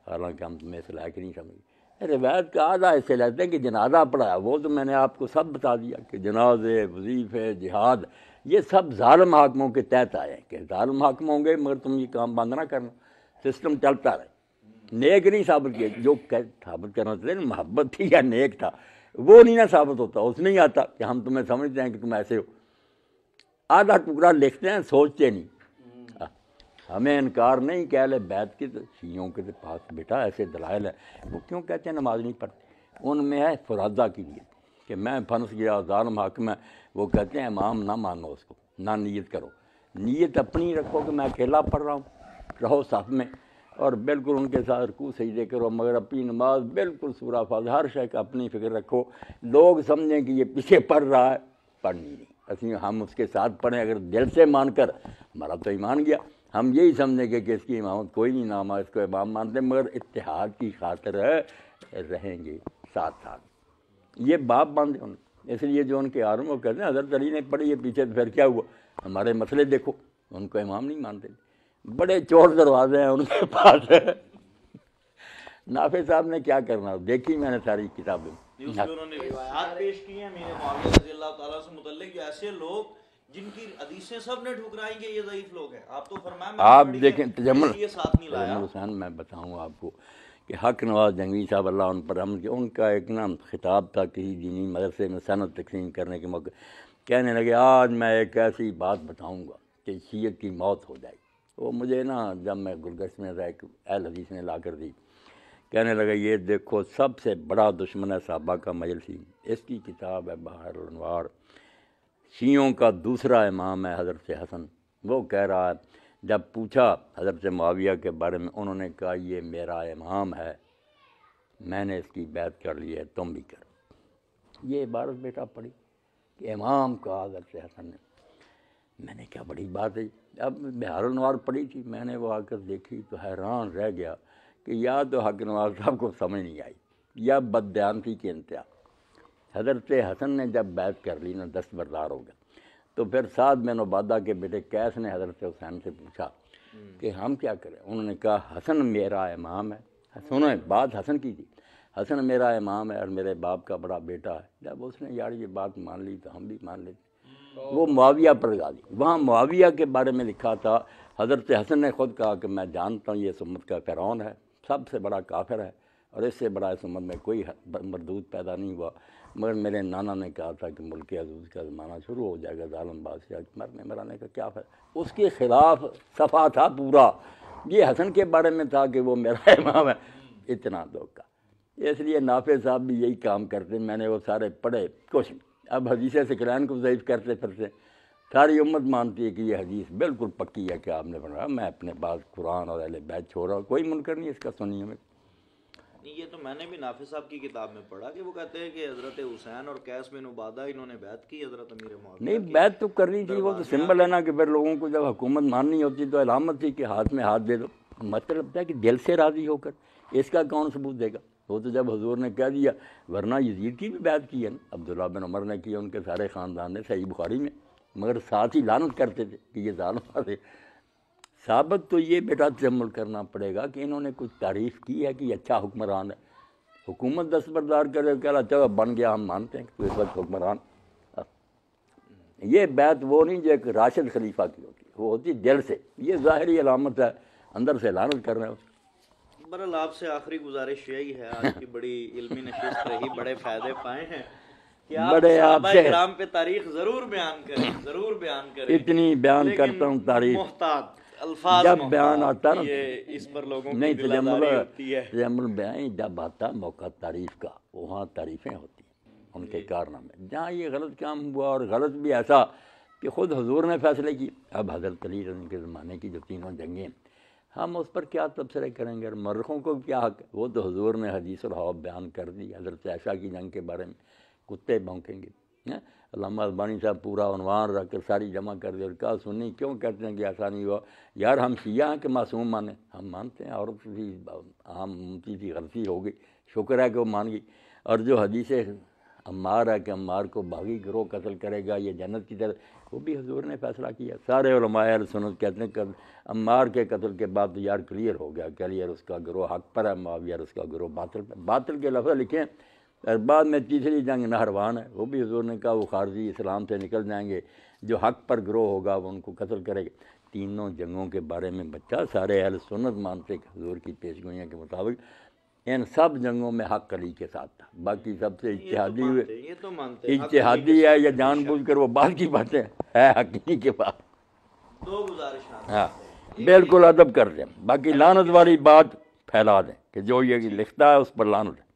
حالانکہ ہم تمہیں اس لائق نہیں سمجھے. روایت کا آدھا ایسے لیتے ہیں کہ جنازہ پڑھایا، وہ تو میں نے آپ کو سب بتا دیا کہ جنازے، وظیفے، جہاد، یہ سب ظالم حاکموں کے تحت آئے ہیں کہ ظالم حاکم ہوں گے مگر تم یہ کام بند نہ کرنا، سسٹم چلتا رہے. نیک نہیں ثابت کیا، جو ثابت کرنا چاہتے ہیں محبت تھی یا نیک تھا وہ نہیں نہ ثابت ہوتا، اس میں ہی آتا کہ ہم تمہیں سمجھتے ہیں کہ تم ایسے ہو. آدھا ٹکڑا لکھتے ہیں، سوچتے نہیں. ہمیں انکار نہیں کہ اہل بیت کے شیعوں کے پاس بیٹا ایسے دلائل ہیں، وہ کیوں کہتے ہیں نماز نہیں پڑھتے؟ ان میں ہے فرادہ کی نیت کہ میں پھنس گیا، ظالم حاکم ہے. وہ کہتے ہیں امام نہ مانو اس کو، نہ نیت کرو، نیت اپنی رکھو کہ میں اکیلا پڑھ رہا ہوں، رہو صف میں اور بالکل ان کے ساتھ رکوع سجدے کرو، مگر اپنی نماز بالکل سورہ فاتحہ ہر شے کا اپنی فکر رکھو. لوگ سمجھیں کہ یہ پیچھے پڑھ رہا ہے، پڑھنی نہیں. اسی ہم اس کے ساتھ پڑھیں اگر دل سے مان کر، ہمارا تو ایمان گیا. ہم یہی سمجھیں گے کہ اس کی امامت کوئی نہیں، نام اس کو امام مانتے، مگر اتحاد کی خاطر رہیں گے ساتھ ساتھ. یہ باپ باندھے ان، اس لیے جو ان کے عالم وہ کہتے ہیں حضرت علی نے پڑھی ہے پیچھے، تو پھر کیا ہوا؟ ہمارے مسئلے دیکھو، ان کو امام نہیں مانتے. بڑے چور دروازے ہیں ان کے پاس. نافع صاحب نے کیا کرنا، دیکھی میں نے ساری کتابیں، اس میں انہوں نے روایات پیش کی ہیں امیر معاویہ رضی اللہ تعالیٰ سے متعلق، ایسے لوگ جن کی حدیثیں سب نے ٹھکرائیں گے یہ ضعیف لوگ ہیں. آپ تو فرمائیں آپ دیکھیں تجمل یہ ساتھ نہیں لایا. حسین میں بتاؤں آپ کو کہ حق نواز جنگوی صاحب اللہ ان پر رحمت، ان کا ایک نا خطاب تھا کسی دینی مدرسے میں سند تقسیم کرنے کے موقع. کہنے لگے آج میں ایک ایسی بات بتاؤں گا کہ شیعت کی موت ہو جائے. وہ مجھے نا جب میں گلگشت میں تھا ایک اہل حدیث نے لا کر دی. کہنے لگا یہ دیکھو سب سے بڑا دشمن ہے صحابہ کا مجلسی، اس کی کتاب ہے بحر الانوار، شیعوں کا دوسرا امام ہے حضرت حسن. وہ کہہ رہا ہے جب پوچھا حضرت معاویہ کے بارے میں، انہوں نے کہا یہ میرا امام ہے، میں نے اس کی بیعت کر لی ہے، تم بھی کرو. یہ عبارت بیٹا پڑھی کہ امام کا حضرت حسن نے. میں نے کیا بڑی بات ہے. اب بحر الانوار پڑھی تھی میں نے، وہ آ کر دیکھی تو حیران رہ گیا کہ یا تو حق نواز صاحب کو سمجھ نہیں آئی یا بددیانتی کی انتہا. حضرت حسن نے جب بیعت کر لی نا دستبردار ہو گیا، تو پھر سعد بن عبادہ کے بیٹے قیس نے حضرت حسین سے پوچھا کہ ہم کیا کریں. انہوں نے کہا حسن میرا امام ہے. انہوں نے بات حسن کی تھی، حسن میرا امام ہے اور میرے باپ کا بڑا بیٹا ہے. جب اس نے یار یہ بات مان لی تو ہم بھی مان لیتے. وہ معاویہ پر گا دی. وہاں معاویہ کے بارے میں لکھا تھا حضرت حسن نے خود کہا کہ میں جانتا ہوں یہ اس امت کا فرعون ہے، سب سے بڑا کافر ہے اور اس سے بڑا اس امت میں کوئی مردود پیدا نہیں ہوا، مگر میرے نانا نے کہا تھا کہ ملک عزوز کا زمانہ شروع ہو جائے گا، ظالم بادشاہ مرنے مرانے کا کیا فائدہ. اس کے خلاف صفحہ تھا پورا. یہ حسن کے بارے میں تھا کہ وہ میرا امام ہے. اتنا دھوکہ. اس لیے نافع صاحب بھی یہی کام کرتے. میں نے وہ سارے پڑھے کچھ. اب حدیث ثقلین کو ضعیف کرتے پھرتے، ساری امت مانتی ہے کہ یہ حدیث بالکل پکی ہے کہ آپ نے بنایا. میں اپنے پاس قرآن اور اہل بیت چھوڑ رہا ہوں، کوئی منکر نہیں اس کا سنی ہمیں. یہ تو میں نے بھی نافذ صاحب کی کتاب میں پڑھا کہ وہ کہتے ہیں کہ حضرت حسین اور قیس بن عبادہ انہوں نے بیعت کی حضرت امیر معاویہ نہیں بیعت تو کرنی تھی، وہ تو سمبل ہے نا کہ پھر لوگوں کو جب حکومت ماننی ہوتی تو علامت تھی کہ ہاتھ میں ہاتھ دے دو، مطلب تھا کہ دل سے راضی ہو کر، اس کا کون ثبوت دے گا؟ وہ تو جب حضور نے کہہ دیا، ورنہ یزید کی بھی بیعت کی ہے نا، عبداللہ بن عمر نے کی، ان کے سارے خاندان نے، صحیح بخاری میں، مگر ساتھ ہی لعنت کرتے تھے کہ یہ ظالم تھے۔ ثابت تو یہ بیٹا تحمل کرنا پڑے گا کہ انہوں نے کچھ تعریف کی ہے کہ یہ اچھا حکمران ہے، حکومت دستبردار کرے کہ اللہ چلو بن گیا ہم مانتے ہیں کہ تو اس وقت حکمران۔ یہ بیعت وہ نہیں جو ایک راشد خلیفہ کی ہوتی، وہ ہوتی دل سے، یہ ظاہری علامت ہے، اندر سے لعنت کر رہے ہیں۔ بہرحال آپ سے آخری گزارش یہی ہے، آج کی بڑی علمی نشست رہی، بڑے فائدے پائے ہیں کہ آپ صحابہ کرام پہ تاریخ ضرور بیان کریں، ضرور بیان کریں، اتنی بیان کرتا ہوں تاریخ، محتاط الفاظ جب بیان آتا نا یہ اس پر لوگوں نہیں کی دلداری ہوتی ہے۔ تجمل بیان جب آتا موقع تعریف کا، وہاں تعریفیں ہوتی ہیں ان کے کارنامے، جہاں یہ غلط کام ہوا، اور غلط بھی ایسا کہ خود حضور نے فیصلے کی۔ اب حضرت علی ان کے زمانے کی جو تینوں جنگیں، ہم اس پر کیا تبصرے کریں گے؟ اور مرخوں کو کیا حق ہے؟ وہ تو حضور نے حدیث الحواب بیان کر دی، حضرت عائشہ کی جنگ کے بارے میں کتے بھونکیں گے۔ علامہ البانی صاحب پورا عنوان رکھ کر ساری جمع کر دے اور کہا سنی کیوں کہتے ہیں کہ ایسا نہیں ہوا؟ یار ہم شیعہ ہیں کہ معصوم مانیں؟ ہم مانتے ہیں، عورت کی عام ممتی سی غلطی ہو گئی، شکر ہے کہ وہ مان گئی۔ اور جو حدیث عمار ہے کہ عمار کو باغی گروہ قتل کرے گا یہ جنت کی طرف، وہ بھی حضور نے فیصلہ کیا۔ سارے علماء اہل سنت کہتے ہیں کہ عمار کے قتل کے بعد تو یار کلیئر ہو گیا، کلیئر اس کا گروہ حق پر ہے، معاویہ اس کا گروہ باطل پر۔ باطل کے لفظ لکھیں، اور بعد میں تیسری جنگ نہروان ہے، وہ بھی حضور نے کہا وہ خارجی اسلام سے نکل جائیں گے، جو حق پر گروہ ہوگا وہ ان کو قتل کرے گا۔ تینوں جنگوں کے بارے میں بچہ سارے اہل سنت مانتے کہ حضور کی پیشگوئیوں کے مطابق ان سب جنگوں میں حق علی کے ساتھ تھا، باقی سب سے اجتہادی ہوئے، اجتہادی ہے یا جان بوجھ کر وہ بعد کی باتیں ہے حق ہی کے پاس۔ دو گزارشات، ہاں بالکل ادب کر دیں، باقی لعنت والی بات پھیلا دیں کہ جو یہ لکھتا ہے اس پر لعنت ہے،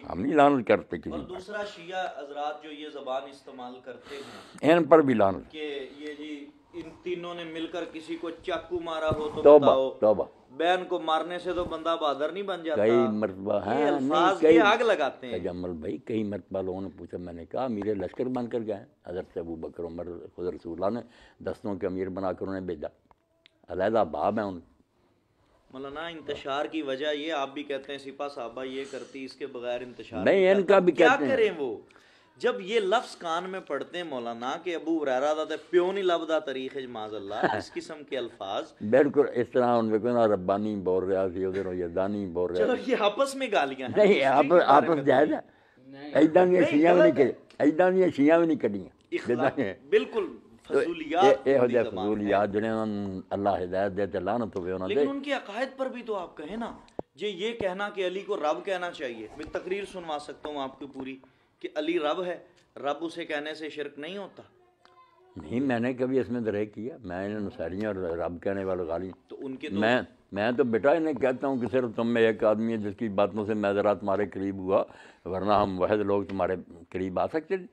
ہم نہیں لعنت کرتے کسی اور دوسرا شیعہ حضرات جو یہ زبان استعمال کرتے ہیں ان پر بھی لعنت کہ یہ جی ان تینوں نے مل کر کسی کو چاقو مارا ہو تو توبہ بتاؤ، توبہ، بین کو مارنے سے تو بندہ بہادر نہیں بن جاتا، کئی مرتبہ یہ ہیں الفاظ نہیں یہ آگ لگاتے ہیں۔ تجمل بھائی کئی مرتبہ لوگوں نے پوچھا، میں نے کہا میرے لشکر بن کر گئے، حضرت ابو بکر عمر خود رسول اللہ نے دستوں کے امیر بنا کر انہیں بھیجا، علیحدہ باب ہیں ان۔ مولانا انتشار کی وجہ یہ آپ بھی کہتے ہیں سپاہ صحابہ یہ کرتی، اس کے بغیر انتشار نہیں ان کا بھی کیا کہتے ہیں، کریں؟ وہ جب یہ لفظ کان میں پڑھتے ہیں مولانا کہ ابو ہریرہ دا تے پیو نہیں لبدا طریق معاذ اللہ، اس قسم کے الفاظ بالکل اس طرح ان کو نا ربانی بول رہا سی ادھر یزدانی بول رہا چلو یہ آپس میں گالیاں ہیں، نہیں آپس جائز ہے، ایداں دیاں شیعہ بھی نہیں کری، ایداں دیاں شیعہ بھی نہیں کڈیاں، بالکل فضولیات، یہ ہو جائے فضولیات جنہیں اللہ ہدایت دے تے لعنت ہوئے انہوں لیکن ان کے عقائد پر بھی تو آپ کہیں نا، یہ کہنا کہ علی کو رب کہنا چاہیے، میں تقریر سنوا سکتا ہوں آپ کی پوری کہ علی رب ہے، رب اسے کہنے سے شرک نہیں ہوتا۔ نہیں میں نے کبھی اس میں درے کیا، میں انہیں نصاریاں اور رب کہنے والے غالی تو ان کے میں تو بیٹا انہیں کہتا ہوں کہ صرف تم میں ایک آدمی ہے جس کی باتوں سے میں ذرا تمہارے قریب ہوا، ورنہ ہم واحد لوگ تمہارے قریب آ سکتے تھے۔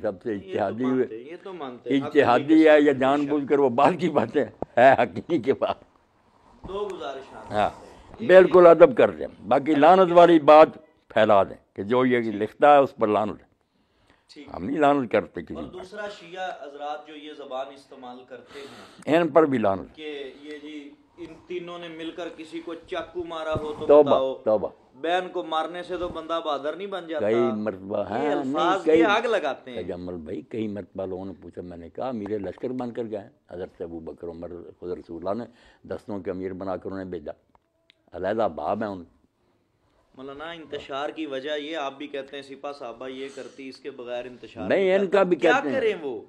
سب سے اجتہادی ہوئے، یہ تو مانتے اجتہادی ہے یا جان بوجھ کر وہ بعد کی باتیں ہے حق ہی کے پاس۔ دو گزارشات، ہاں بالکل ادب کر دیں، باقی لعنت والی بات پھیلا دیں کہ جو یہ لکھتا ہے اس پر لعنت ہے، ہم نہیں لعنت کرتے کسی اور پر۔ دوسرا شیعہ حضرات جو یہ زبان استعمال کرتے ہیں ان پر بھی لعنت، کہ یہ جی ان تینوں نے مل کر کسی کو چاقو مارا ہو تو توبہ بتاؤ، توبہ، بین کو مارنے سے تو بندہ بہادر نہیں بن جاتا، کئی مرتبہ یہ ہیں الفاظ نہیں یہ آگ لگاتے ہیں۔ تجمل بھائی کئی مرتبہ لوگوں نے پوچھا، میں نے کہا میرے لشکر بن کر گئے، حضرت ابو بکر عمر خود رسول اللہ نے دستوں کے امیر بنا کر انہیں بھیجا، علیحدہ باب ہیں ان۔ مولانا انتشار کی وجہ یہ آپ بھی کہتے ہیں سپاہ صحابہ یہ کرتی، اس کے بغیر انتشار نہیں ان کا بھی کیا کہتے ہیں، کریں؟ وہ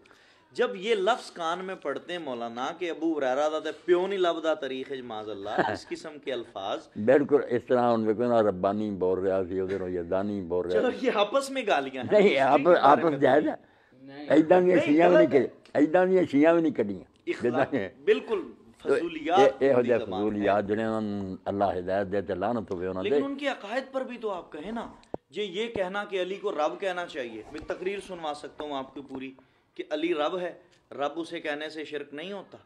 جب یہ لفظ کان میں پڑھتے ہیں مولانا کہ ابو ہریرہ دا تے پیو نہیں لبدا طریق معاذ اللہ، اس قسم کے الفاظ بالکل اس طرح ان کو نا ربانی بول رہا سی ادھر یزدانی بول رہا چلو یہ آپس میں گالیاں ہیں، نہیں آپس جائز ہے، ایداں دیاں شیعہ بھی نہیں کری، ایداں دیاں شیعہ بھی نہیں کڈیاں، بالکل فضولیات، یہ ہو جائے فضولیات جنہیں اللہ ہدایت دے تے لعنت ہوئے انہوں لیکن ان کے عقائد پر بھی تو آپ کہیں نا، یہ کہنا کہ علی کو رب کہنا چاہیے، میں تقریر سنوا سکتا ہوں آپ کی پوری کہ علی رب ہے، رب اسے کہنے سے شرک نہیں ہوتا۔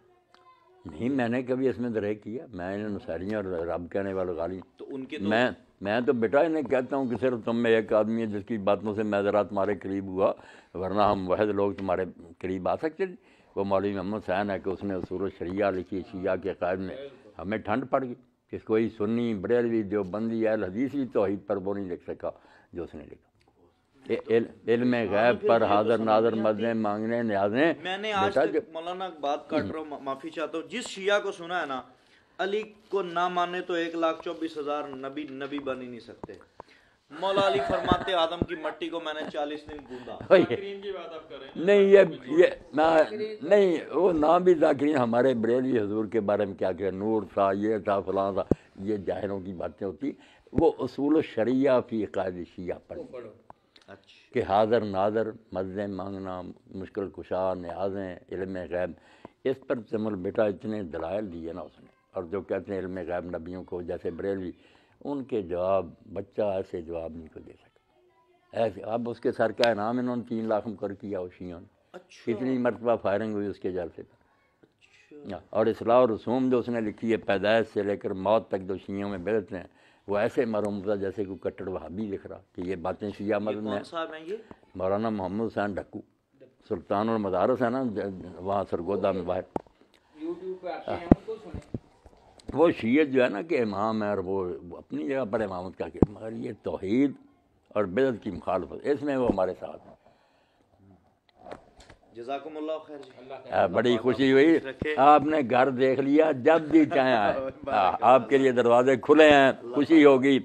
نہیں میں نے کبھی اس میں درے کیا، میں انہیں نصیریاں اور رب کہنے والے غالی تو ان کے میں تو بیٹا انہیں کہتا ہوں کہ صرف تم میں ایک آدمی ہے جس کی باتوں سے میں ذرا تمہارے قریب ہوا، ورنہ ہم واحد لوگ تمہارے قریب آ سکتے تھے۔ وہ مولوی محمد حسین ہے کہ اس نے اصول الشریعہ لکھی، شیعہ کے عقائد میں ہمیں ٹھنڈ پڑ گئی کہ کوئی سنی بریلوی دیوبندی اہل حدیث بھی توحید پر وہ نہیں لکھ سکا جو اس نے لکھا۔ علم غیب پر حاضر ناظر مدیں مانگنے نیازیں۔ میں نے آج تک مولانا بات کاٹ رہا ہوں، معافی چاہتا ہوں، جس شیعہ کو سنا ہے نا علی کو نہ مانے تو 1,24,000 نبی بن ہی نہیں سکتے۔ مولا علی فرماتے آدم کی مٹی کو میں نے 40 دن گوندا۔ نہیں یہ نہیں وہ نام بھی ذاکرین ہمارے بریلوی حضور کے بارے میں کیا کہ نور تھا، یہ تھا، فلاں تھا، یہ جاہلوں کی باتیں ہوتی۔ وہ اصول الشریعہ فی عقائد شیعہ پڑھو کہ حاضر ناظر مدیں مانگنا، مشکل کشا، نیازیں، علم غیب، اس پر تمل بیٹا اتنے دلائل دیے نا اس نے۔ اور جو کہتے ہیں علم غیب نبیوں کو، جیسے بریلوی، ان کے جواب بچہ ایسے جواب نہیں کو دے سکتا ایسے۔ اب اس کے سر کا انعام انہوں نے 3 لاکھ مقرر کیا شیعوں نے، کتنی مرتبہ فائرنگ ہوئی اس کے جلسے پر۔ اور اصلاح و رسوم جو اس نے لکھی ہے پیدائش سے لے کر موت تک جو شیعوں میں بدعتیں ہیں، وہ ایسے مرموزہ جیسے کوئی کٹڑ وہابی لکھ رہا کہ یہ باتیں شیعہ مذہب میں ہیں۔ مولانا محمد حسین ڈھکو، سلطان المدارس ہے نا وہاں سرگودا میں باہر، وہ شیعت جو ہے نا کہ امام ہے اور وہ اپنی جگہ پر امامت کا کہ، مگر یہ توحید اور بدعت کی مخالفت، اس میں وہ ہمارے ساتھ ہیں۔ جزاکم اللہ خیر جی، بڑی خوشی ہوئی، آپ نے گھر دیکھ لیا، جب بھی چاہیں آئے، آپ کے لیے دروازے کھلے ہیں، خوشی ہوگی۔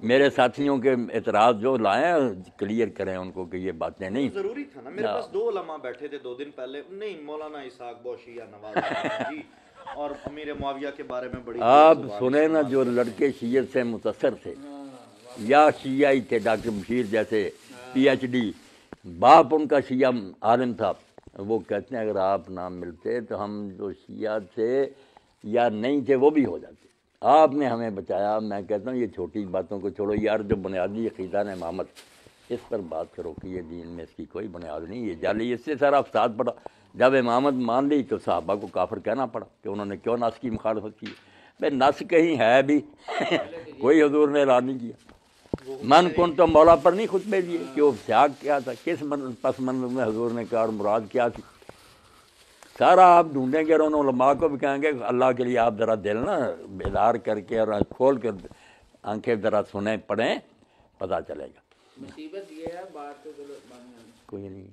میرے ساتھیوں کے اعتراض جو لائیں کلیئر کریں ان کو کہ یہ باتیں نہیں۔ ضروری تھا نا، میرے پاس 2 علماء بیٹھے تھے 2 دن پہلے، نہیں مولانا اسحاق بوشی یا نواز جی اور امیر معاویہ کے بارے میں بڑی آپ سنیں نا، جو لڑکے شیعت سے متاثر تھے یا شیعہ ہی تھے، ڈاکٹر بشیر جیسے PhD، باپ ان کا شیعہ عالم تھا، وہ کہتے ہیں اگر آپ نہ ملتے تو ہم جو شیعہ تھے یا نہیں تھے وہ بھی ہو جاتے۔ آپ نے ہمیں بچایا۔ میں کہتا ہوں یہ چھوٹی باتوں کو چھوڑو یار، جو بنیادی عقیدہ نے امامت، اس پر بات کرو کہ یہ دین میں اس کی کوئی بنیاد نہیں، یہ جعلی، اس سے سارا فساد پڑا۔ جب امامت مان لی تو صحابہ کو کافر کہنا پڑا کہ انہوں نے کیوں نس کی مخالفت کی۔ بھائی نس کہیں ہے بھی کوئی حضور نے اعلان نہیں کیا۔ من کن تو مولا پر نہیں خطبے دیے کہ وہ سیاق کیا تھا، کس پس منظر میں حضور نے کہا اور مراد کیا تھی، سارا آپ ڈھونڈیں گے اور ان علماء کو بھی کہیں گے اللہ کے لیے آپ ذرا دل نا بیدار کر کے اور کھول کر آنکھیں ذرا سنیں پڑھیں، پتہ چلے گا۔ مصیبت یہ ہے بات تو کوئی نہیں۔